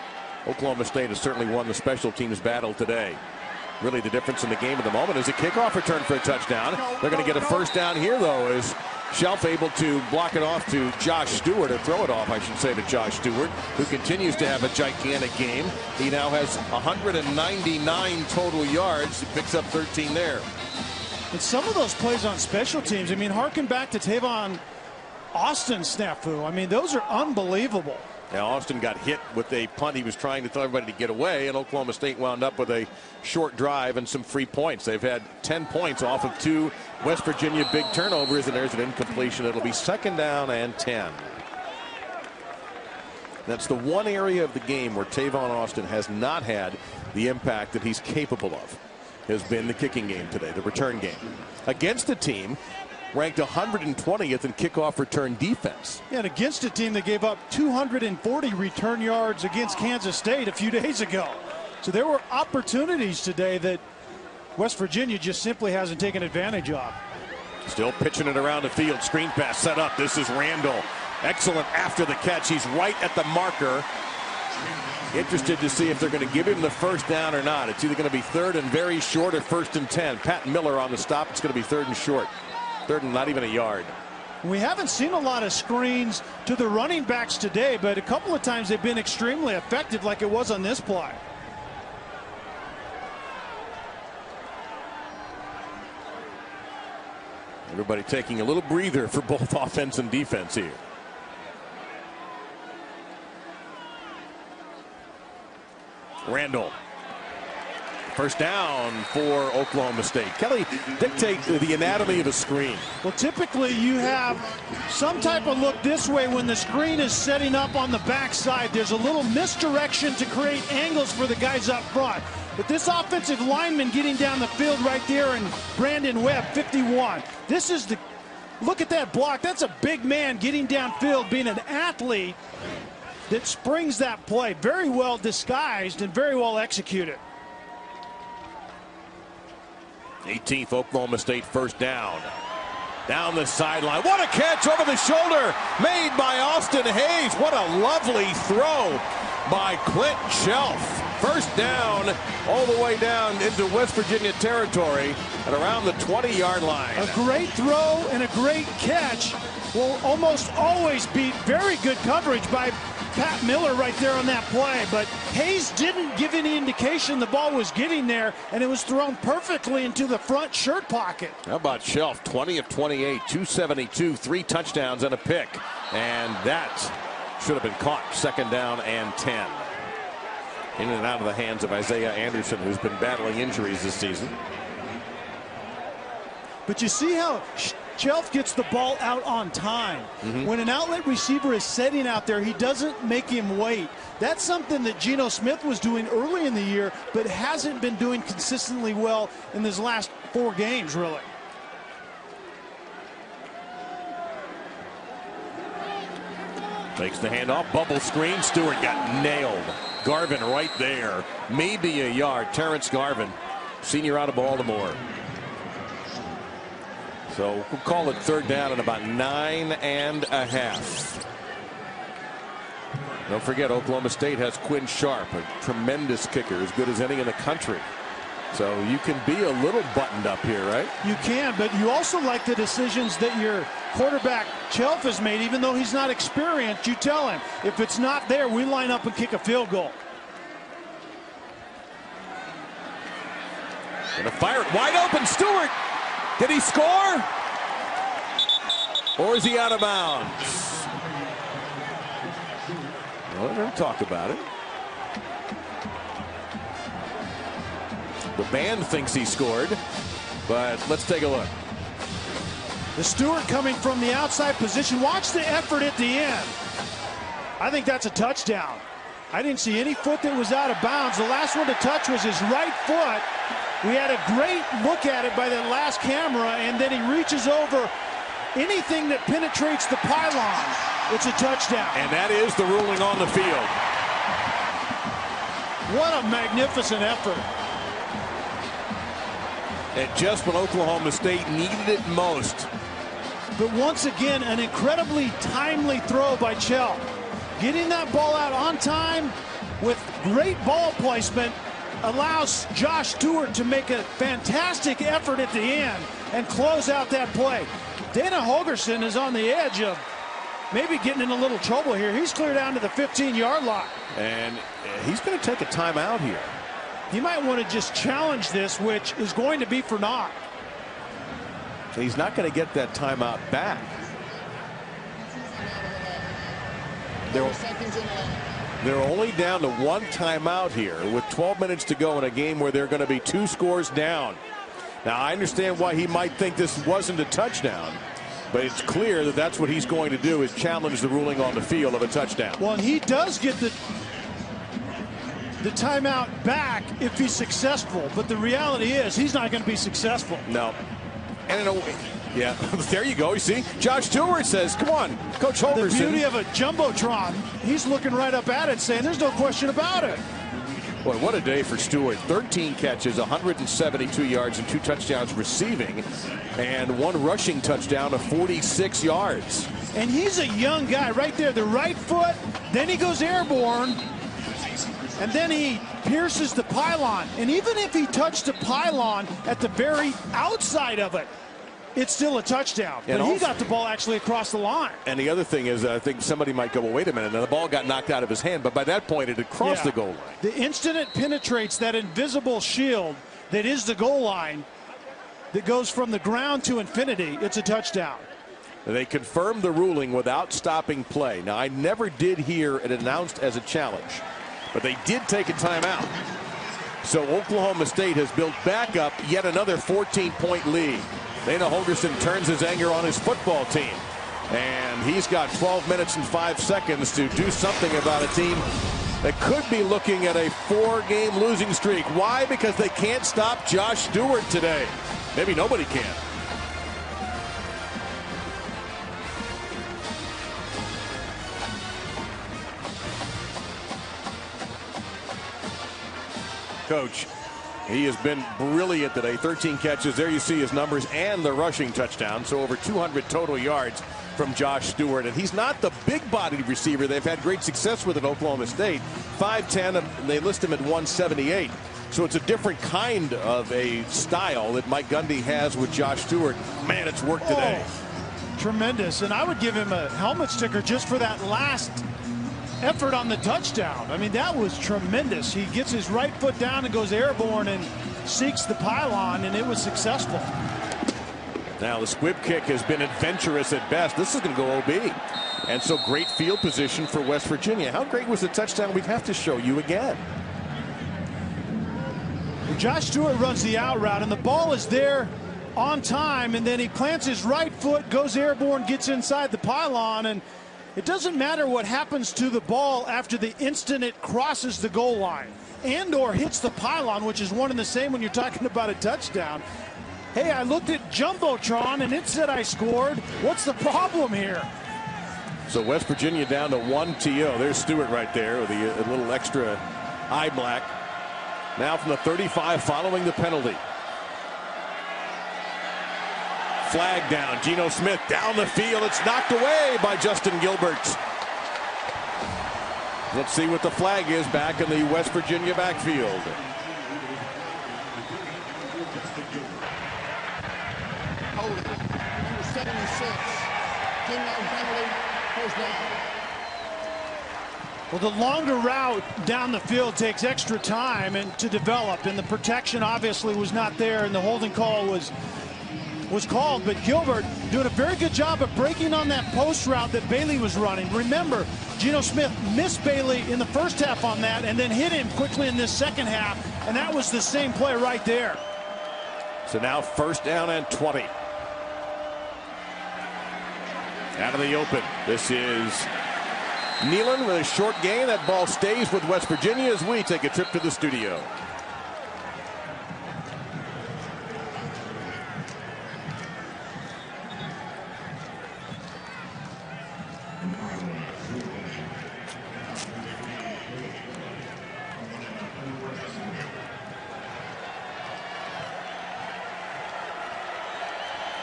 Oklahoma State has certainly won the special teams battle today. Really the difference in the game at the moment is a kickoff return for a touchdown. They're going to get a first down here, though, is Shelf able to block it off to Josh Stewart, or throw it off, I should say, to Josh Stewart, who continues to have a gigantic game. He now has 199 total yards. He picks up 13 there. And some of those plays on special teams, I mean, harken back to Tavon Austin's snafu. I mean, those are unbelievable. Now, Austin got hit with a punt. He was trying to tell everybody to get away, and Oklahoma State wound up with a short drive and some free points. They've had 10 points off of 2 West Virginia big turnovers, and there's an incompletion. It'll be 2nd down and 10. That's the one area of the game where Tavon Austin has not had the impact that he's capable of, has been the kicking game today, the return game, against a team ranked 120th in kickoff return defense. Yeah, and against a team that gave up 240 return yards against Kansas State a few days ago. So there were opportunities today that West Virginia just simply hasn't taken advantage of. Still pitching it around the field. Screen pass set up. This is Randall. Excellent after the catch. He's right at the marker. Interested to see if they're going to give him the first down or not. It's either going to be 3rd and very short or 1st and 10. Pat Miller on the stop. It's going to be 3rd and short. 3rd and not even a yard. We haven't seen a lot of screens to the running backs today, but a couple of times they've been extremely effective, like it was on this play. Everybody taking a little breather for both offense and defense here. Randall. First down for Oklahoma State. Kelly, dictate the anatomy of a screen. Well, typically you have some type of look this way when the screen is setting up on the backside. There's a little misdirection to create angles for the guys up front. But this offensive lineman getting down the field right there, and Brandon Webb, 51. This is the, look at that block. That's a big man getting downfield, being an athlete. that springs that play. Very well disguised and very well executed. 18th Oklahoma State first down. Down the sideline. What a catch over the shoulder made by Austin Hayes. What a lovely throw by Clint Shelf. First down all the way down into West Virginia territory at around the 20-yard line. A great throw and a great catch will almost always beat very good coverage by Pat Miller right there on that play, but Hayes didn't give any indication the ball was getting there, and it was thrown perfectly into the front shirt pocket. How about Shelf? 20 of 28, 272, 3 touchdowns and a pick, and that should have been caught. Second down and 10. In and out of the hands of Isaiah Anderson, who's been battling injuries this season. But you see how Shelf gets the ball out on time. When an outlet receiver is setting out there, he doesn't make him wait. That's something that Geno Smith was doing early in the year, but hasn't been doing consistently well in his last 4 games, really. Takes the handoff, bubble screen. Stewart got nailed. Garvin right there. Maybe a yard. Terrence Garvin, senior out of Baltimore. So we'll call it third down at about 9.5. Don't forget, Oklahoma State has Quinn Sharp, a tremendous kicker, as good as any in the country. So you can be a little buttoned up here, right? You can, but you also like the decisions that your quarterback Shelf has made. Even though he's not experienced, you tell him, if it's not there, we line up and kick a field goal. Gonna fire it wide open. Stewart. Did he score? Or is he out of bounds? Well, we're going to talk about it. The band thinks he scored, but let's take a look. The Stewart coming from the outside position. Watch the effort at the end. I think that's a touchdown. I didn't see any foot that was out of bounds. The last one to touch was his right foot. We had a great look at it by that last camera, and then he reaches over. Anything that penetrates the pylon, it's a touchdown. And that is the ruling on the field. What a magnificent effort. And just when Oklahoma State needed it most. But once again, an incredibly timely throw by Shelf. Getting that ball out on time with great ball placement allows Josh Stewart to make a fantastic effort at the end and close out that play. Dana Holgorsen is on the edge of maybe getting in a little trouble here. He's clear down to the 15-yard line. And he's going to take a timeout here. He might want to just challenge this, which is going to be for naught. So he's not going to get that timeout back. They're only down to 1 timeout here with 12 minutes to go in a game where they're going to be 2 scores down. Now, I understand why he might think this wasn't a touchdown, but it's clear that that's what he's going to do, is challenge the ruling on the field of a touchdown. Well, and he does get the timeout back if he's successful, but the reality is he's not going to be successful. No. And in a way, yeah, there you go. You see, Josh Stewart says, come on, Coach Holgorsen. The beauty of a Jumbotron, he's looking right up at it saying there's no question about it. Boy, what a day for Stewart. 13 catches, 172 yards, and 2 touchdowns receiving, and 1 rushing touchdown of 46 yards. And he's a young guy right there, the right foot, then he goes airborne, and then he pierces the pylon. And even if he touched the pylon at the very outside of it, it's still a touchdown. But he got the ball actually across the line. And the other thing is, I think somebody might go, well, wait a minute. Now the ball got knocked out of his hand, but by that point it had crossed the goal line. The instant it penetrates that invisible shield that is the goal line that goes from the ground to infinity, it's a touchdown. They confirmed the ruling without stopping play. Now, I never did hear it announced as a challenge, but they did take a timeout. So Oklahoma State has built back up yet another 14-point lead. Dana Holgorsen turns his anger on his football team, and he's got 12 minutes and 5 seconds to do something about a team that could be looking at a 4-game losing streak. Why? Because they can't stop Josh Stewart today. Maybe nobody can. coach. He has been brilliant today. 13 catches. There you see his numbers and the rushing touchdown. So over 200 total yards from Josh Stewart. And he's not the big-bodied receiver they've had great success with at Oklahoma State. 5'10", and they list him at 178. So it's a different kind of a style that Mike Gundy has with Josh Stewart. Man, it's worked today. Tremendous. And I would give him a helmet sticker just for that last effort on the touchdown. I mean, that was tremendous. He gets his right foot down and goes airborne and seeks the pylon, and it was successful. Now the squib kick has been adventurous at best. This is going to go OB. And so great field position for West Virginia. How great was the touchdown? We'd have to show you again. Josh Stewart runs the out route, and the ball is there on time, and then he plants his right foot, goes airborne, gets inside the pylon, and it doesn't matter what happens to the ball after the instant it crosses the goal line and or hits the pylon, which is one and the same when you're talking about a touchdown. Hey, I looked at Jumbotron and it said I scored. What's the problem here? So West Virginia down to 1 TO. There's Stewart right there with a little extra eye black. Now from the 35 following the penalty. Flag down. Geno Smith down the field. It's knocked away by Justin Gilbert. Let's see what the flag is back in the West Virginia backfield. Holding. Number 76. Penalty. First down. Well, the longer route down the field takes extra time and to develop, and the protection obviously was not there, and the holding call was called, but Gilbert doing a very good job of breaking on that post route that Bailey was running. Remember, Geno Smith missed Bailey in the first half on that and then hit him quickly in this second half, and that was the same play right there. So now first down and 20. Out of the open. This is Nealon with a short gain. That ball stays with West Virginia as we take a trip to the studio.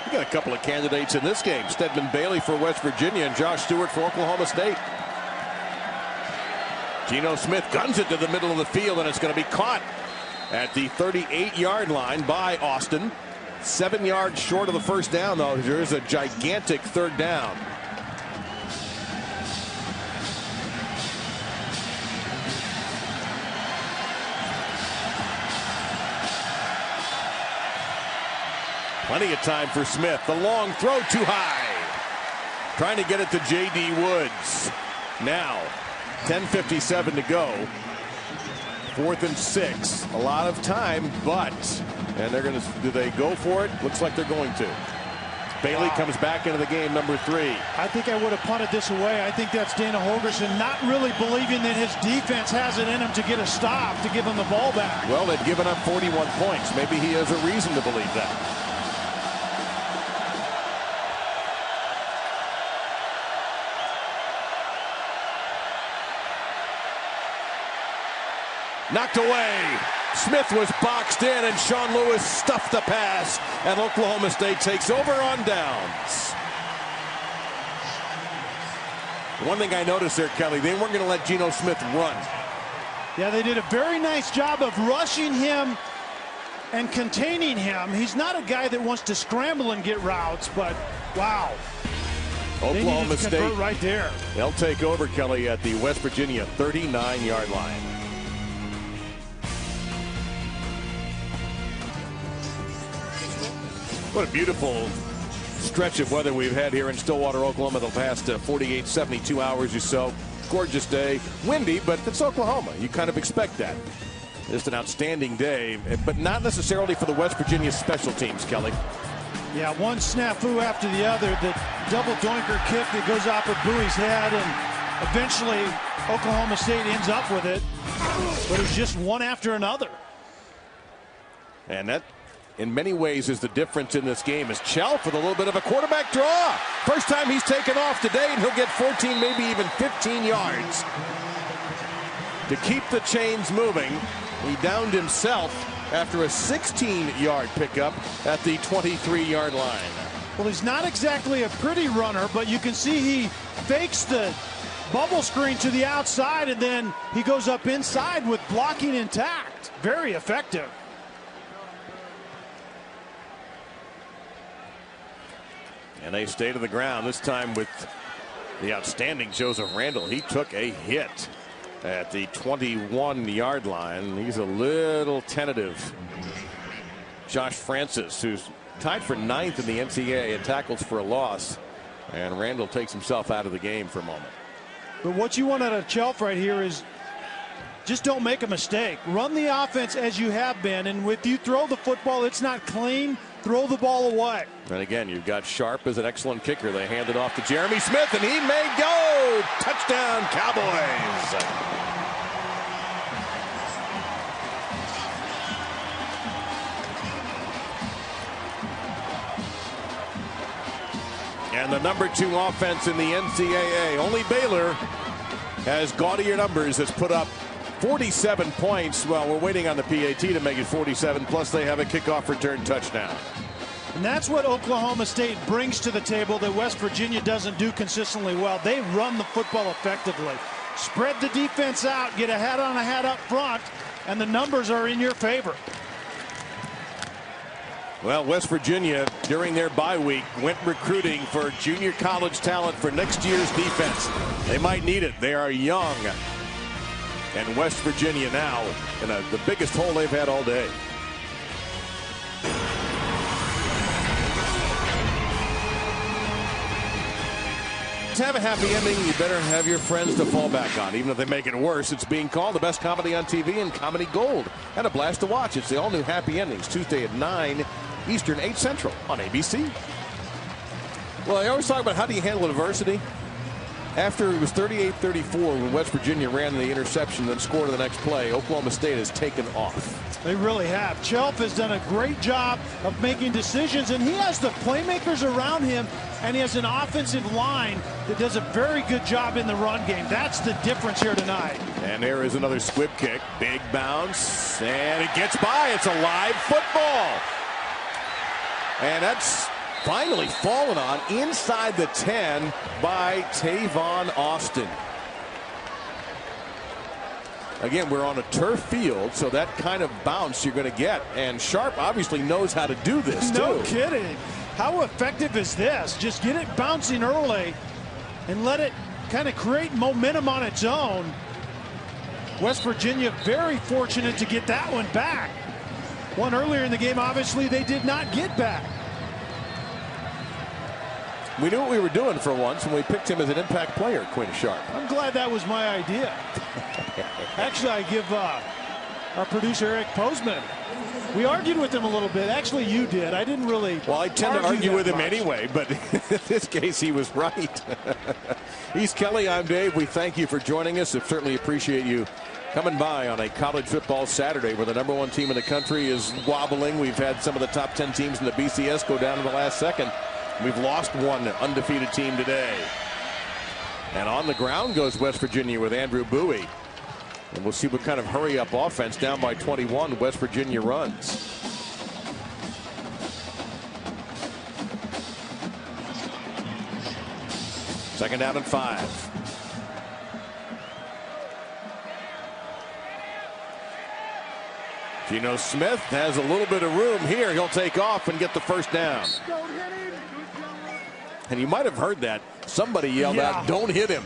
We got a couple of candidates in this game. Stedman Bailey for West Virginia and Josh Stewart for Oklahoma State. Geno Smith guns it to the middle of the field, and it's going to be caught at the 38-yard line by Austin. 7 yards short of the first down, though. There is a gigantic third down. Plenty of time for Smith. The long throw too high. Trying to get it to J.D. Woods. Now, 10:57 to go. 4th and 6. A lot of time, but, and they're going to, do they go for it? Looks like they're going to. Bailey comes back into the game, number 3. I think I would have punted this away. I think that's Dana Holgorsen not really believing that his defense has it in him to get a stop, to give him the ball back. Well, they've given up 41 points. Maybe he has a reason to believe that. Knocked away. Smith was boxed in, and Sean Lewis stuffed the pass, and Oklahoma State takes over on downs. One thing I noticed there, Kelly, they weren't going to let Geno Smith run. Yeah, they did a very nice job of rushing him and containing him. He's not a guy that wants to scramble and get routes, but wow. Oklahoma State right there. They'll take over, Kelly, at the West Virginia 39-yard line. What a beautiful stretch of weather we've had here in Stillwater, Oklahoma the past 48, 72 hours or so. Gorgeous day, windy, but it's Oklahoma. You kind of expect that. Just an outstanding day, but not necessarily for the West Virginia special teams, Kelly. Yeah, one snafu after the other. The double doinker kick that goes off of Bowie's head, and eventually Oklahoma State ends up with it. But it's just one after another. And that, in many ways, is the difference in this game. Is Chelf with a little bit of a quarterback draw. First time he's taken off today, and he'll get 14, maybe even 15 yards to keep the chains moving. He downed himself after a 16-yard pickup at the 23-yard line. Well, he's not exactly a pretty runner, but you can see he fakes the bubble screen to the outside, and then he goes up inside with blocking intact. Very effective. And they stay to the ground, this time with the outstanding Joseph Randall. He took a hit at the 21-yard line. He's a little tentative. Josh Francis, who's tied for 9th in the NCAA in tackles for a loss. And Randall takes himself out of the game for a moment. But what you want out of Chelf right here is just don't make a mistake. Run the offense as you have been. And if you throw the football, it's not clean, throw the ball away. And again, you've got Sharp as an excellent kicker. They hand it off to Jeremy Smith, and he may go. Touchdown, Cowboys. And the #2 offense in the NCAA. Only Baylor has gaudier numbers, has put up 47 points. Well, we're waiting on the PAT to make it 47, plus they have a kickoff return touchdown. And that's what Oklahoma State brings to the table that West Virginia doesn't do consistently well. They run the football effectively. Spread the defense out, get a hat on a hat up front, and the numbers are in your favor. Well, West Virginia, during their bye week, went recruiting for junior college talent for next year's defense. They might need it. They are young. And West Virginia now in the biggest hole they've had all day. To have a happy ending, you better have your friends to fall back on. Even if they make it worse, it's being called the best comedy on TV and Comedy Gold. And a blast to watch. It's the all-new Happy Endings, Tuesday at 9 Eastern, 8 Central on ABC. Well, I always talk about how do you handle adversity. After it was 38-34 when West Virginia ran the interception and scored the next play, Oklahoma State has taken off. They really have. Chelf has done a great job of making decisions, and he has the playmakers around him, and he has an offensive line that does a very good job in the run game. That's the difference here tonight. And there is another squib kick. Big bounce, and it gets by. It's a live football. And that's finally fallen on inside the 10 by Tavon Austin. Again, we're on a turf field, so that kind of bounce you're going to get. And Sharp obviously knows how to do this, too. No kidding. How effective is this? Just get it bouncing early and let it kind of create momentum on its own. West Virginia very fortunate to get that one back. One earlier in the game, obviously, they did not get back. We knew what we were doing for once when we picked him as an impact player, Quinn Sharp. I'm glad that was my idea. Actually, I give our producer, Eric Postman, we argued with him a little bit. Actually, you did. I didn't really. Well, I tend to argue with him anyway, but in this case, he was right. He's Kelly. I'm Dave. We thank you for joining us. I certainly appreciate you coming by on a college football Saturday where the #1 team in the country is wobbling. We've had some of the top 10 teams in the BCS go down in the last second. We've lost one undefeated team today. And on the ground goes West Virginia with Andrew Bowie. And we'll see what kind of hurry-up offense down by 21 West Virginia runs. Second down and 5. Geno Smith has a little bit of room here. He'll take off and get the first down. And you might have heard that. Somebody yelled out, "Don't hit him."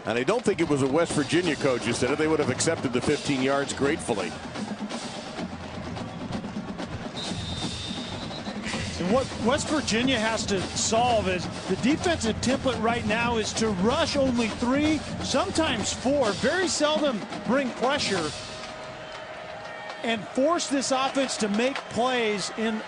And I don't think it was a West Virginia coach who said it. They would have accepted the 15 yards gratefully. And what West Virginia has to solve is the defensive template right now is to rush only 3, sometimes 4, very seldom bring pressure, and force this offense to make plays in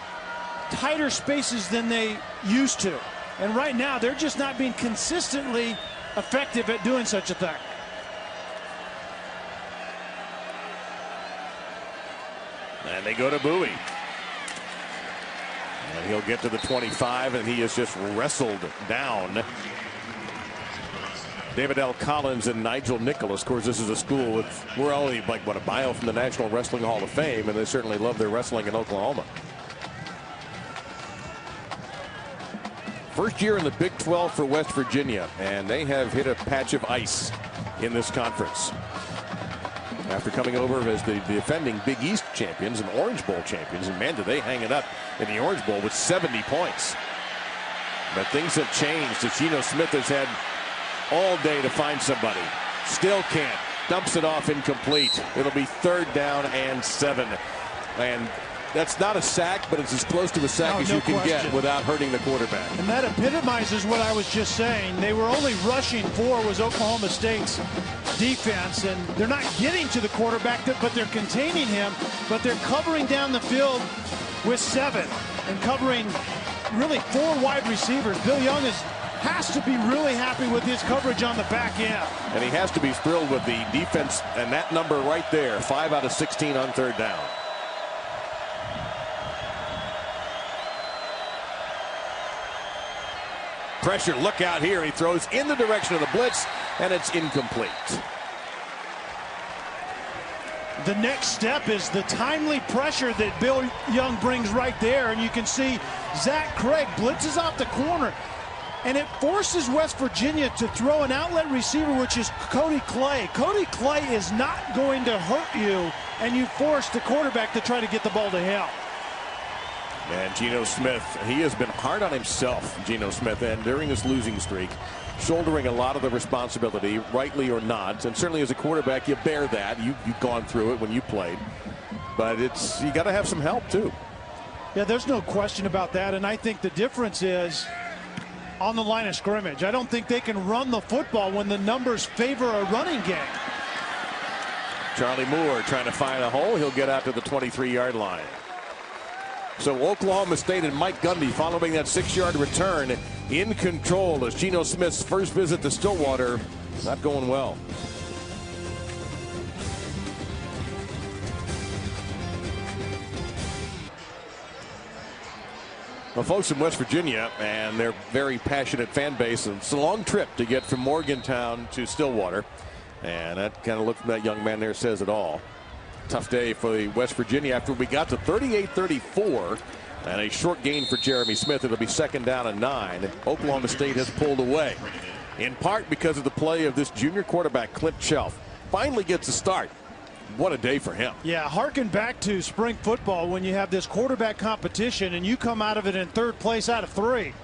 tighter spaces than they used to. And right now, they're just not being consistently effective at doing such a thing. And they go to Bowie. And he'll get to the 25, and he is just wrestled down David L. Collins and Nigel Nicholas. Of course, this is a school with, we're only like, what, a mile from the National Wrestling Hall of Fame, and they certainly love their wrestling in Oklahoma. First year in the Big 12 for West Virginia, and they have hit a patch of ice in this conference. After coming over as the defending Big East champions and Orange Bowl champions, and man, did they hang it up in the Orange Bowl with 70 points. But things have changed as Geno Smith has had all day to find somebody. Still can't. Dumps it off incomplete. It'll be 3rd down and 7. And that's not a sack, but it's as close to a sack as you can get without hurting the quarterback. And that epitomizes what I was just saying. They were only rushing 4 was Oklahoma State's defense, and they're not getting to the quarterback, but they're containing him, but they're covering down the field with 7 and covering really 4 wide receivers. Bill Young has to be really happy with his coverage on the back end. And he has to be thrilled with the defense and that number right there, 5 out of 16 on 3rd down. Pressure, look out here. He throws in the direction of the blitz, and it's incomplete. The next step is the timely pressure that Bill Young brings right there, and you can see Zach Craig blitzes off the corner, and it forces West Virginia to throw an outlet receiver, which is Cody Clay. Cody Clay is not going to hurt you, and you force the quarterback to try to get the ball to him. And Geno Smith, he has been hard on himself, Geno Smith, and during this losing streak, shouldering a lot of the responsibility, rightly or not. And certainly as a quarterback, you bear that. You've gone through it when you played. But you got to have some help, too. Yeah, there's no question about that. And I think the difference is on the line of scrimmage. I don't think they can run the football when the numbers favor a running game. Charlie Moore trying to find a hole. He'll get out to the 23-yard line. So Oklahoma State and Mike Gundy following that 6-yard return in control as Geno Smith's first visit to Stillwater not going well. Well, folks in West Virginia and their very passionate fan base, it's a long trip to get from Morgantown to Stillwater. And that kind of look from that young man there says it all. Tough day for the West Virginia after we got to 38-34 and a short gain for Jeremy Smith. It'll be 2nd down and 9. Oklahoma State has pulled away in part because of the play of this junior quarterback Clint Shelf. Finally gets a start. What a day for him. Yeah, harken back to spring football when you have this quarterback competition and you come out of it in 3rd place out of 3.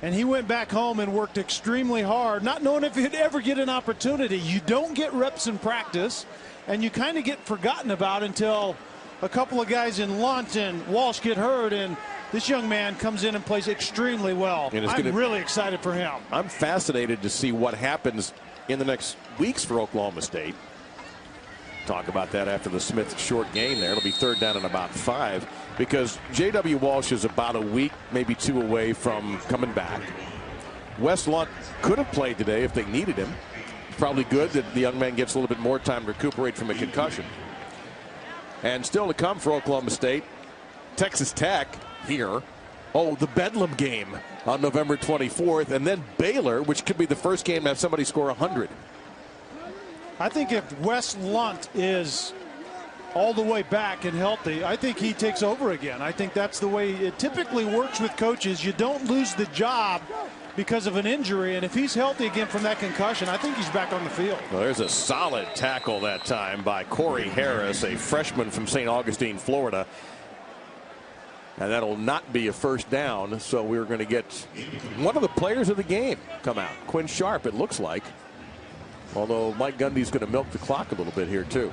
And he went back home and worked extremely hard, not knowing if he'd ever get an opportunity. You don't get reps in practice, and you kind of get forgotten about until a couple of guys in Lunt and Walsh get hurt, and this young man comes in and plays extremely well. I'm really excited for him. I'm fascinated to see what happens in the next weeks for Oklahoma State. Talk about that after the Smith short gain there. It'll be 3rd down and about 5 because J.W. Walsh is about a week, maybe 2 away from coming back. Wes Lunt could have played today if they needed him. Probably good that the young man gets a little bit more time to recuperate from a concussion. And still to come for Oklahoma State, Texas Tech here. Oh, the Bedlam game on November 24th, and then Baylor, which could be the first game to have somebody score 100. I think if Wes Lunt is all the way back and healthy, I think he takes over again. I think that's the way it typically works with coaches. You don't lose the job because of an injury, and if he's healthy again from that concussion, I think he's back on the field. Well, there's a solid tackle that time by Corey Harris, a freshman from St. Augustine, Florida. And that'll not be a first down, so we're going to get one of the players of the game come out. Quinn Sharp, it looks like. Although Mike Gundy's going to milk the clock a little bit here, too.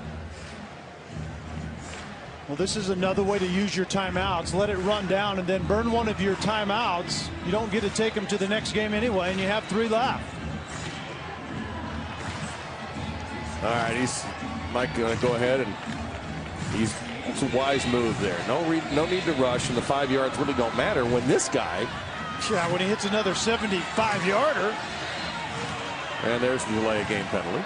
Well, this is another way to use your timeouts. Let it run down and then burn one of your timeouts. You don't get to take them to the next game anyway, and you have 3 left. All right, Mike going to go ahead, and it's a wise move there. No need to rush, and the 5 yards really don't matter when this guy. Yeah, when he hits another 75-yarder. And there's the delay of game penalty.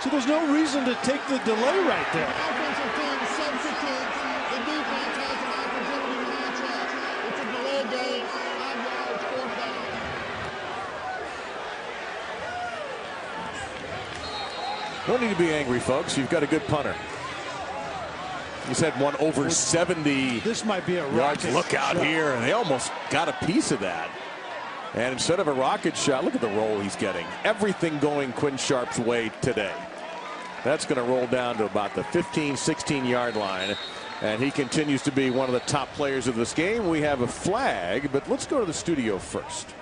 So there's no reason to take the delay right there. Offensive team substitutes. The defense has an opportunity to match up. It's a delay game. 5 yards, 4th Don't need to be angry, folks. You've got a good punter. He's had one over 70 This might be a yards. rocket Look out shot. here. And they almost got a piece of that. And instead of a rocket shot, look at the roll he's getting. Everything going Quinn Sharp's way today. That's going to roll down to about the 15, 16-yard line. And he continues to be one of the top players of this game. We have a flag, but let's go to the studio first.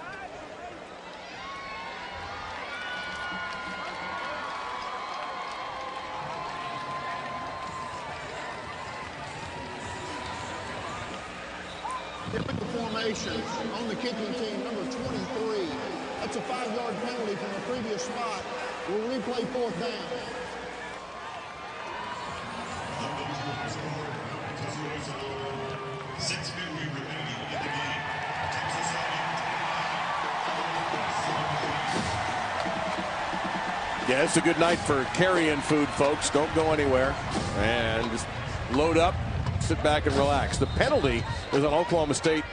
Typical formation on the kicking team, number 23. That's a 5-yard penalty from the previous spot. We'll replay 4th down. Yeah, it's a good night for carry-in food, folks. Don't go anywhere. And just load up, sit back and relax. The penalty is on Oklahoma State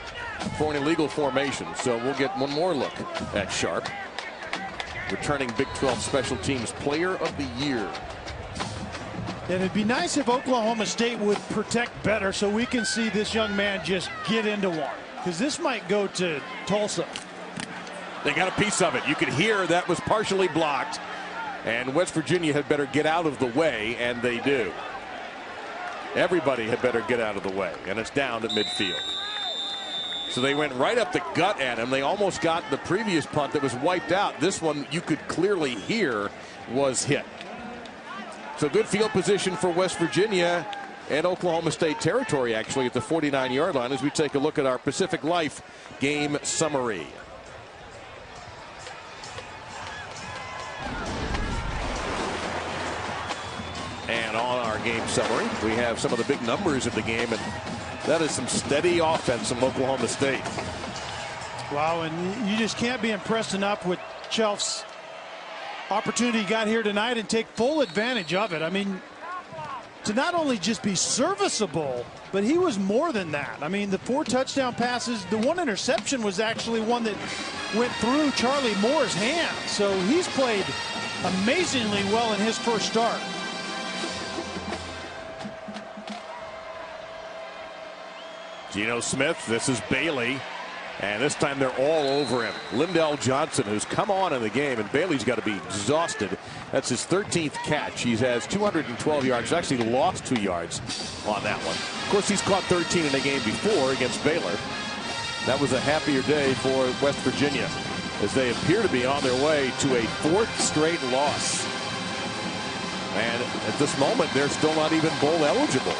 for an illegal formation. So we'll get one more look at Sharp, returning Big 12 Special Teams Player of the Year. And it'd be nice if Oklahoma State would protect better so we can see this young man just get into one. Because this might go to Tulsa. They got a piece of it. You could hear that was partially blocked. And West Virginia had better get out of the way, and they do. Everybody had better get out of the way, and it's down to midfield. So they went right up the gut at him. They almost got the previous punt that was wiped out. This one you could clearly hear was hit. So good field position for West Virginia and Oklahoma State territory, actually, at the 49-yard line as we take a look at our Pacific Life game summary. And on our game summary, we have some of the big numbers of the game, and that is some steady offense from Oklahoma State. Wow, and you just can't be impressed enough with Chelf's opportunity he got here tonight and take full advantage of it. I mean, to not only just be serviceable, but he was more than that. I mean, the 4 touchdown passes, the 1 interception was actually one that went through Charlie Moore's hands. So he's played amazingly well in his first start. Geno Smith, this is Bailey, and this time they're all over him. Lindell Johnson, who's come on in the game, and Bailey's got to be exhausted. That's his 13th catch. He has 212 yards, actually lost 2 yards on that one. Of course, he's caught 13 in a game before against Baylor. That was a happier day for West Virginia as they appear to be on their way to a 4th straight loss. And at this moment, they're still not even bowl eligible.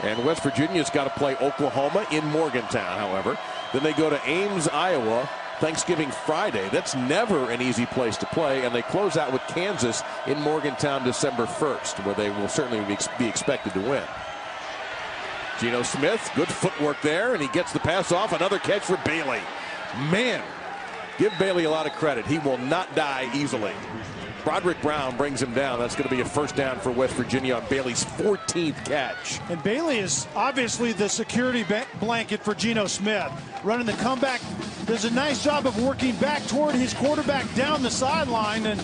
And West Virginia's got to play Oklahoma in Morgantown, however. Then they go to Ames, Iowa, Thanksgiving Friday. That's never an easy place to play. And they close out with Kansas in Morgantown December 1st, where they will certainly be expected to win. Geno Smith, good footwork there, and he gets the pass off. Another catch for Bailey. Man, give Bailey a lot of credit. He will not die easily. Broderick Brown brings him down. That's going to be a first down for West Virginia on Bailey's 14th catch. And Bailey is obviously the security blanket for Geno Smith. Running the comeback, does a nice job of working back toward his quarterback down the sideline. And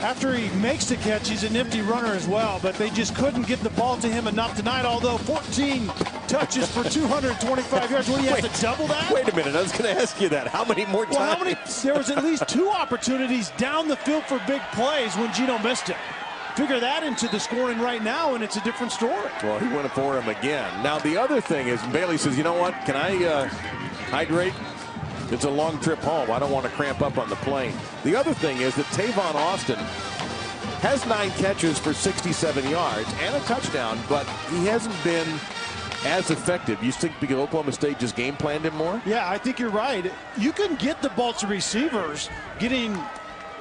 after he makes the catch, he's a nifty runner as well. But they just couldn't get the ball to him enough tonight, although 14 touches for 225 yards. Well, you have to double that? Wait a minute. I was going to ask you that. How many more times? Well, there was at least 2 opportunities down the field for big plays when Geno missed it. Figure that into the scoring right now, and it's a different story. Well, he went for him again. Now, the other thing is, Bailey says, you know what? Can I hydrate? It's a long trip home. I don't want to cramp up on the plane. The other thing is that Tavon Austin has 9 catches for 67 yards and a touchdown, but he hasn't been as effective. You think because Oklahoma State just game planned him more? Yeah, I think you're right. You can get the ball to receivers getting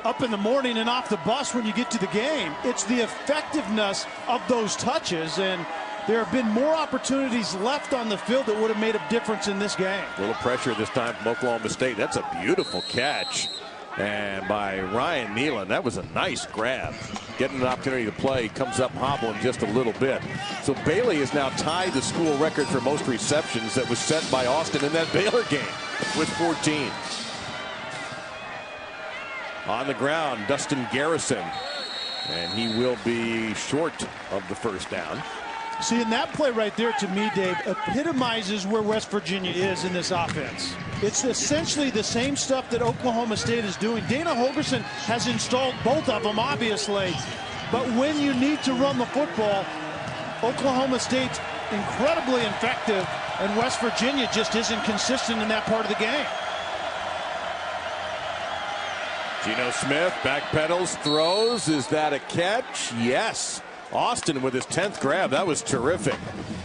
up in the morning and off the bus when you get to the game. It's the effectiveness of those touches, and there have been more opportunities left on the field that would have made a difference in this game. A little pressure this time from Oklahoma State. That's a beautiful catch. And by Ryan Nealon, that was a nice grab. Getting an opportunity to play, comes up hobbling just a little bit. So Bailey has now tied the school record for most receptions that was set by Austin in that Baylor game with 14. On the ground, Dustin Garrison And he will be short of the first down. See, in that play right there, to me, Dave, epitomizes where West Virginia is in this offense. It's essentially the same stuff that Oklahoma State is doing. Dana Holgorsen has installed both of them, obviously. But when you need to run the football, Oklahoma State's incredibly effective, and West Virginia just isn't consistent in that part of the game. Geno Smith backpedals, throws. Is that a catch? Yes. Austin with his 10th grab. That was terrific.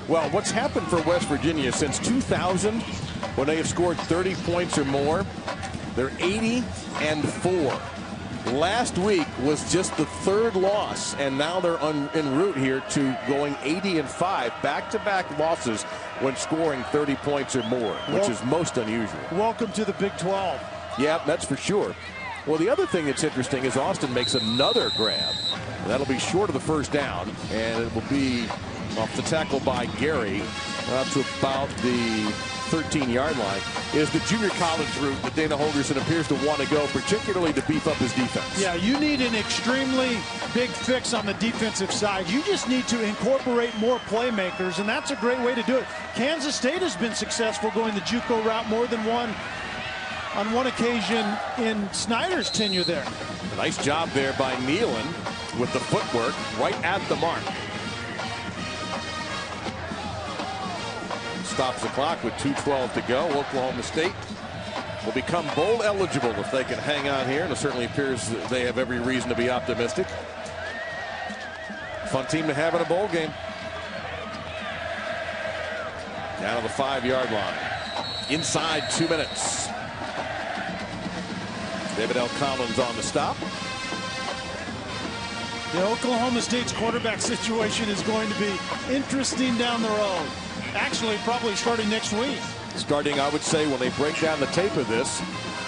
Well, what's happened for West Virginia since 2000, when they have scored 30 points or more, they're 80-4. Last week was just the third loss, and now they're en route here to going 80-5, back-to-back losses when scoring 30 points or more, which is most unusual. Welcome to the Big 12. Yeah, that's for sure. Well, the other thing that's interesting is Austin makes another grab. That'll be short of the first down, and it will be off the tackle by Gary up to about the 13-yard line. Is the junior college route that Dana Holgorsen appears to want to go, particularly to beef up his defense. Yeah, you need an extremely big fix on the defensive side. You just need to incorporate more playmakers, and that's a great way to do it. Kansas State has been successful going the JUCO route more than on one occasion in Snyder's tenure there. A nice job there by Nealon with the footwork right at the mark. Stops the clock with 2:12 to go. Oklahoma State will become bowl eligible if they can hang on here, and it certainly appears that they have every reason to be optimistic. Fun team to have in a bowl game. Down to the 5-yard line. Inside 2 minutes. David L. Collins on the stop. The Oklahoma State's quarterback situation is going to be interesting down the road. Actually, probably starting next week. Starting, I would say, when they break down the tape of this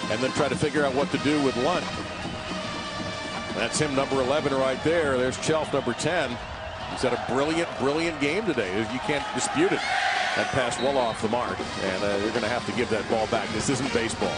and then try to figure out what to do with Lunt. That's him, number 11 right there. There's Chelf, number 10. He's had a brilliant game today. You can't dispute it. That pass well off the mark, and you're going to have to give that ball back. This isn't baseball.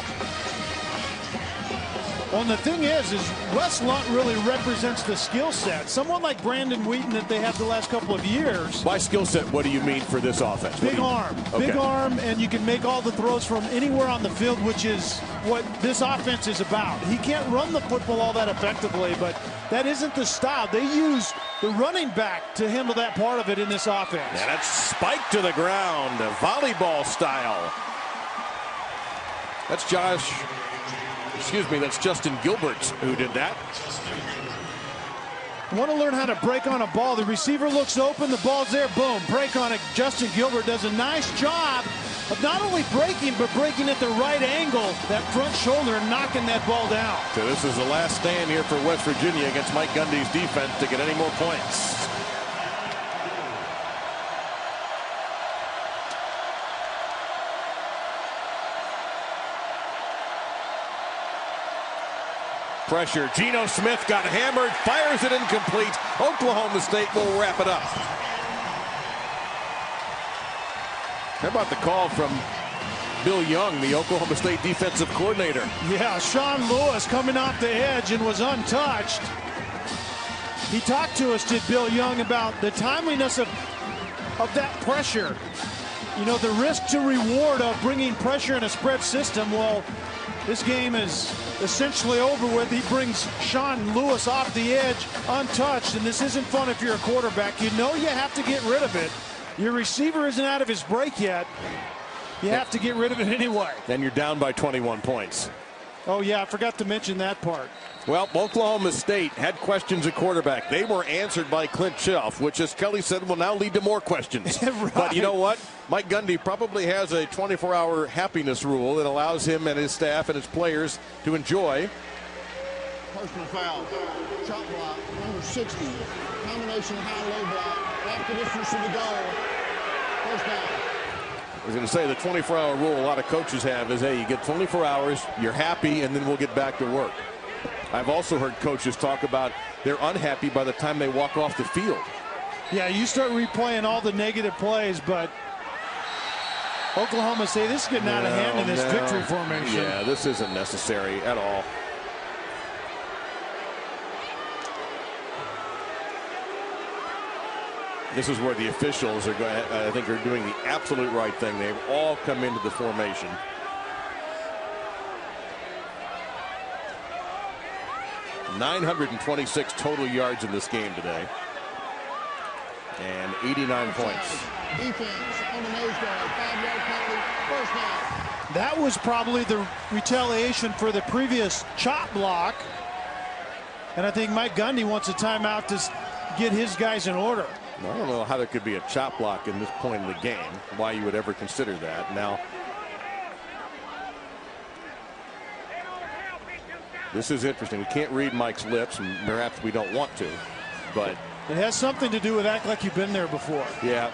Well, and the thing is Wes Lunt really represents the skill set. Someone like Brandon Wheaton that they have the last couple of years. By skill set, what do you mean for this offense? Big arm. Okay. Big arm, and you can make all the throws from anywhere on the field, which is what this offense is about. He can't run the football all that effectively, but that isn't the style. They use the running back to handle that part of it in this offense. Yeah, that's spiked to the ground, volleyball style. That's that's Justin Gilbert who did that. Want to learn how to break on a ball. The receiver looks open, the ball's there, boom, break on it. Justin Gilbert does a nice job of not only breaking, but breaking at the right angle, that front shoulder, and knocking that ball down. So this is the last stand here for West Virginia against Mike Gundy's defense to get any more points. Pressure. Geno Smith got hammered, fires it incomplete. Oklahoma State will wrap it up. How about the call from Bill Young, the Oklahoma State defensive coordinator? Yeah, Sean Lewis coming off the edge and was untouched. He talked to us, did Bill Young, about the timeliness of that pressure. You know, the risk to reward of bringing pressure in a spread system. Well, this game is essentially over with. He brings Sean Lewis off the edge untouched, and this isn't fun if you're a quarterback. You know you have to get rid of it. Your receiver isn't out of his break yet. You have to get rid of it anyway. Then you're down by 21 points. Oh, yeah, I forgot to mention that part. Well, Oklahoma State had questions at quarterback. They were answered by Clint Shelf, which, as Kelly said, will now lead to more questions. Right. But you know what? Mike Gundy probably has a 24-hour happiness rule that allows him and his staff and his players to enjoy. Personal foul. Chop block, number 60. Combination high-low block. After distance to the goal. First down. I was going to say the 24-hour rule a lot of coaches have is, hey, you get 24 hours, you're happy, and then we'll get back to work. I've also heard coaches talk about they're unhappy by the time they walk off the field. Yeah, you start replaying all the negative plays, but Oklahoma State, this is getting out of hand in this victory formation. Yeah, this isn't necessary at all. This is where the officials are going. I think are doing the absolute right thing. They've all come into the formation. .926 total yards in this game today, and 89 points. Defense on the nose guard, 5-yard penalty, first down. That was probably the retaliation for the previous chop block. And I think Mike Gundy wants a timeout to get his guys in order. I don't know how there could be a chop block in this point in the game, why you would ever consider that. Now, this is interesting. We can't read Mike's lips, and perhaps we don't want to, but it has something to do with act like you've been there before. Yeah,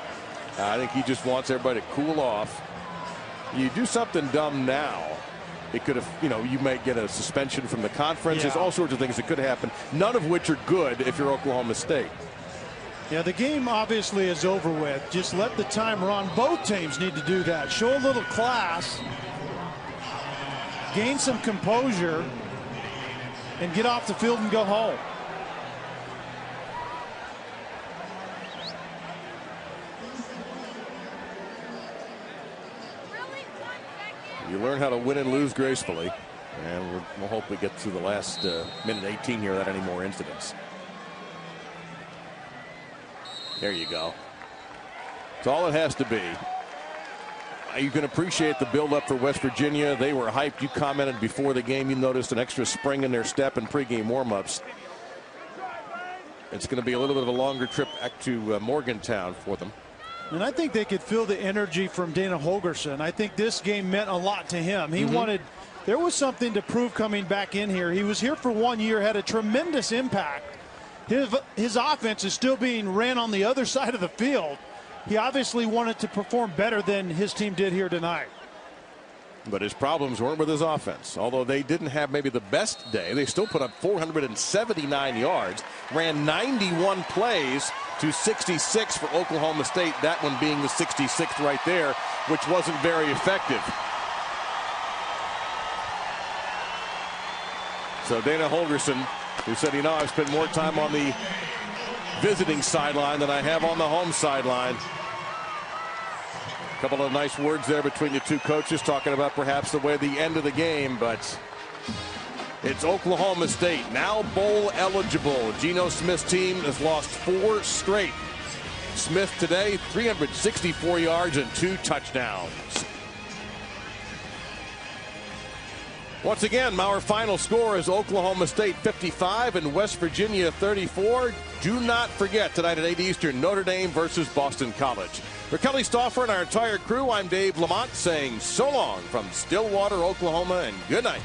I think he just wants everybody to cool off. You do something dumb now, it could have, you might get a suspension from the conference. Yeah. There's all sorts of things that could happen, none of which are good if you're Oklahoma State. Yeah, the game obviously is over with. Just let the time run. Both teams need to do that. Show a little class, gain some composure, and get off the field and go home. You learn how to win and lose gracefully, and we'll hope we get through the last minute 18 here without any more incidents. There you go. It's all it has to be. You can appreciate the build-up for West Virginia. They were hyped. You commented before the game. You noticed an extra spring in their step in pregame warm-ups. It's going to be a little bit of a longer trip back to Morgantown for them. And I think they could feel the energy from Dana Holgorsen. I think this game meant a lot to him. He wanted, there was something to prove coming back in here. He was here for 1 year, had a tremendous impact. His offense is still being ran on the other side of the field. He obviously wanted to perform better than his team did here tonight. But his problems weren't with his offense. Although they didn't have maybe the best day, they still put up 479 yards, ran 91 plays to 66 for Oklahoma State. That one being the 66th right there, which wasn't very effective. So Dana Holgorsen, who said, I've spent more time on the visiting sideline than I have on the home sideline. A couple of nice words there between the two coaches, talking about perhaps the way the end of the game, but it's Oklahoma State now bowl eligible. Geno Smith's team has lost 4 straight. Smith today 364 yards and 2 touchdowns. Once again, our final score is Oklahoma State 55 and West Virginia 34. Do not forget tonight at 8 Eastern, Notre Dame versus Boston College. For Kelly Stauffer and our entire crew, I'm Dave Lamont saying so long from Stillwater, Oklahoma, and good night.